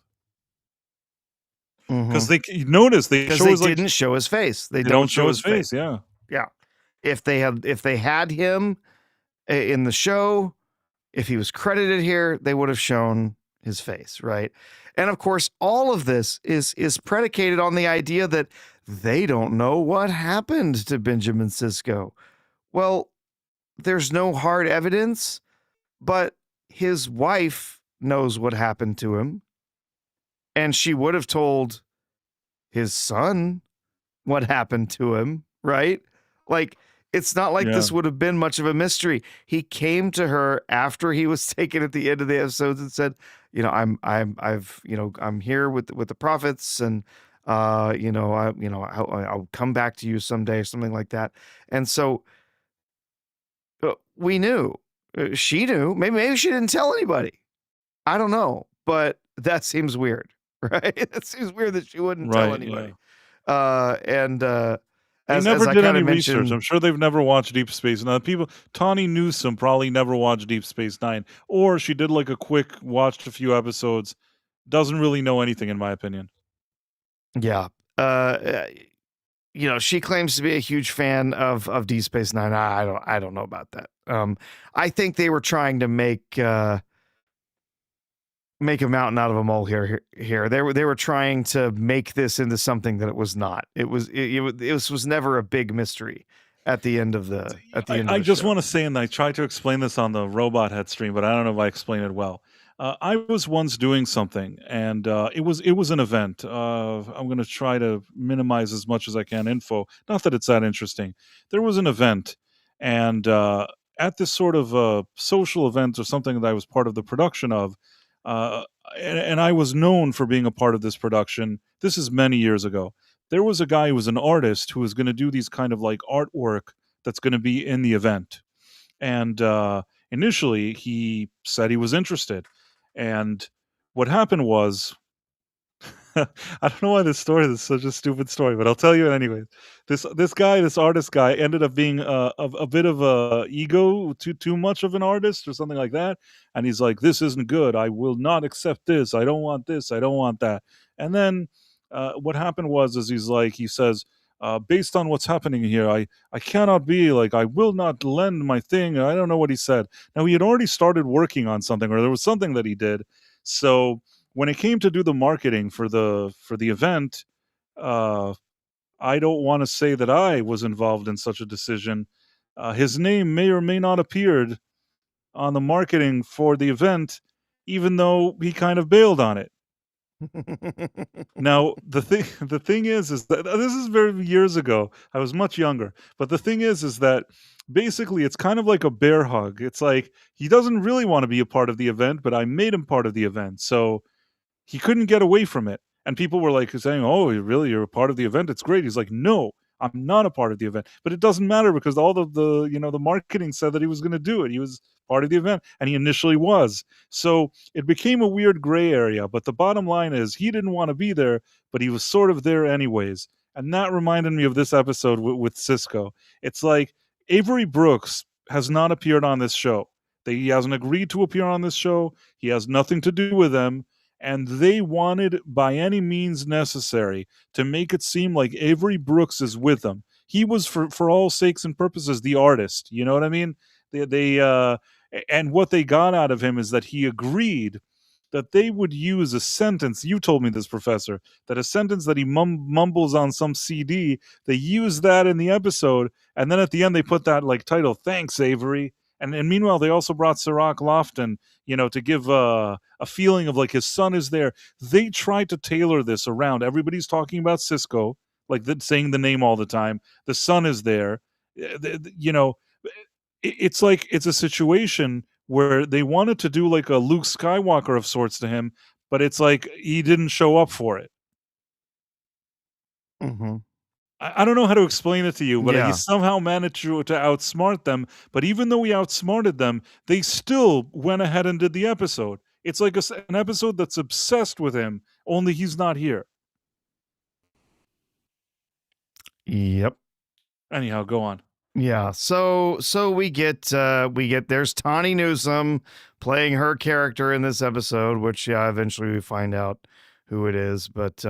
Because they notice they Because show they his, didn't show his face. They don't show his face. Yeah. Yeah. If they had him in the show, if he was credited here, they would have shown his face, right? And of course, all of this is predicated on the idea that they don't know what happened to Benjamin Sisko. Well, there's no hard evidence, but his wife knows what happened to him, and she would have told his son what happened to him, right? Like, it's not like this would have been much of a mystery. He came to her after he was taken at the end of the episodes and said, you know, I'm here with the prophets, and I'll come back to you someday, or something like that. And so we knew, she knew. Maybe she didn't tell anybody. I don't know, but that seems weird, right? It seems weird that she wouldn't tell anybody. Yeah. They As never I did kinda any research. mentioned- I'm sure they've never watched Deep Space Nine. Tawny Newsome probably never watched Deep Space Nine, or she did like a quick, watched a few episodes. Doesn't really know anything, in my opinion. Yeah. She claims to be a huge fan of Deep Space Nine. I don't know about that. I think they were trying to make a mountain out of a molehill here. They were trying to make this into something that it was not. It was never a big mystery at the end of the I just want to say, and I tried to explain this on the Robot Head stream, but I don't know if I explained it well. I was once doing something, and it was an event. I'm going to try to minimize as much as I can info. Not that it's that interesting. There was an event, and at this sort of social event or something that I was part of the production of, and I was known for being a part of this production. This is many years ago. There was a guy who was an artist who was going to do these kind of like artwork that's going to be in the event. And initially, he said he was interested. And what happened was, I don't know why this story is such a stupid story, but I'll tell you it anyway. This artist guy, ended up being a bit of a ego, too much of an artist or something like that. And he's like, "This isn't good. I will not accept this. I don't want this. I don't want that." And then what happened was, he says, based on what's happening here, I cannot be like, I will not lend my thing. I don't know what he said. Now, he had already started working on something, or there was something that he did. So when it came to do the marketing for the event, I don't want to say that I was involved in such a decision. His name may or may not appeared on the marketing for the event, even though he kind of bailed on it. Now, the thing is that this is very years ago. I was much younger, but the thing is that basically it's kind of like a bear hug. It's like he doesn't really want to be a part of the event, but I made him part of the event, so he couldn't get away from it. And people were like saying, "Oh, you're a part of the event. It's great." He's like, "No, I'm not a part of the event." But it doesn't matter because all the marketing said that he was going to do it. He was part of the event, and he initially was. So it became a weird gray area. But the bottom line is, he didn't want to be there, but he was sort of there anyways. And that reminded me of this episode with Sisko. It's like Avery Brooks has not appeared on this show. He hasn't agreed to appear on this show. He has nothing to do with them. And they wanted, by any means necessary, to make it seem like Avery Brooks is with them. He was, for all sakes and purposes, the artist. You know what I mean? And what they got out of him is that he agreed that they would use a sentence. You told me this, Professor, that a sentence that he mumbles on some CD, they use that in the episode, and then at the end they put that like title, "Thanks, Avery." And meanwhile, they also brought Sirach Lofton, to give a feeling of like his son is there. They tried to tailor this around. Everybody's talking about Cisco, like saying the name all the time. The son is there. It's like it's a situation where they wanted to do like a Luke Skywalker of sorts to him, but it's like he didn't show up for it. Mm-hmm. I don't know how to explain it to you, but he Yeah. somehow managed to outsmart them. But even though he outsmarted them, they still went ahead and did the episode. It's like an episode that's obsessed with him, only he's not here. Yep. Anyhow, go on. Yeah. So we get there's Tawny Newsome playing her character in this episode, which eventually we find out who it is. But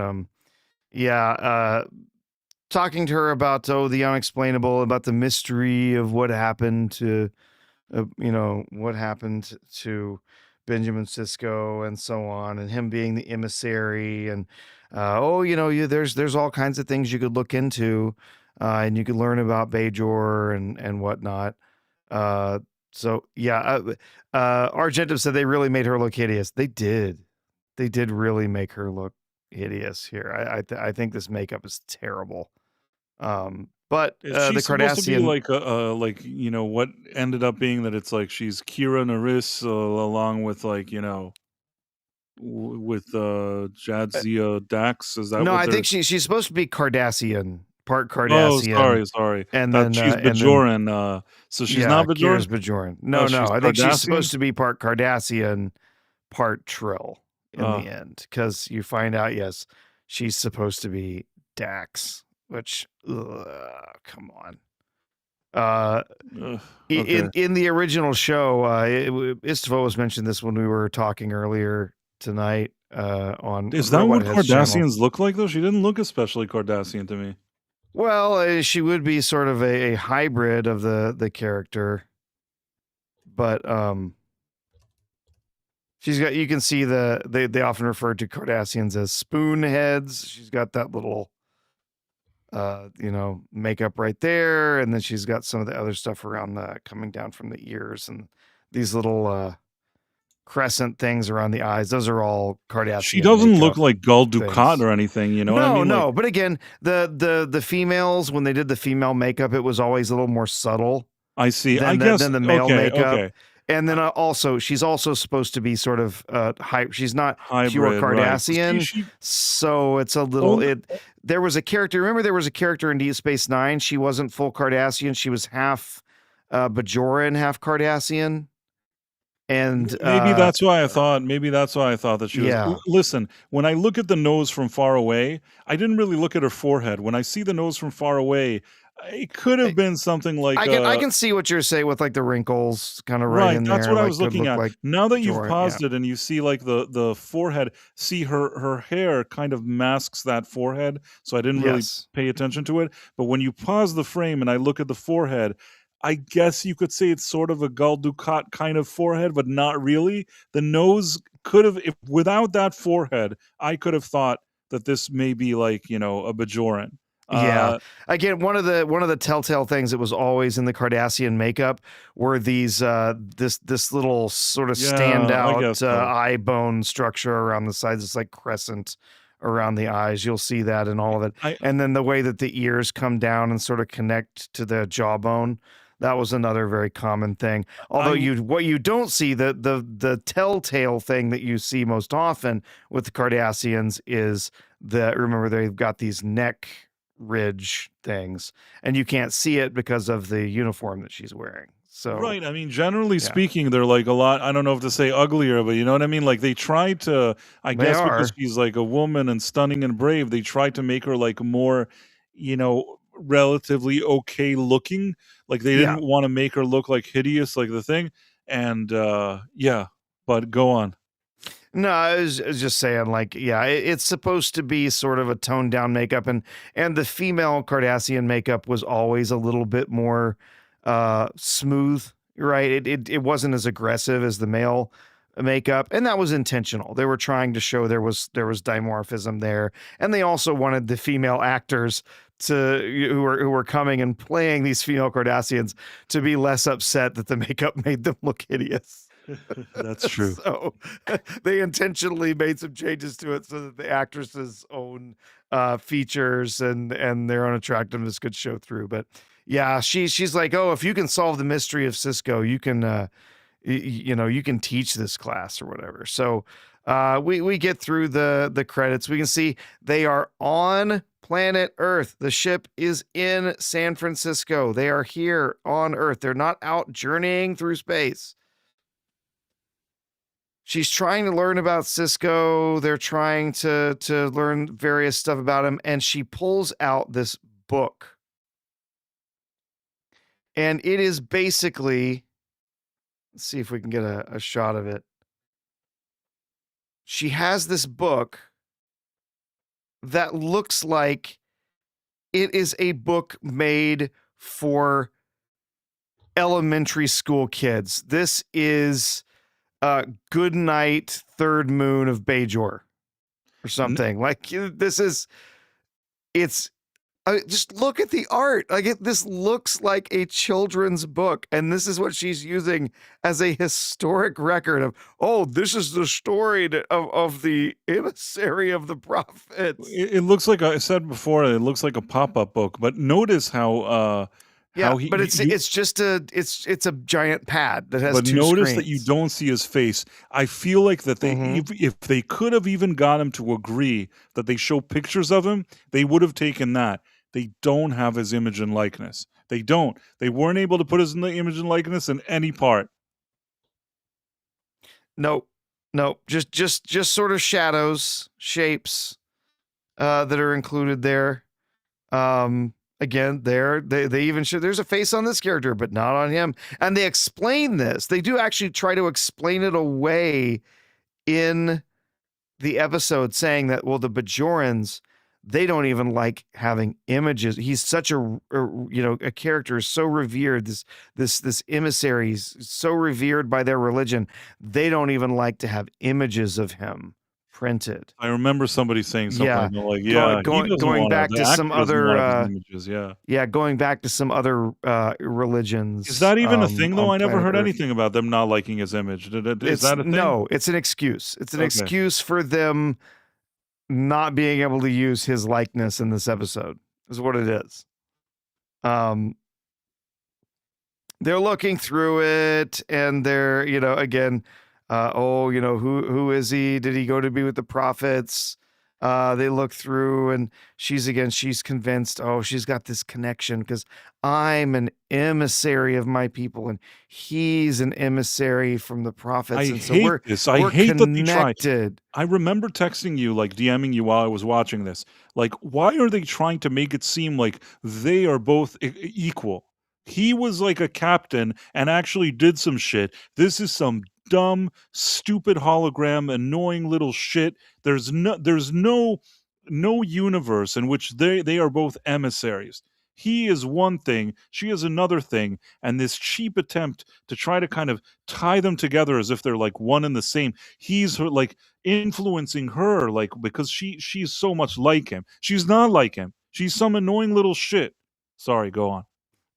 talking to her about the unexplainable, about the mystery of what happened to what happened to Benjamin Sisko and so on, and him being the emissary, and there's all kinds of things you could look into, and you could learn about Bajor and whatnot. Argentum said they really made her look hideous. They did really make her look hideous here. I think this makeup is terrible. But She's the supposed to be Cardassian, like what ended up being that it's like she's Kira Nerys along with with Jadzia Dax. Is that no, what I they're... think she's supposed to be Cardassian, part Oh, Cardassian. sorry. And That then she's Bajoran. So she's not Kira's Bajoran. Bajoran. No, She's I think she's Cardassian? supposed to be part Cardassian, part Trill in Oh. the end, because you find out, yes, she's supposed to be Dax, which come on. Ugh, okay. In the original show, Istvos mentioned this when we were talking earlier tonight. Is that what Robot Head's channel. Cardassians look like though? She didn't look especially Cardassian to me. Well, she would be sort of a hybrid of the character, but she's got. You can see they often refer to Cardassians as spoon heads. She's got that little makeup right there, and then she's got some of the other stuff around coming down from the ears, and these little crescent things around the eyes. Those are all Cardassian. She doesn't makeup look like Gul Dukat things. or anything, you know what I mean? No. Like, But again, the females, when they did the female makeup, it was always a little more subtle I see. than I guess the male makeup. Okay. And then she's also supposed to be sort of she's not Hybrid, pure right. Cardassian, She- so it's a little. Oh. There was a character. Remember, there was a character in Deep Space Nine. She wasn't full Cardassian. She was half Bajoran, half Cardassian. And maybe that's why I thought that she was. Yeah. Listen, when I look at the nose from far away, I didn't really look at her forehead. When I see the nose from far away, it could have been something like. I can see what you're saying with like the wrinkles kind of right in there. That's what I like, was could looking look at. like Now that you've Bajoran, paused it and you see like the forehead, see her hair kind of masks that forehead, so I didn't really Yes. pay attention to it. But when you pause the frame and I look at the forehead, I guess you could say it's sort of a Gul Dukat kind of forehead, but not really. The nose could have, if without that forehead, I could have thought that this may be like a Bajoran. Yeah. Again, one of the telltale things that was always in the Cardassian makeup were these this little sort of Yeah, I standout guess so. eye bone structure around the sides. It's like crescent around the eyes. You'll see that in all of it. And then the way that the ears come down and sort of connect to the jawbone. That was another very common thing. Although what you don't see, the telltale thing that you see most often with the Cardassians is remember they've got these neck ridge things, and you can't see it because of the uniform that she's wearing. So right, I mean, generally speaking, they're like a lot. I don't know if to say uglier, but you know what I mean. Like they tried to, I guess, because she's like a woman and stunning and brave. They tried to make her like more, relatively okay looking. Like they didn't want to make her look like hideous, like the thing. And but go on. No, I was just saying, like, it's supposed to be sort of a toned down makeup, and the female Cardassian makeup was always a little bit more smooth, right? It wasn't as aggressive as the male makeup, and that was intentional. They were trying to show there was dimorphism there, and they also wanted the female actors who were coming and playing these female Cardassians to be less upset that the makeup made them look hideous. That's true. So they intentionally made some changes to it so that the actresses' own features and their own attractiveness could show through. But yeah, she's like, oh, if you can solve the mystery of Cisco, you can you can teach this class or whatever. So we get through the credits. We can see they are on planet Earth. The ship is in San Francisco. They are here on Earth. They're not out journeying through space. She's trying to learn about Cisco. They're trying to learn various stuff about him, and she pulls out this book. And it is basically, let's see if we can get a shot of it. She has this book that looks like it is a book made for elementary school kids. This is Good Night, Third Moon of Bajor or something. Like this is, it's, just look at the art. Like this looks like a children's book, and this is what she's using as a historic record of. Oh, this is the story of the emissary of the prophets. It looks like I said before. It looks like a pop-up book, but notice how but it's just it's a giant pad that has but two notice screens. that you don't see his face. I feel like that they if they could have even got him to agree that they show pictures of him, they would have taken that. They don't have his image and likeness. They don't. They weren't able to put his image and likeness in any part. No, just sort of shadows, shapes that are included there. Again, they even show there's a face on this character, but not on him. And they explain this. They do actually try to explain it away in the episode, saying that, well, the Bajorans, they don't even like having images. He's such a character is so revered. This emissary is so revered by their religion. They don't even like to have images of him printed. I remember somebody saying something like, going back to some other images, going back to some other religions. Is that even a thing though? I never heard anything about them not liking his image. Is that a thing? No, it's an excuse. It's an excuse for them not being able to use his likeness in this episode is what it is. They're looking through it, and they're, again, who is he? Did he go to be with the prophets? They look through, and she's convinced, she's got this connection because I'm an emissary of my people, and he's an emissary from the prophets. I and so hate we're, this. I we're hate connected. that they tried. I remember texting you, like DMing you while I was watching this. Like, why are they trying to make it seem like they are both equal? He was like a captain and actually did some shit. This is some dumb, stupid hologram, annoying little shit. There's no universe in which they are both emissaries. He is one thing, she is another thing, and this cheap attempt to try to kind of tie them together as if they're like one and the same. He's like influencing her, like, because she's so much like him. She's not like him. She's some annoying little shit. Sorry, go on.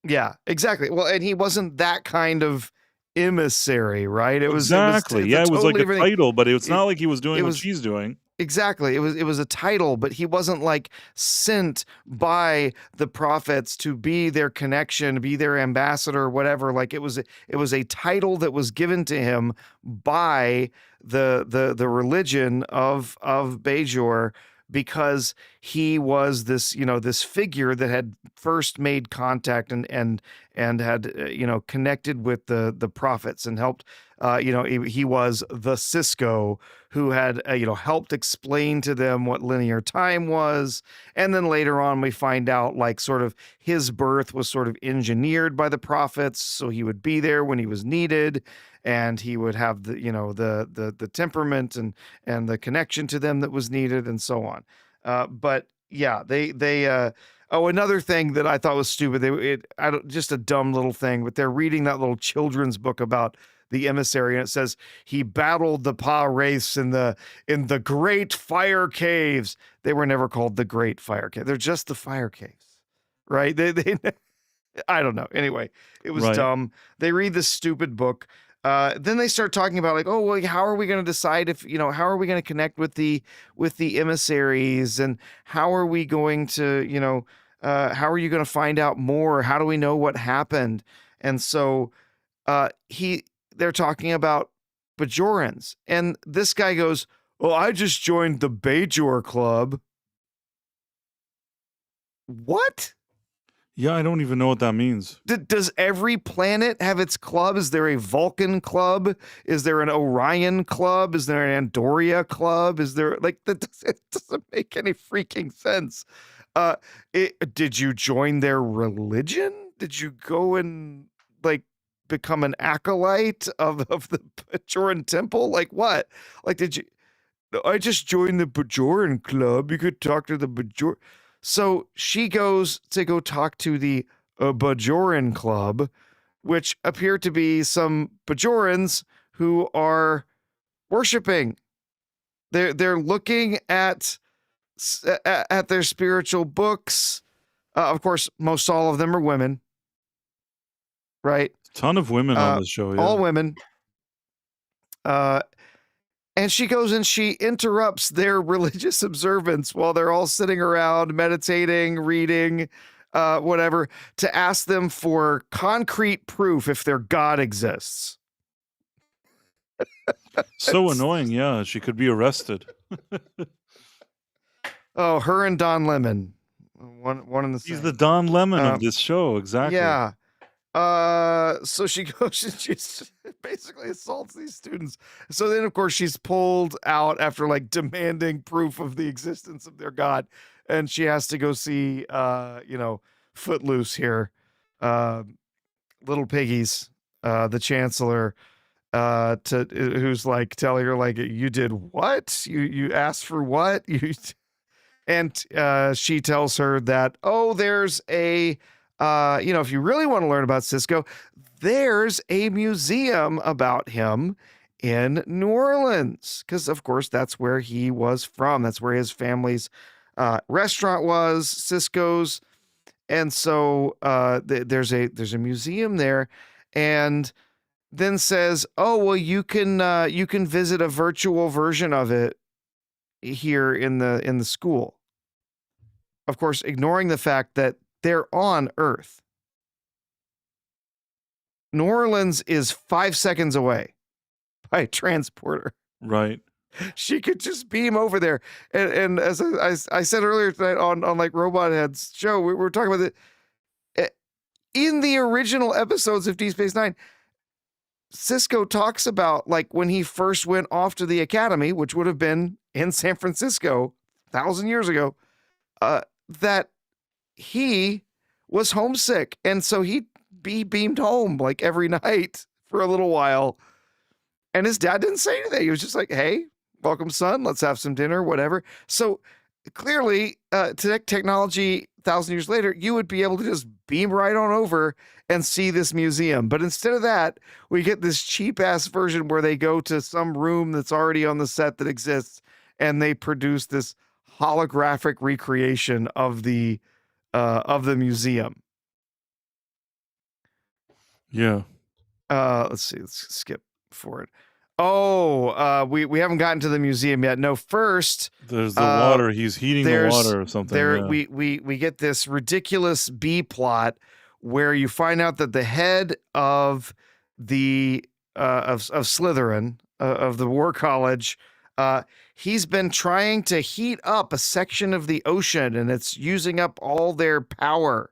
Yeah, exactly. Well, and he wasn't that kind of emissary, right? It was exactly. It was like a title, but it's not like he was doing what she's doing. Exactly. It was a title, but he wasn't like sent by the prophets to be their connection, be their ambassador, whatever. Like it was a title that was given to him by the religion of Bajor, because he was this, this figure that had first made contact and had, connected with the prophets and helped, he was the Cisco who had, helped explain to them what linear time was. And then later on, we find out like sort of his birth was sort of engineered by the prophets. So he would be there when he was needed, and he would have the, the temperament and the connection to them that was needed, and so on. But yeah, another thing that I thought was stupid. Just a dumb little thing, but they're reading that little children's book about the emissary, and it says he battled the Pa race in the Great Fire Caves. They were never called the Great Fire Cave. They're just the Fire Caves, right? They I don't know. Anyway, it was Right. dumb. They read this stupid book. Then they start talking about like, oh, well, how are we going to decide if, how are we going to connect with the emissaries, and how are we going to, how are you going to find out more? How do we know what happened? And so they're talking about Bajorans, and this guy goes, "Oh, I just joined the Bajor Club." What? Yeah, I don't even know what that means. Does every planet have its club? Is there a Vulcan club? Is there an Orion club? Is there an Andoria club? Is there it doesn't make any freaking sense. Did you join their religion? Did you go and become an acolyte of the Bajoran temple? Like what? Did you? I just joined the Bajoran club. You could talk to the Bajor. So she goes to go talk to the Bajoran club, which appear to be some Bajorans who are worshiping. They're looking at their spiritual books. Of course, most all of them are women, right? Ton of women on this show. Yeah. All women. And she goes and she interrupts their religious observance while they're all sitting around meditating, reading, whatever, to ask them for concrete proof if their God exists. So annoying. Yeah, she could be arrested. Oh, her and Don Lemon, one in the same. He's the Don Lemon of this show. Exactly. Yeah. So she goes and she basically assaults these students. So then, of course, she's pulled out after demanding proof of the existence of their God, and she has to go see, Footloose here, Little Piggies, the Chancellor, who's telling her you did what? You asked for what? And she tells her that, there's a. If you really want to learn about Sisko, there's a museum about him in New Orleans, because of course that's where he was from. That's where his family's restaurant was, Sisko's, and so there's a museum there, and then says, "Oh well, you can visit a virtual version of it here in the school." Of course, ignoring the fact that they're on Earth. New Orleans is 5 seconds away by transporter. Right. She could just beam over there. And as I said earlier tonight on Robot Head's show, we were talking about it. In the original episodes of Deep Space Nine, Sisko talks about when he first went off to the academy, which would have been in San Francisco 1,000 years ago, that he was homesick, and so he beamed home every night for a little while, and his dad didn't say anything. He was just like, "Hey, welcome, son. Let's have some dinner," whatever. So clearly, technology 1,000 years later, you would be able to just beam right on over and see this museum. But instead of that, we get this cheap ass version where they go to some room that's already on the set that exists, and they produce this holographic recreation of the museum. Yeah. Let's see. Let's skip forward. We haven't gotten to the museum yet. No, first there's the water. He's heating the water or something. There, yeah. we get this ridiculous B plot where you find out that the head of the of Slytherin of the War College. He's been trying to heat up a section of the ocean, and it's using up all their power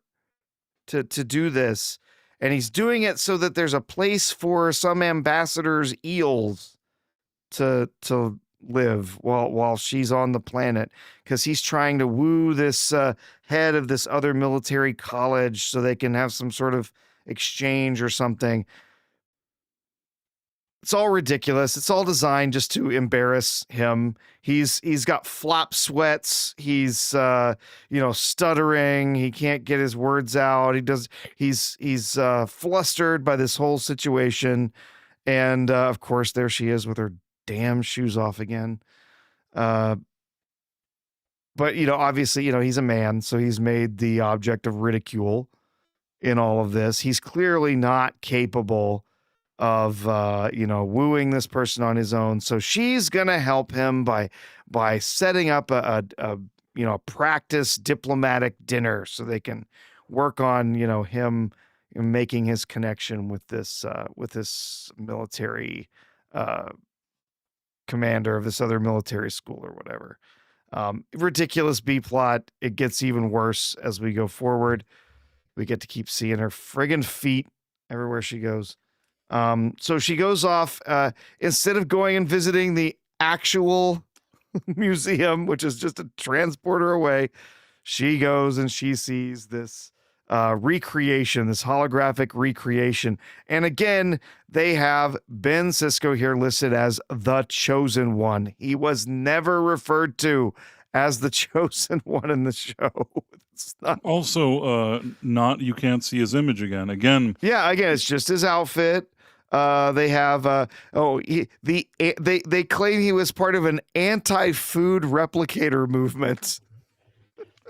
to do this. And he's doing it so that there's a place for some ambassador's eels to live while she's on the planet, because he's trying to woo this head of this other military college so they can have some sort of exchange or something. It's all ridiculous. It's all designed just to embarrass him. He's got flop sweats. He's stuttering. He can't get his words out. He's flustered by this whole situation, And of course, there she is with her damn shoes off again. But obviously, he's a man, so he's made the object of ridicule in all of this. He's clearly not capable of wooing this person on his own. So she's gonna help him by setting up a practice diplomatic dinner so they can work on him making his connection with this military commander of this other military school or whatever. Ridiculous B plot. It gets even worse as we go forward. We get to keep seeing her friggin' feet everywhere she goes. So she goes off, instead of going and visiting the actual museum, which is just a transporter away, she goes and she sees this recreation, this holographic recreation. And again, they have Ben Sisko here listed as the Chosen One. He was never referred to as the Chosen One in the show. It's not... Also, you can't see his image again. Yeah, again, it's just his outfit. They have they claim he was part of an anti-food replicator movement.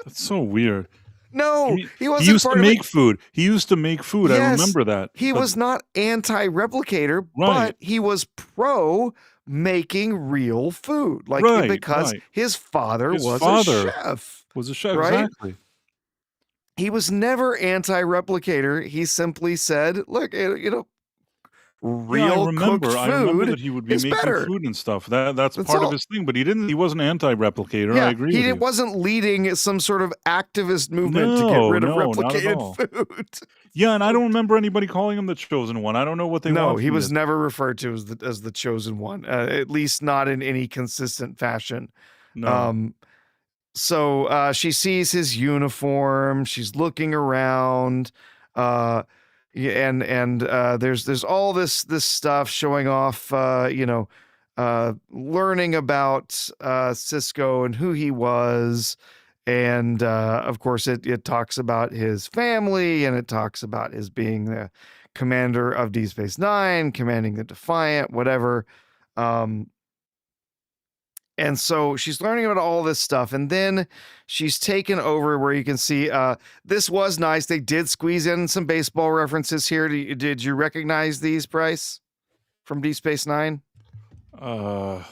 That's so weird. No, he wasn't. He used to make food. He used to make food. Yes, I remember that. He was not anti-replicator, right. but he was pro making real food, because his father was a chef. Right? Exactly. He was never anti-replicator. He simply said, "Look, real cooked food. I remember that he would be making better. Food and stuff. That's part of his thing. But he wasn't anti-replicator. Yeah, I agree. He wasn't leading some sort of activist movement to get rid of replicated food. Yeah, and I don't remember anybody calling him the Chosen One. I don't know what they. No, he was never referred to as the Chosen One. At least not in any consistent fashion. No. So she sees his uniform. She's looking around. And there's all this stuff showing off, learning about Sisko and who he was, and of course it talks about his family, and it talks about his being the commander of Deep Space Nine, commanding the Defiant, whatever. And so she's learning about all this stuff, and then she's taken over where you can see this was nice. They did squeeze in some baseball references here. Did you recognize these, Bryce, from Deep Space Nine? So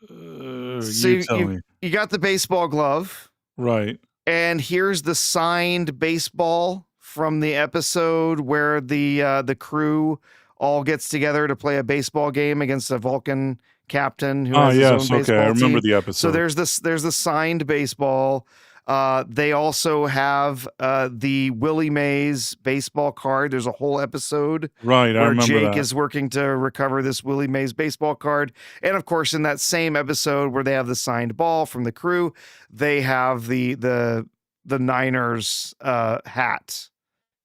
you got the baseball glove, right? And here's the signed baseball from the episode where the crew all gets together to play a baseball game against a Vulcan captain who has his own baseball I remember team. the episode. So there's the signed baseball. They also have the Willie Mays baseball card. There's a whole episode where Jake is working to recover this Willie Mays baseball card. And of course, in that same episode where they have the signed ball from the crew, they have the Niners hat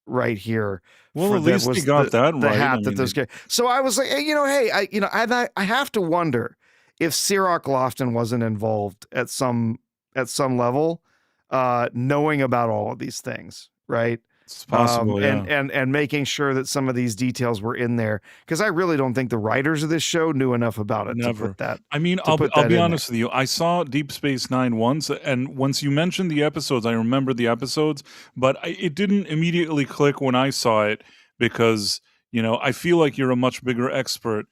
right here. Well, at least they got that right. The hat that those guys. So I was like, I have to wonder if Cirroc Lofton wasn't involved at some level, knowing about all of these things, right? It's possible, yeah. And making sure that some of these details were in there, because I really don't think the writers of this show knew enough about it to put that. I mean, I'll be honest with you. I saw Deep Space Nine once, and once you mentioned the episodes, I remember the episodes, but it didn't immediately click when I saw it because, I feel like you're a much bigger expert.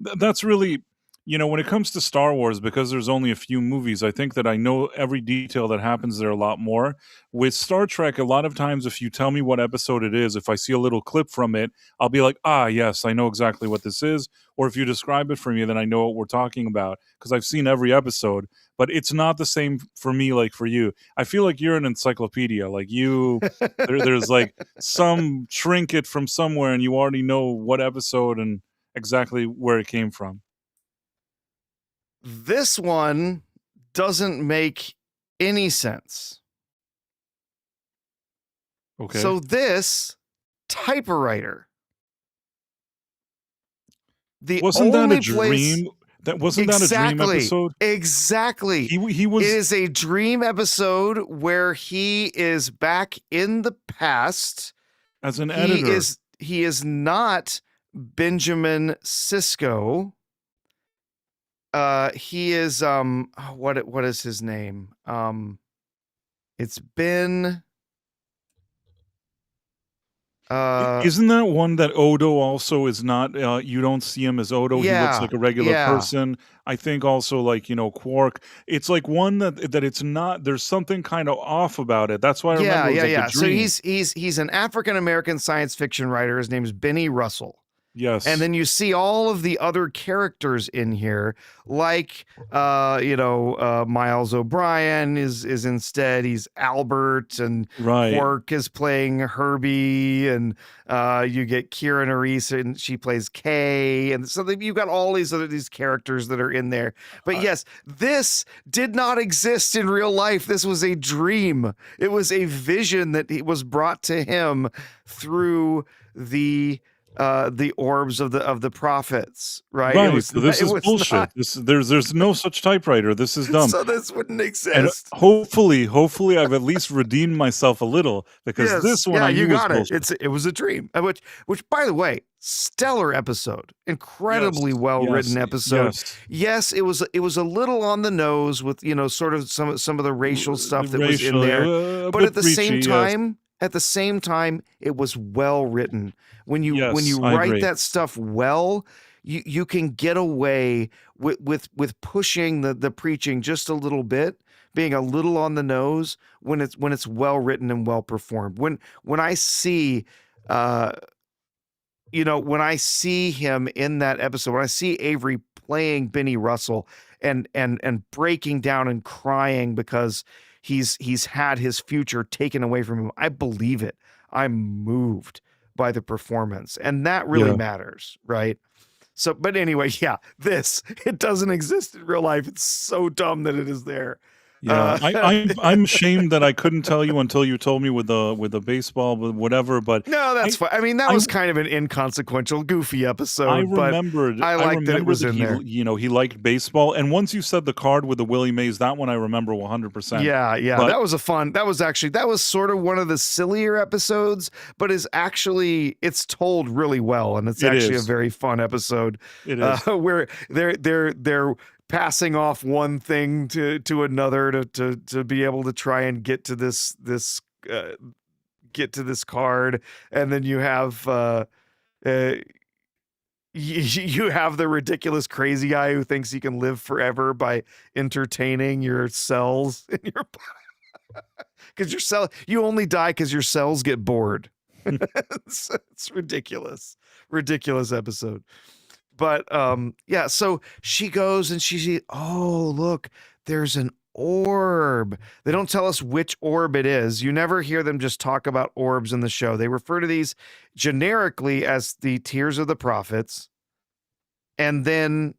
That's really... when it comes to Star Wars, because there's only a few movies, I think that I know every detail that happens there a lot more. With Star Trek, a lot of times, if you tell me what episode it is, if I see a little clip from it, I'll be like, yes, I know exactly what this is. Or if you describe it for me, then I know what we're talking about, because I've seen every episode. But it's not the same for me like for you. I feel like you're an encyclopedia. Like there's like some trinket from somewhere, and you already know what episode and exactly where it came from. This one doesn't make any sense. Okay. So this typewriter. Wasn't that a dream? Wasn't that a dream episode? Exactly. He was. It is a dream episode where he is back in the past as an He editor. is not Benjamin Sisko. He is what is his name? It's Ben. Isn't that one that Odo also is not? You don't see him as Odo. He looks Yeah, like a regular yeah, person. I think also like Quark. It's like one that it's not. There's something kind of off about it. That's why I remember it was like a So dream. he's an African American science fiction writer. His name is Benny Russell. And Yes. then you see all of the other characters in here, like Miles O'Brien is instead he's Albert, and Right. Quark is playing Herbie, and you get Kira Nerys and she plays Kay, and so you've got all these characters that are in there. But yes, this did not exist in real life. This was a dream. It was a vision that was brought to him through the orbs of the prophets, right? Right. So this is bullshit. There's no such typewriter. This is dumb. So this wouldn't And exist. hopefully I've at least redeemed myself a little, because this one I you knew was got it. bullshit. It was a dream, which by the way, stellar episode, incredibly well written episode. Yes, it was a little on the nose with sort of some of the racial stuff that was in there, but at the same time. At the same time, it was well written. When you write that stuff well, you can get away with pushing the preaching just a little bit, being a little on the nose when it's well written and well performed. When I see when I see him in that episode, when I see Avery playing Benny Russell and breaking down and crying because he's had his future taken away from him, I believe it. I'm moved by the performance, and that really matters, right? So, but anyway, it doesn't exist in real life. It's so dumb that it is there. Yeah, I'm ashamed that I couldn't tell you until you told me with the baseball, but whatever. But no, that's fine. I mean, that was kind of an inconsequential, goofy episode. I remembered. But I liked that it was in there. He liked baseball, and once you said the card with the Willie Mays, that one I remember 100%. Yeah, that was that was sort of one of the sillier episodes, but it's told really well, and it's actually a very fun episode. It is where they're passing off one thing to another to be able to try and get to this card, and then you have you have the ridiculous crazy guy who thinks he can live forever by entertaining your cells in your body, because you only die because your cells get bored. It's ridiculous episode. But so she goes and she sees, oh, look, there's an orb. They don't tell us which orb it is. You never hear them just talk about orbs in the show. They refer to these generically as the Tears of the Prophets. And then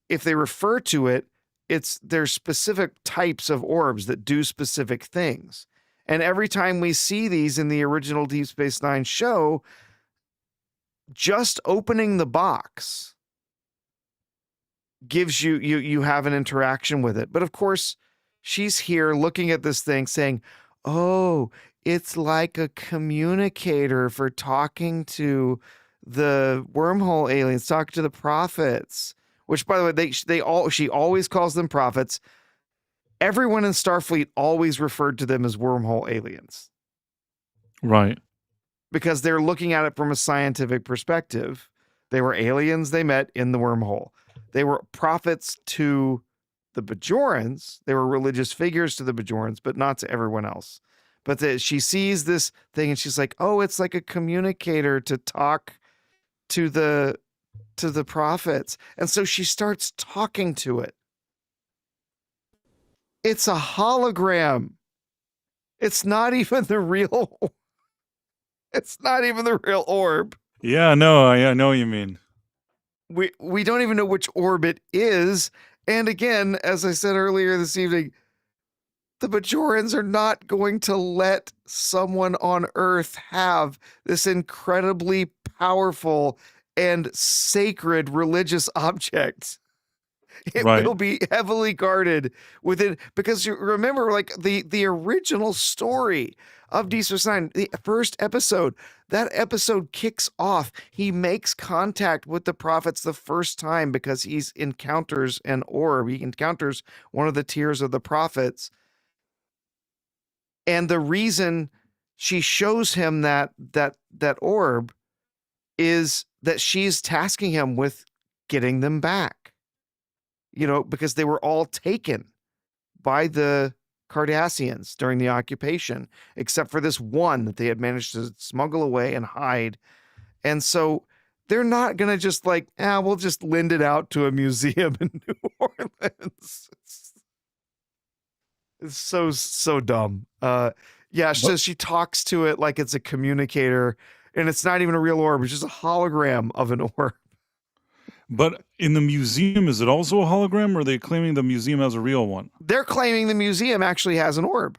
if they refer to it, there's specific types of orbs that do specific things. And every time we see these in the original Deep Space Nine show, just opening the box gives you have an interaction with it. But of course, she's here looking at this thing saying, oh, it's like a communicator for talking to the wormhole aliens, talking to the prophets, which, by the way, she always calls them prophets. Everyone in Starfleet always referred to them as wormhole aliens. Right. Because they're looking at it from a scientific perspective. They were aliens they met in the wormhole. They were prophets to the Bajorans. They were religious figures to the Bajorans, but not to everyone else. But she sees this thing and she's like, oh, it's like a communicator to talk to the prophets. And so she starts talking to it. It's a hologram. It's not even the real orb. Yeah, no, I know what you mean. We don't even know which orb it is. And again, as I said earlier this evening, the Bajorans are not going to let someone on Earth have this incredibly powerful and sacred religious object. It Right. will be heavily guarded within, because you remember, like the original story of Deep Space Nine, the first episode, that episode kicks off. He makes contact with the prophets the first time because he encounters an orb. He encounters one of the tiers of the prophets. And the reason she shows him that orb is that she's tasking him with getting them back. Because they were all taken by the Cardassians during the occupation, except for this one that they had managed to smuggle away and hide. And so they're not going to just we'll just lend it out to a museum in New Orleans. It's so dumb. So she talks to it like it's a communicator, and it's not even a real orb. It's just a hologram of an orb. But in the museum, is it also a hologram, or are they claiming the museum has a real one? They're claiming the museum actually has an orb,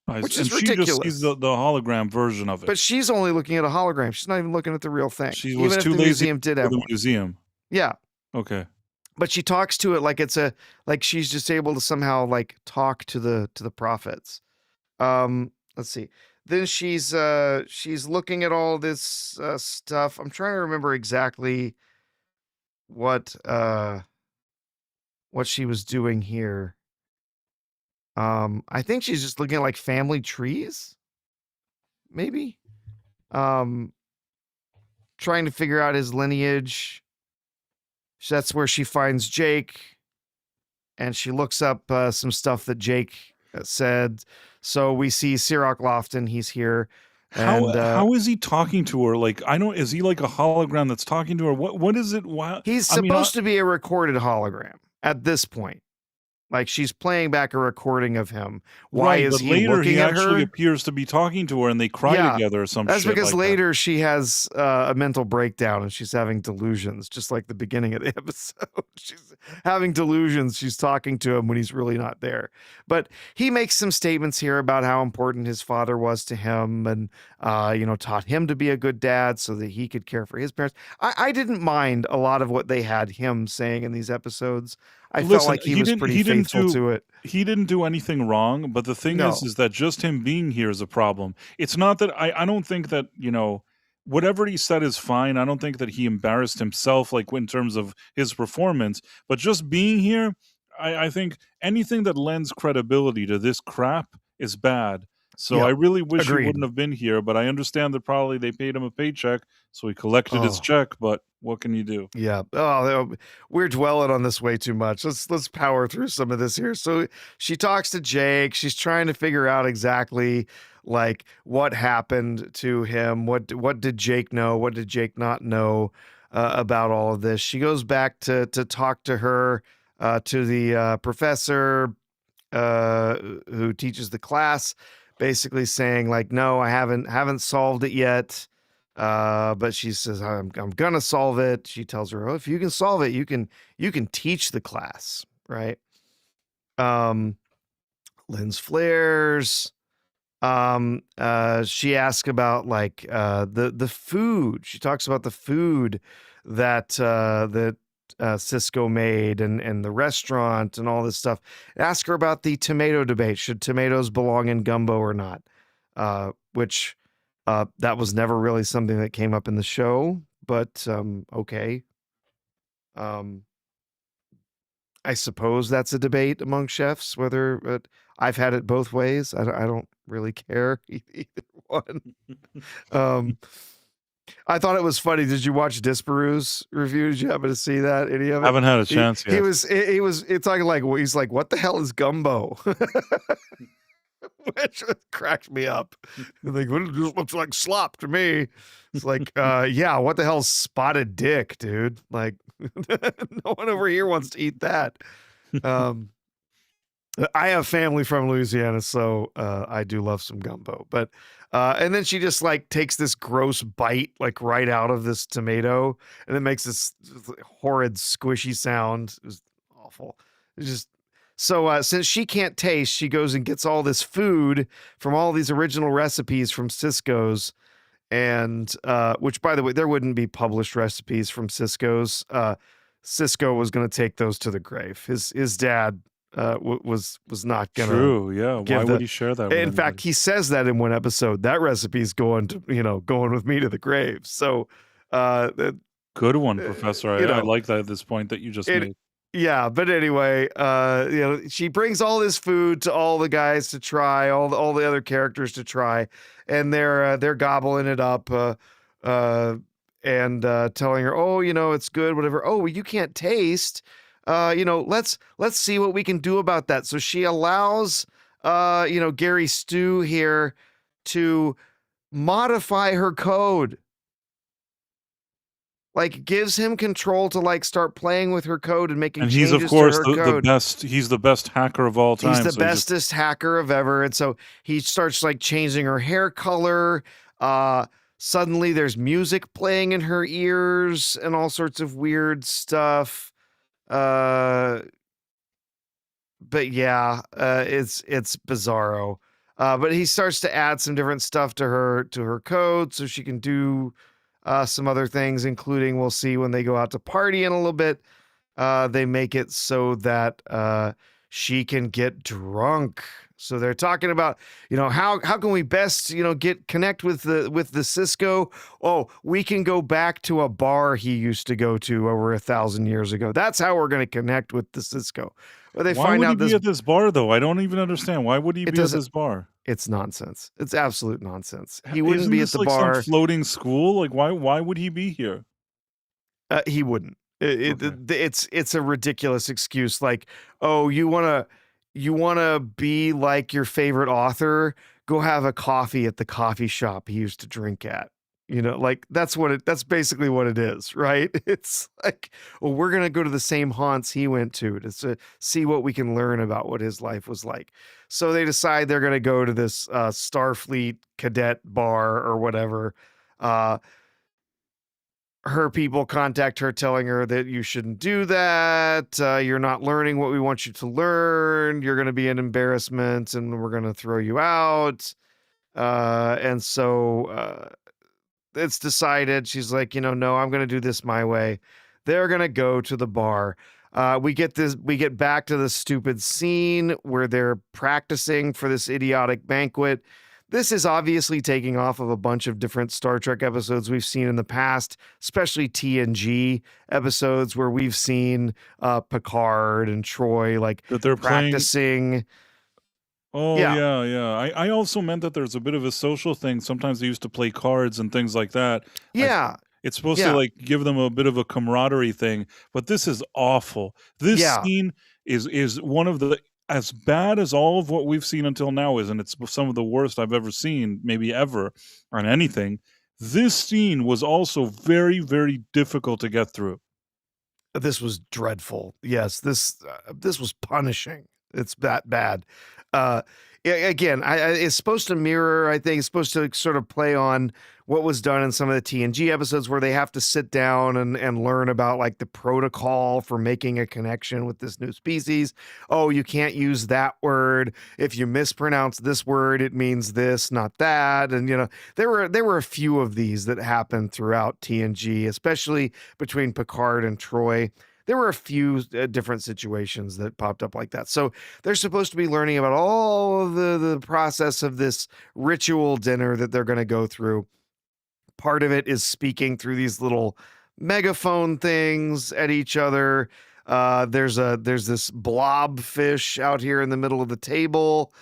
which is ridiculous. She just sees the hologram version of it. But she's only looking at a hologram. She's not even looking at the real thing. She was too lazy museum did have for the one. museum. Yeah. Okay. But she talks to it like she's just able to somehow talk to the prophets. Let's see. Then she's looking at all this stuff. I'm trying to remember exactly what she was doing here. I think she's just looking at family trees, maybe. Trying to figure out his lineage. So that's where she finds Jake, and she looks up some stuff that Jake said. So we see Sirach Lofton. He's here. How is he talking to her? Is he like a hologram that's talking to her? What is it? Why? He's supposed to be a recorded hologram at this point. She's playing back a recording of him. Why is he later looking he at actually her? appears to be talking to her, and they cry together or something. That's because later she has a mental breakdown and she's having delusions, just like the beginning of the episode. She's having delusions. She's talking to him when he's really not there. But he makes some statements here about how important his father was to him, and taught him to be a good dad so that he could care for his parents. I didn't mind a lot of what they had him saying in these episodes. I felt like he was pretty faithful to it. He didn't do anything wrong, but the thing is that just him being here is a problem. It's not that I don't think that, whatever he said is fine. I don't think that he embarrassed himself, in terms of his performance, but just being here, I think anything that lends credibility to this crap is bad. So I really wish he wouldn't have been here, but I understand that probably they paid him a paycheck, so he collected his check, but what can you do? Yeah. Oh, we're dwelling on this way too much. Let's power through some of this here. So she talks to Jake. She's trying to figure out exactly what happened to him. What did Jake know? What did Jake not know about all of this? She goes back to talk to her, to the professor who teaches the class, basically saying no, I haven't solved it yet. But she says, I'm gonna solve it. She tells her, oh, if you can solve it, you can teach the class, right? Lens flares. She asks about the food. She talks about the food that Cisco made and the restaurant and all this stuff. Ask her about the tomato debate. Should tomatoes belong in gumbo or not? Which that was never really something that came up in the show, but okay. I suppose that's a debate among chefs, whether I've had it both ways. I don't really care either one. I thought it was funny. Did you watch Disparu's review? Did you happen to see that? Any of it? I haven't had a chance yet. He was talking he's like, what the hell is gumbo? Which cracked me up. Well, it just looks like slop to me. It's yeah, what the hell's spotted dick, dude? No one over here wants to eat that. I have family from Louisiana, so I do love some gumbo. But and then she just takes this gross bite right out of this tomato, and it makes this horrid squishy sound. It was awful. It's just so since she can't taste, she goes and gets all this food from all these original recipes from Cisco's, and which, by the way, there wouldn't be published recipes from Cisco's. Cisco was going to take those to the grave. His dad was not going to True. Yeah. Why give would he share that with in fact, anybody? he says that in one episode. That recipe's going with me to the grave. So, that, Good one, Professor. I like that at this point that you just it, made. yeah. But anyway, she brings all this food to all the guys to try, all the other characters to try, and they're gobbling it up, and telling her, oh, it's good, whatever. Oh, well, you can't taste. Let's see what we can do about that. So she allows, Gary Stu here to modify her code. Like, gives him control to like start playing with her code and making And changes he's of course to her the code. best. He's the best hacker of all time. He's the so bestest hacker of ever. And so he starts like changing her hair color. Suddenly there's music playing in her ears and all sorts of weird stuff. But yeah, it's bizarro. But he starts to add some different stuff to her code so she can do some other things, including we'll see when they go out to party in a little bit. They make it so that she can get drunk. So they're talking about, how can we best, connect with the Cisco? Oh, we can go back to a bar he used to go to over 1,000 years ago. That's how we're going to connect with the Cisco. Well, Why would he be at this bar, though? I don't even understand. Why would he be at this bar? It's nonsense. It's absolute nonsense. He wouldn't be at the like bar. Some floating school? Like, why would he be here? He wouldn't. It's a ridiculous excuse. Like, oh, you wanna be like your favorite author? Go have a coffee at the coffee shop he used to drink at. Like that's basically what it is, right? It's like, well, we're gonna go to the same haunts he went to see what we can learn about what his life was like. So they decide they're gonna go to this Starfleet cadet bar or whatever. Her people contact her telling her that you shouldn't do that. You're not learning what we want you to learn. You're going to be an embarrassment and we're going to throw you out. And so it's decided. She's like, no, I'm going to do this my way. They're going to go to the bar. We get back to the stupid scene where they're practicing for this idiotic banquet. This is obviously taking off of a bunch of different Star Trek episodes we've seen in the past, especially TNG episodes where we've seen Picard and Troy like that they're practicing. Oh, yeah. I also meant that there's a bit of a social thing. Sometimes they used to play cards and things like that. Yeah. It's supposed to like give them a bit of a camaraderie thing, but this is awful. This scene is one of the as bad as all of what we've seen until now is, and it's some of the worst I've ever seen, maybe ever, on anything. This scene was also very, very difficult to get through. This was dreadful. Yes, this was punishing. It's that bad. Again, it's supposed to mirror, I think it's supposed to sort of play on what was done in some of the TNG episodes where they have to sit down and learn about like the protocol for making a connection with this new species. Oh, you can't use that word. If you mispronounce this word, it means this, not that. And, there were a few of these that happened throughout TNG, especially between Picard and Troy. There were a few different situations that popped up like that. So they're supposed to be learning about all of the process of this ritual dinner that they're going to go through. Part of it is speaking through these little megaphone things at each other. There's this blob fish out here in the middle of the table.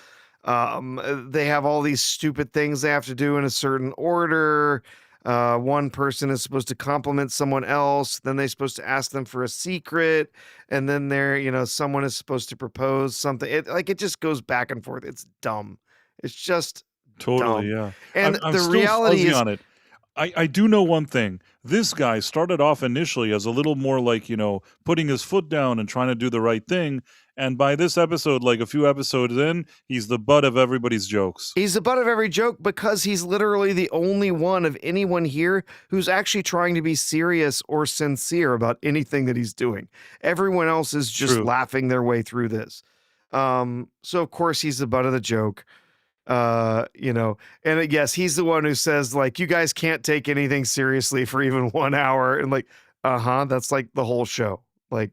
They have all these stupid things they have to do in a certain order. One person is supposed to compliment someone else, then they're supposed to ask them for a secret, and then someone is supposed to propose something. It just goes back and forth. It's dumb. It's just totally dumb. Yeah. And I'm the still reality is on it. I do know one thing. This guy started off initially as a little more like, putting his foot down and trying to do the right thing. And by this episode, like a few episodes in, he's the butt of everybody's jokes. He's the butt of every joke because he's literally the only one of anyone here who's actually trying to be serious or sincere about anything that he's doing. Everyone else is just laughing their way through this. So of course he's the butt of the joke. And yes, he's the one who says like, you guys can't take anything seriously for even 1 hour. And like, that's like the whole show. Like,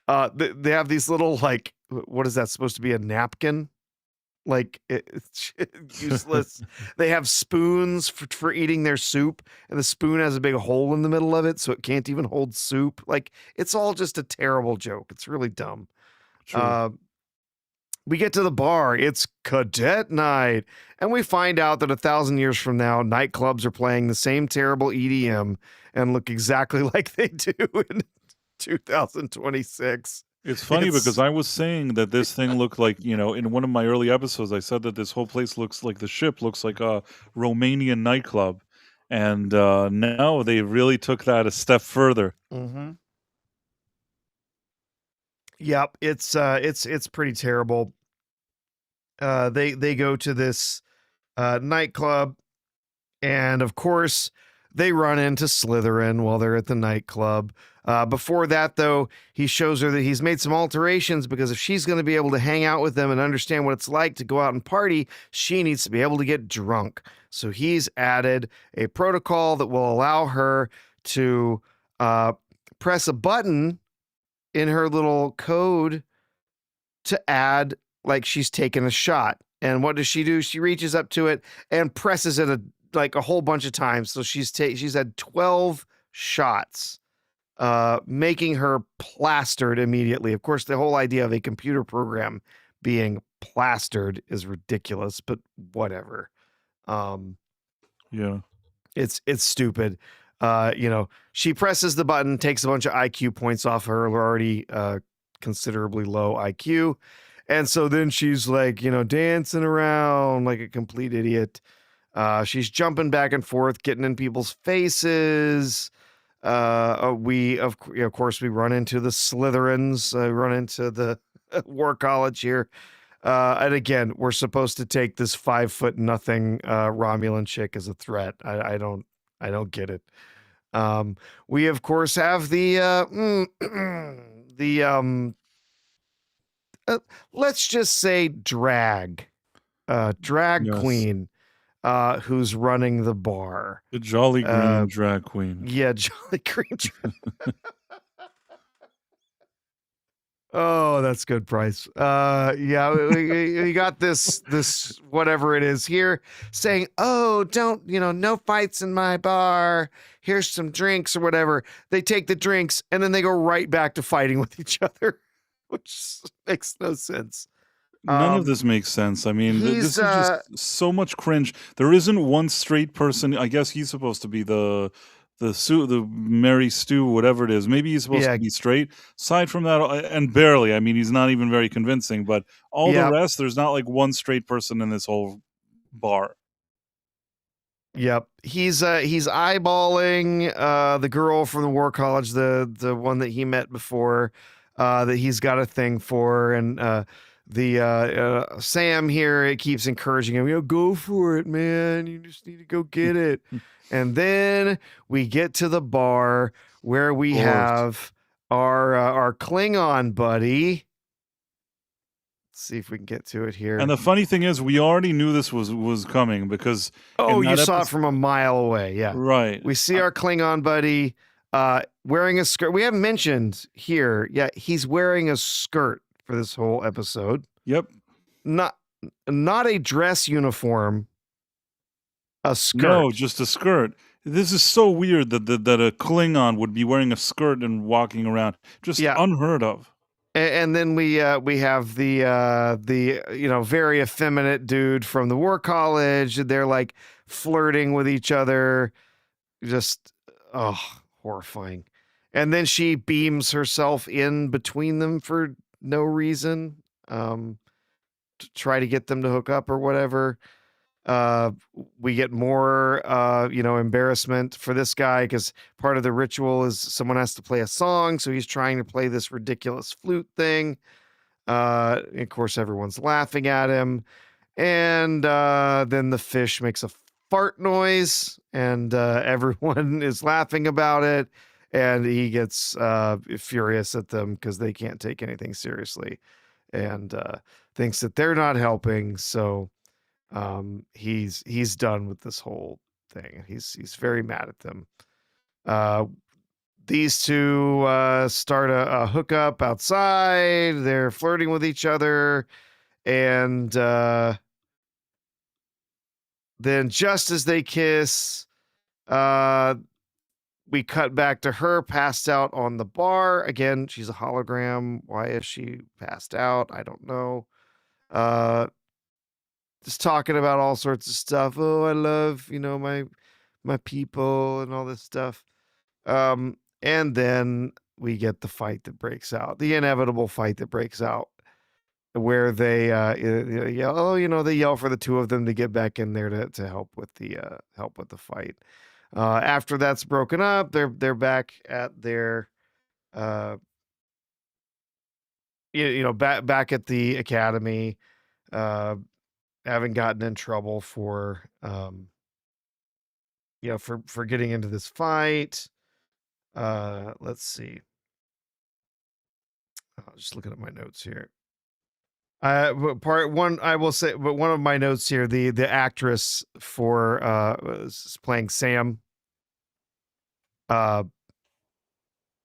they have these little, like, what is that supposed to be, a napkin? Like, it's useless. They have spoons for eating their soup, and the spoon has a big hole in the middle of it, so it can't even hold soup. Like, it's all just a terrible joke. It's really dumb. True. We get to the bar. It's cadet night. And we find out that 1,000 years from now, nightclubs are playing the same terrible EDM and look exactly like they do in 2026. It's funny because I was saying that this thing looked like, in one of my early episodes, I said that this whole place looks like the ship looks like a Romanian nightclub. And now they really took that a step further. Mm-hmm. Yep, it's pretty terrible. They go to this nightclub, and of course they run into Slytherin while they're at the nightclub. Before that, though, he shows her that he's made some alterations because if she's going to be able to hang out with them and understand what it's like to go out and party, she needs to be able to get drunk. So he's added a protocol that will allow her to press a button in her little code to add like she's taken a shot. And what does she do? She reaches up to it and presses it a whole bunch of times. So she's had 12 shots, making her plastered immediately. Of course, the whole idea of a computer program being plastered is ridiculous, but whatever. Yeah. It's stupid. She presses the button, takes a bunch of IQ points off her already considerably low IQ. And so then she's like, dancing around like a complete idiot. She's jumping back and forth, getting in people's faces. Of course, we run into the Slytherins, run into the War College here. And again, we're supposed to take this 5'0" Romulan chick as a threat. I don't get it. We of course have the let's just say drag Yes. queen who's running the bar. The Jolly Green drag queen. Yeah, Jolly Green. Oh, that's good, Price. Yeah, we got this whatever it is here saying, "Oh, don't, no fights in my bar. Here's some drinks or whatever." They take the drinks and then they go right back to fighting with each other, which makes no sense. None of this makes sense. I mean, this is just so much cringe. There isn't one straight person. I guess he's supposed to be the Mary Stu, whatever it is. Maybe he's supposed to be straight. Aside from that, and barely. I mean, he's not even very convincing. But all the rest, there's not like one straight person in this whole bar. Yep, he's eyeballing the girl from the War College, the one that he met before, that he's got a thing for, and the Sam here, it keeps encouraging him, go for it, man. You just need to go get it. And then we get to the bar where we have our Klingon buddy. Let's see if we can get to it here. And the funny thing is, we already knew this was coming because you saw it from a mile away. Yeah, right. We see our Klingon buddy wearing a skirt. We haven't mentioned here. Yeah, he's wearing a skirt for this whole episode. Yep. Not a dress uniform. A skirt. No, just a skirt. This is so weird that a Klingon would be wearing a skirt and walking around. Just unheard of. And then we have the very effeminate dude from the War College. They're like flirting with each other. Just horrifying. And then she beams herself in between them for no reason, to try to get them to hook up or whatever. We get more embarrassment for this guy because part of the ritual is someone has to play a song, so he's trying to play this ridiculous flute thing. Of course, everyone's laughing at him, and then the fish makes a fart noise, and everyone is laughing about it, and he gets furious at them because they can't take anything seriously, and thinks that they're not helping. So he's done with this whole thing. He's very mad at them. these two start a hookup outside. They're flirting with each other, and then just as they kiss, we cut back to her passed out on the bar. Again, she's a hologram. Why is she passed out? I don't know. Just talking about all sorts of stuff. Oh, I love, my people and all this stuff. And then we get the fight that breaks out, the inevitable fight that breaks out, where they yell, they yell for the two of them to get back in there to help with the fight. After that's broken up, they're back at their back at the academy, having gotten in trouble for for getting into this fight. Let's see. Just looking at my notes here. Part one, I will say, but one of my notes here, the actress for was playing Sam. One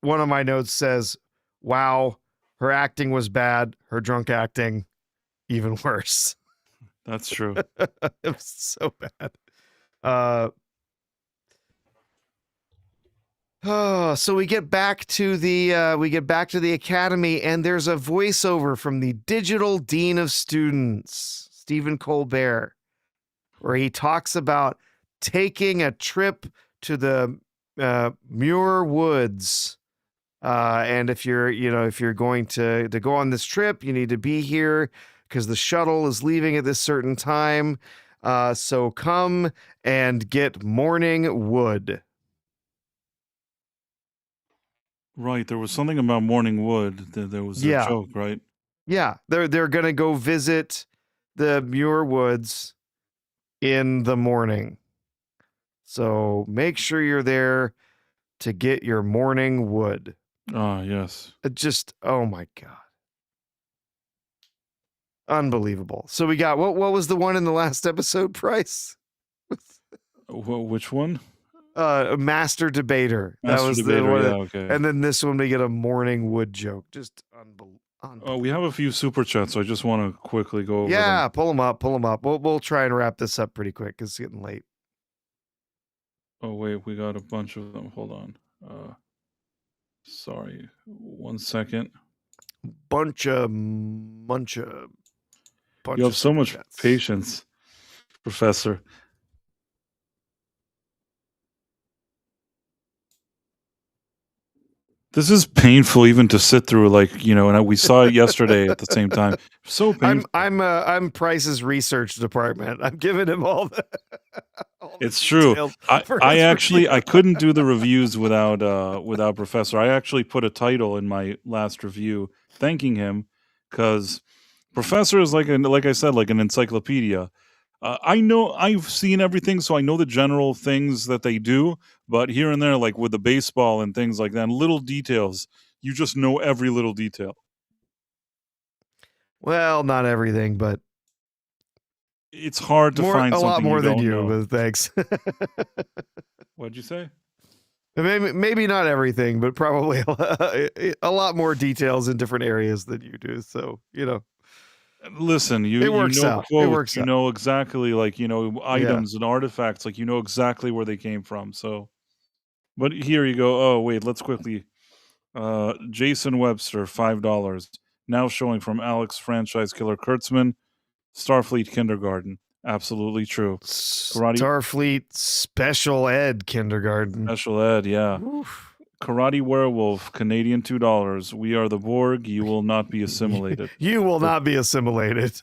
of my notes says, "Wow, her acting was bad. Her drunk acting, even worse." That's true. It was so bad. So we get back to the academy, and there's a voiceover from the digital dean of students, Stephen Colbert, where he talks about taking a trip to the Muir Woods, and if you're going to go on this trip, you need to be here because the shuttle is leaving at this certain time. So come and get morning wood. Right, there was something about morning wood. There was a joke, right? Yeah, they're gonna go visit the Muir Woods in the morning. So make sure you're there to get your morning wood. Ah, yes. Oh my God. Unbelievable. So we got, what was the one in the last episode, Price? Which one? Master Debater. Master That was Debater, the one. yeah, okay. And then this one, we get a morning wood joke. Just unbelievable. Oh, we have a few super chats, so I just want to quickly go over Yeah, them. pull them up. We'll try and wrap this up pretty quick because it's getting late. Oh, wait, we got a bunch of them. Hold on. Sorry. 1 second. Bunch of You have so much chats. patience, Professor. This is painful even to sit through, and we saw it yesterday at the same time. So painful. I'm Price's research department. I'm giving him all the. It's true. I couldn't do the reviews without Professor. I actually put a title in my last review thanking him because Professor is like I said, like an encyclopedia. I know I've seen everything, so I know the general things that they do, but here and there, like with the baseball and things like that, and little details, you just know every little detail. Well, not everything, but it's hard to find a lot more than you. Know. But thanks. What'd you say? Maybe not everything, but probably a lot more details in different areas than you do. So listen, it works out. Quotes, it works you out. know exactly, items and artifacts, you know exactly where they came from. So, but here you go. Oh wait, let's quickly. Jason Webster, $5 now showing from Alex franchise killer Kurtzman. Starfleet kindergarten, absolutely true. Starfleet special ed kindergarten. Special ed, yeah. Oof. Karate werewolf, Canadian $2. We are the Borg. You will not be assimilated. You will not be assimilated.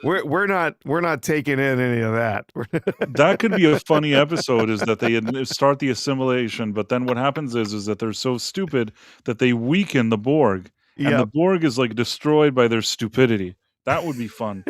We're not taking in any of that. That could be a funny episode. Is that they start the assimilation, but then what happens is that they're so stupid that they weaken the Borg, and the Borg is like destroyed by their stupidity. That would be fun.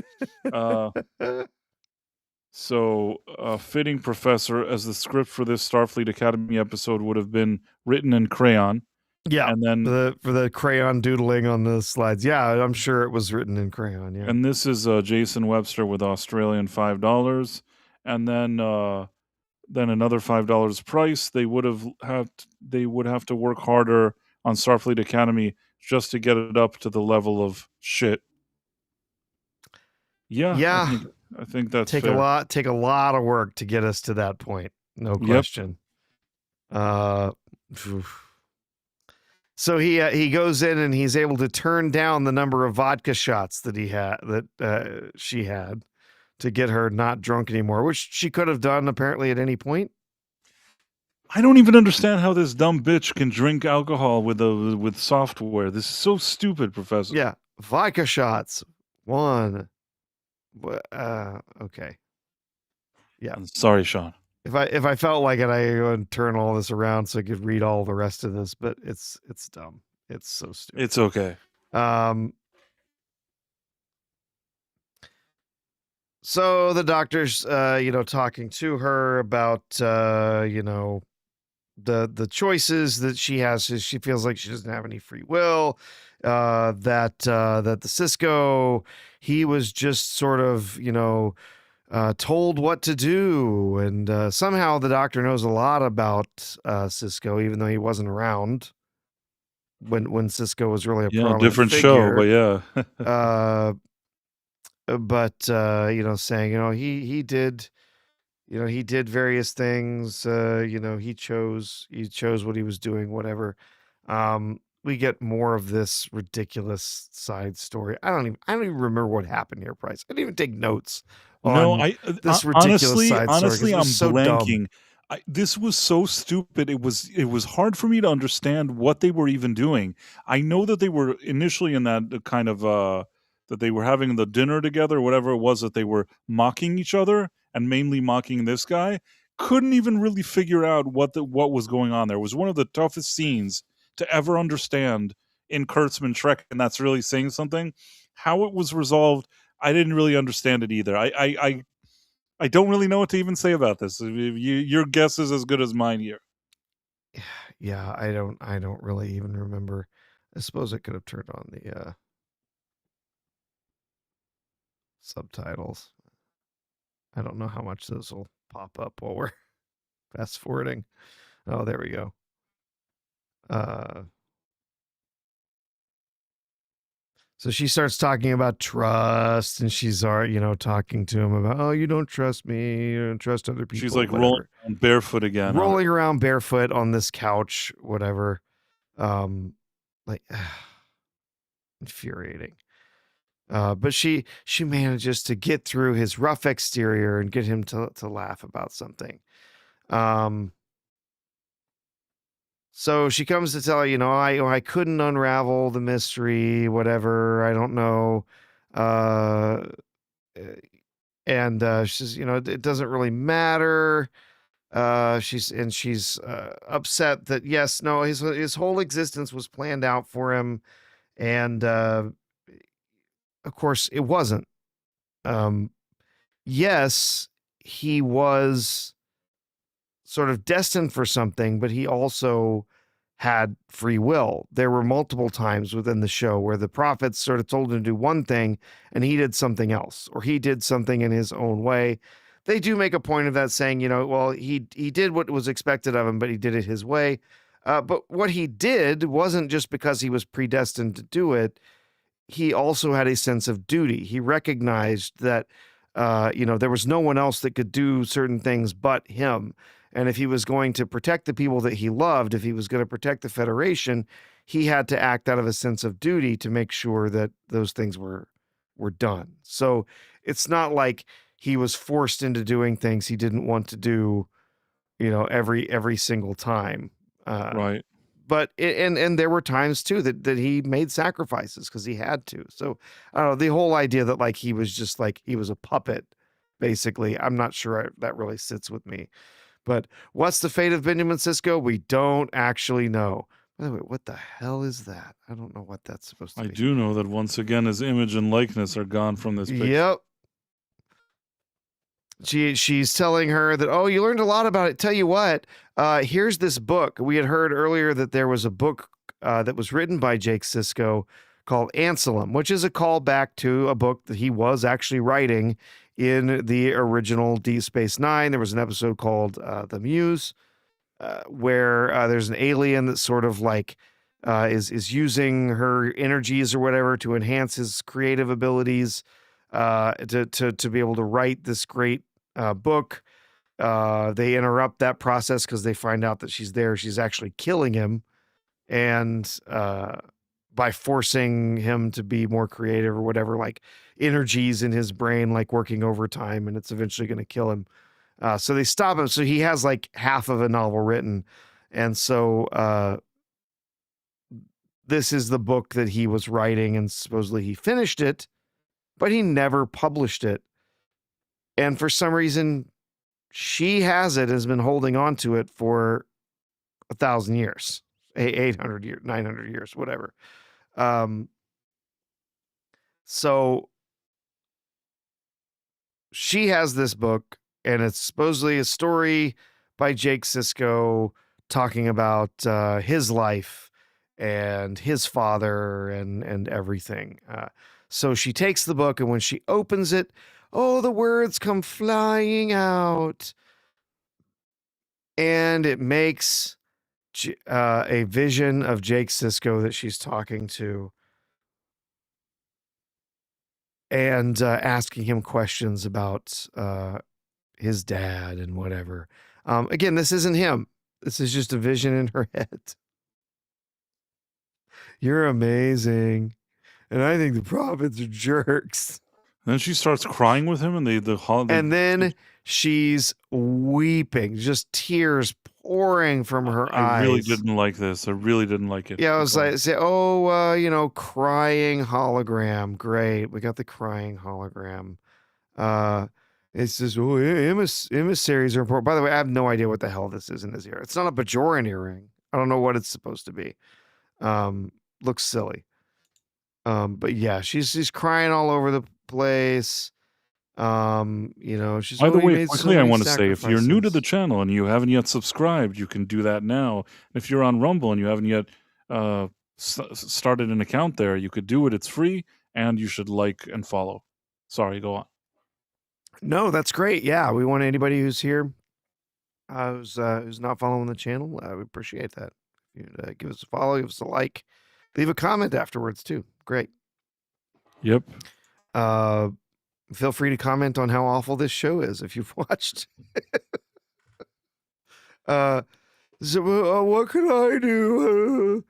So, fitting Professor, as the script for this Starfleet Academy episode would have been written in crayon. Yeah, and then for the crayon doodling on the slides. Yeah, I'm sure it was written in crayon. Yeah, and this is Jason Webster with Australian $5, and then then another $5 price. They would have to work harder on Starfleet Academy just to get it up to the level of shit. Yeah, Yeah, I think that's take fair. a lot of work to get us to that point. No Yep. question. Oof. So he goes in and he's able to turn down the number of vodka shots that she had to get her not drunk anymore, which she could have done apparently at any point. I don't even understand how this dumb bitch can drink alcohol with software. This is so stupid, Professor. Yeah, vodka shots. 1. Okay. Yeah. I'm sorry, Sean. If I felt like it, I would turn all this around so I could read all the rest of this, but it's dumb. It's so stupid. It's okay. So the doctor's, talking to her about, the choices that she has. She feels like she doesn't have any free will. That the Cisco, he was just sort of, told what to do, and somehow the doctor knows a lot about Cisco, even though he wasn't around when Cisco was really a prominent different figure. show, but yeah. Saying, he did, he did various things. He chose what he was doing, whatever. We get more of this ridiculous side story. I don't even remember what happened here, Price. I didn't even take notes. No, This ridiculous honestly, side story, 'cause honestly, it I'm was so blanking. dumb. This was so stupid. It was hard for me to understand what they were even doing. I know that they were initially in that kind of that they were having the dinner together, whatever it was, that they were mocking each other and mainly mocking this guy. Couldn't even really figure out what was going on there. It was one of the toughest scenes to ever understand in Kurtzman Trek, and that's really saying something. How it was resolved, I didn't really understand it either. I don't really know what to even say about this. Your guess is as good as mine here. Yeah, I don't really even remember. I suppose I could have turned on the subtitles. I don't know how much those will pop up while we're fast forwarding. Oh, there we go. So she starts talking about trust, and she's talking to him about, oh, you don't trust me, you don't trust other people. She's like whatever. rolling around barefoot again. Rolling around barefoot on this couch, whatever. Infuriating. But she manages to get through his rough exterior and get him to laugh about something. So she comes to tell her, I couldn't unravel the mystery, whatever. I don't know. And she says, it doesn't really matter. She's upset that his whole existence was planned out for him, and of course it wasn't. Yes, he was sort of destined for something, but he also had free will. There were multiple times within the show where the prophets sort of told him to do one thing and he did something else, or he did something in his own way. They do make a point of that, saying, he did what was expected of him, but he did it his way. But what he did wasn't just because he was predestined to do it. He also had a sense of duty. He recognized that, there was no one else that could do certain things but him. And if he was going to protect the people that he loved, if he was going to protect the Federation, he had to act out of a sense of duty to make sure that those things were done. So it's not like he was forced into doing things he didn't want to do, every single time. Right. But and there were times too that he made sacrifices because he had to. So I don't know, the whole idea that he was just he was a puppet, basically. I'm not sure that really sits with me. But what's the fate of Benjamin Sisko? We don't actually know. By the way, what the hell is that? I don't know what that's supposed to be. I do know that once again his image and likeness are gone from this picture. Yep. She's telling her that, oh, you learned a lot about it. Tell you what, here's this book. We had heard earlier that there was a book that was written by Jake Sisko called Anselm, which is a callback to a book that he was actually writing in the original Deep Space Nine. There was an episode called The Muse, where there's an alien that sort of like is using her energies or whatever to enhance his creative abilities, to be able to write this great book. They interrupt that process because they find out that she's actually killing him, and by forcing him to be more creative or whatever, like energies in his brain like working overtime, and it's eventually going to kill him. So they stop him. So he has like half of a novel written, and so this is the book that he was writing, and supposedly he finished it, but he never published it. And for some reason, she has been holding on to it for 1,000 years, 800 years, 900 years, whatever. So she has this book, and it's supposedly a story by Jake Sisko talking about his life and his father and everything. So she takes the book, and when she opens it, the words come flying out, and it makes a vision of Jake Sisko that she's talking to, and asking him questions about his dad and whatever. Again, this isn't him. This is just a vision in her head. You're amazing, and I think the prophets are jerks. Then she starts crying with him, and and then she's weeping, just tears pouring from her eyes. I really didn't like this. I really didn't like it. Yeah, I was like, crying hologram. Great, we got the crying hologram. It says, emissaries are important. By the way, I have no idea what the hell this is in his ear. It's not a Bajoran earring. I don't know what it's supposed to be. Looks silly. But yeah, she's crying all over the place. She's by the way, quickly, I want to say, if you're new to the channel and you haven't yet subscribed, you can do that now. If you're on Rumble and you haven't yet started an account there, you could do it. It's free, and you should like and follow. Sorry, go on. No, that's great. Yeah, we want anybody who's here, who's not following the channel. We appreciate that. You'd, give us a follow, give us a like, leave a comment afterwards too. Great. Yep. Feel free to comment on how awful this show is if you've watched. What can I do?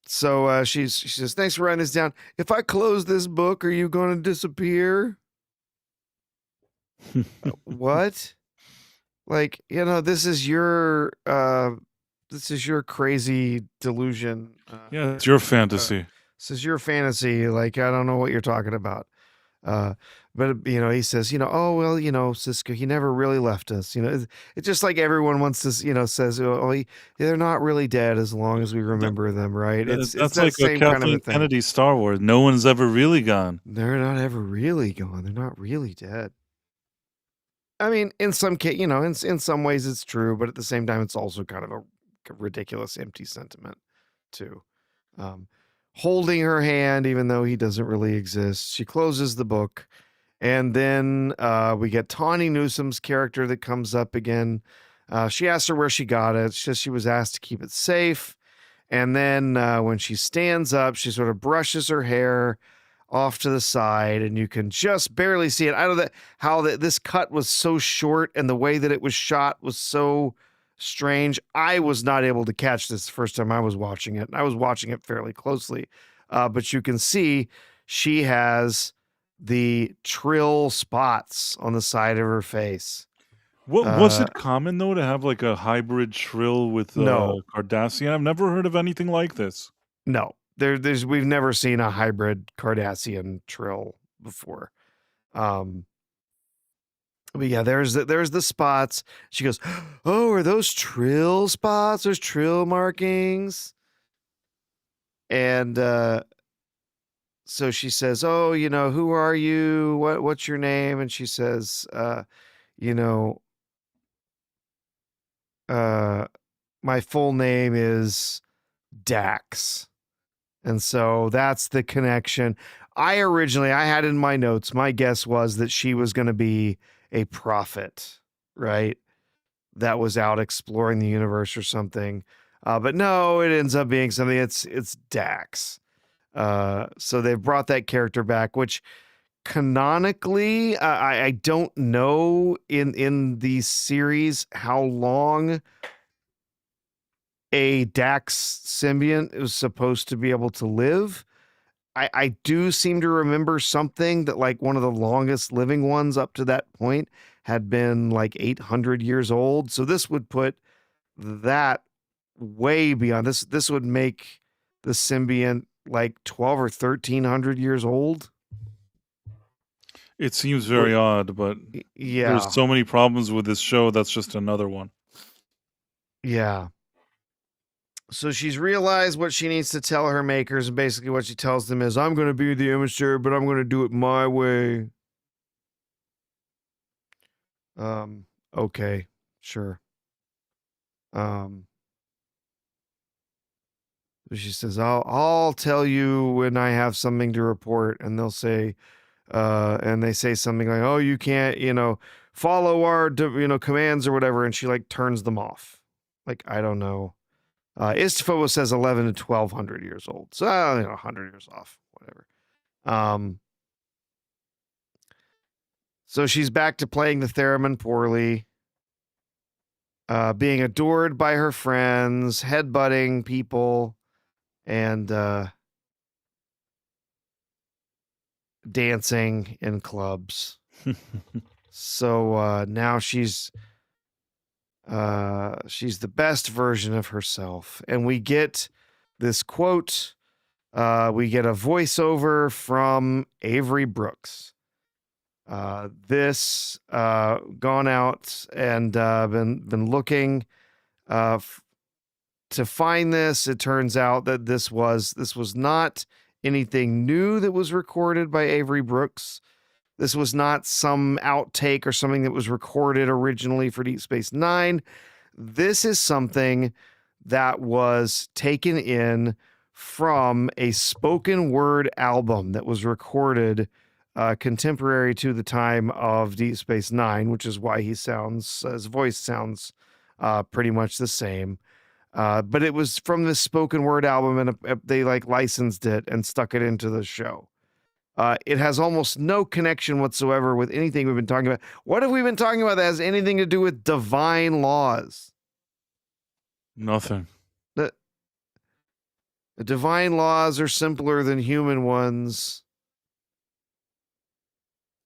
So she says, thanks for writing this down. If I close this book, are you going to disappear? What? Like, this is your crazy delusion. Yeah, it's your fantasy. This is your fantasy. Like, I don't know what you're talking about. But he says, Sisko, he never really left us. It's just like everyone wants to, says, they're not really dead as long as we remember them, right? That's that like same a kind Kathleen of thing. Kennedy Star Wars. No one's ever really gone. They're not ever really gone. They're not really dead. I mean, in some case, in some ways it's true, but at the same time, it's also kind of a ridiculous, empty sentiment too. Holding her hand, even though he doesn't really exist. She closes the book, and then we get Tawny Newsom's character that comes up again. She asks her where she got it. She says she was asked to keep it safe. And then when she stands up, she sort of brushes her hair off to the side, and you can just barely see it. I don't know how this cut was so short, and the way that it was shot was so strange. I was not able to catch this the first time I was watching it, and I was watching it fairly closely. But you can see she has the trill spots on the side of her face. Was it common though to have like a hybrid trill with No. Cardassian? I've never heard of anything like this. No, we've never seen a hybrid Cardassian trill before. But yeah, there's the spots. She goes, "Oh, are those trill spots? There's trill markings." And so she says, "Oh, who are you? What's your name?" And she says, my full name is Dax." And so that's the connection. I had in my notes, my guess was that she was going to be a prophet, right? That was out exploring the universe or something. But no, it ends up being something. It's Dax. So they've brought that character back, which canonically, I don't know in the series how long a Dax symbiont was supposed to be able to live. I do seem to remember something that like one of the longest living ones up to that point had been like 800 years old. So this would put that way beyond this. This would make the symbiont like 12 or 1300 years old. It seems very odd, but Yeah. there's so many problems with this show. That's just another one. Yeah. So she's realized what she needs to tell her makers, and basically what she tells them is, I'm going to be the immature, but I'm going to do it my way. Okay, sure. She says, I'll tell you when I have something to report, and they'll say, and they say something like, oh, you can't, follow our, commands or whatever, and she like turns them off. Like, I don't know. Istifo says 11 to 1200 years old. So, 100 years off, whatever. So she's back to playing the theremin poorly, being adored by her friends, headbutting people, and dancing in clubs. So now she's the best version of herself. And we get this quote. We get a voiceover from Avery Brooks. This gone out and been looking to find this. It turns out that this was not anything new that was recorded by Avery Brooks. This was not some outtake or something that was recorded originally for Deep Space Nine. This is something that was taken in from a spoken word album that was recorded contemporary to the time of Deep Space Nine, which is why his voice sounds pretty much the same. But it was from this spoken word album, and they like licensed it and stuck it into the show. It has almost no connection whatsoever with anything we've been talking about. What have we been talking about that has anything to do with divine laws? Nothing. The divine laws are simpler than human ones,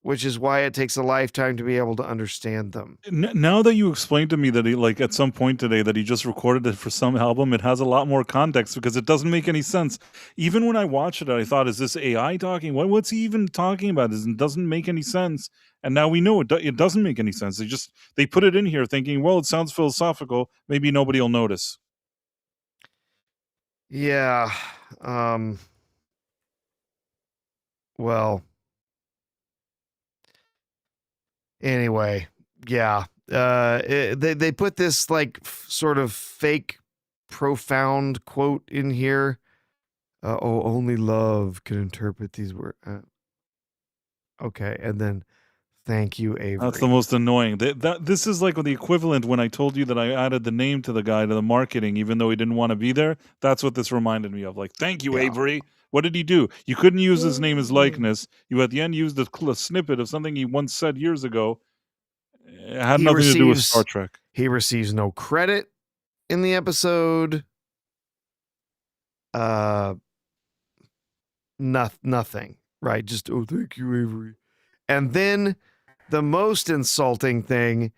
which is why it takes a lifetime to be able to understand them. Now that you explained to me that he, like, at some point today that he just recorded it for some album, it has a lot more context because it doesn't make any sense. Even when I watched it, I thought, is this AI talking? What's he even talking about? It doesn't make any sense. And now we know it doesn't make any sense. They put it in here thinking, well, it sounds philosophical. Maybe nobody will notice. Yeah. Well, anyway, yeah. They put this like sort of fake profound quote in here. Only love can interpret these words. Okay, and then thank you, Avery. That's the most annoying. This is like the equivalent when I told you that I added the name to the guy to the marketing, even though he didn't want to be there. That's what this reminded me of. Like, thank you, Avery. What did he do? You couldn't use his name as likeness. You at the end used a snippet of something he once said years ago. It had nothing to do with Star Trek. He receives no credit in the episode. Nothing. Right? Just, thank you, Avery. And then the most insulting thing,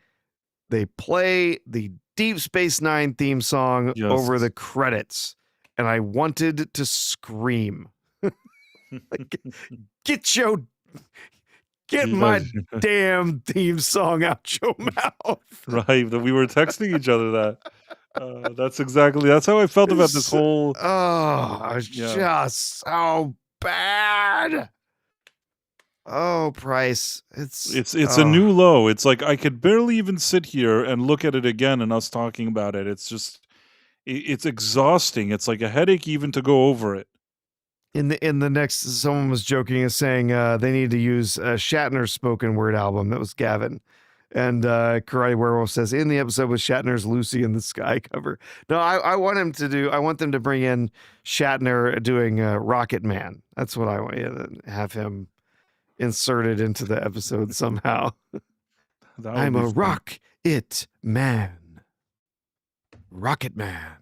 they play the Deep Space Nine theme song over the credits. And I wanted to scream. Like, get my damn theme song out your mouth. Right. We were texting each other that. That's how I felt about this whole. Just so bad. Oh, Price. It's a new low. It's like I could barely even sit here and look at it again and us talking about it. It's just it's exhausting. It's like a headache even to go over it. In the next, someone was joking and saying they need to use Shatner's spoken word album. That was Gavin. And Karate Werewolf says, in the episode with Shatner's Lucy in the Sky cover. No, I want them to bring in Shatner doing Rocket Man. That's what I want, have him inserted into the episode somehow. I'm a rocket man. Rocket Man.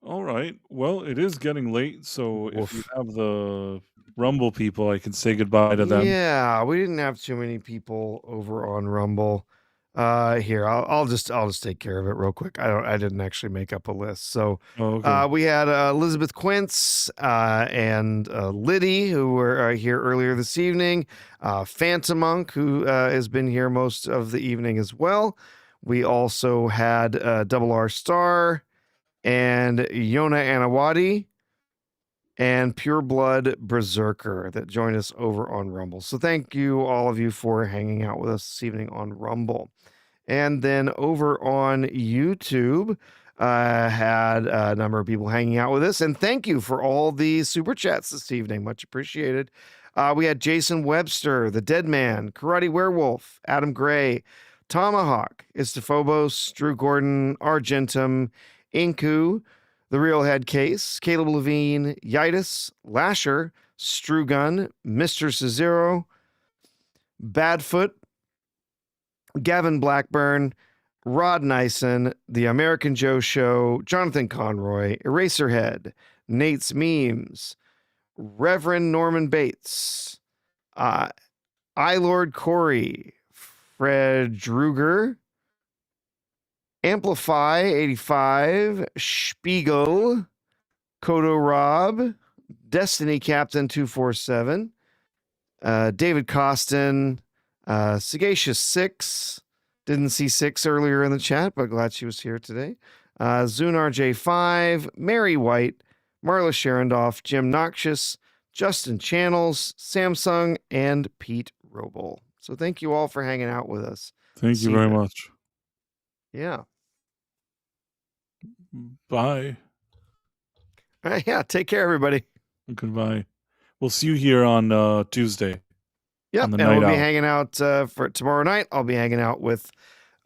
All right. Well, it is getting late, so if you have the Rumble people, I can say goodbye to them. Yeah, we didn't have too many people over on Rumble. Here, I'll just take care of it real quick. I didn't actually make up a list. So okay. We had Elizabeth Quince and Liddy, who were here earlier this evening. Phantom Monk, who has been here most of the evening as well. We also had Double R Star and Yona Anawadi and Pure Blood Berserker that joined us over on Rumble. So thank you, all of you, for hanging out with us this evening on Rumble. And then over on YouTube, had a number of people hanging out with us. And thank you for all the super chats this evening. Much appreciated. We had Jason Webster, The Dead Man, Karate Werewolf, Adam Gray, Tomahawk, Istophobos, Drew Gordon, Argentum, Inku, The Real Head Case, Caleb Levine, Yitis, Lasher, Strugun, Mr. Cesaro, Badfoot, Gavin Blackburn, Rod Nyson, The American Joe Show, Jonathan Conroy, Eraserhead, Nate's Memes, Reverend Norman Bates, Lord Corey, Fred Druger, Amplify 85, Spiegel, Kodo Rob, Destiny Captain 247, David Costin, Sagacious 6, didn't see 6 earlier in the chat, but glad she was here today. Zunar J5, Mary White, Marla Sharondoff, Jim Noxious, Justin Channels, Samsung, and Pete Roble. So thank you all for hanging out with us. Thank you very much. Yeah. Bye. All right, yeah, take care, everybody. Goodbye. We'll see you here on Tuesday. Yep, and we'll be hanging out for tomorrow night. I'll be hanging out with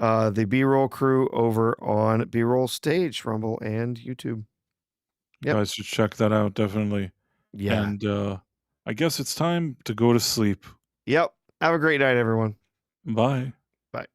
the B-Roll crew over on B-Roll Stage, Rumble, and YouTube. You guys should check that out, definitely. Yeah. And I guess it's time to go to sleep. Yep. Have a great night, everyone. Bye. Bye.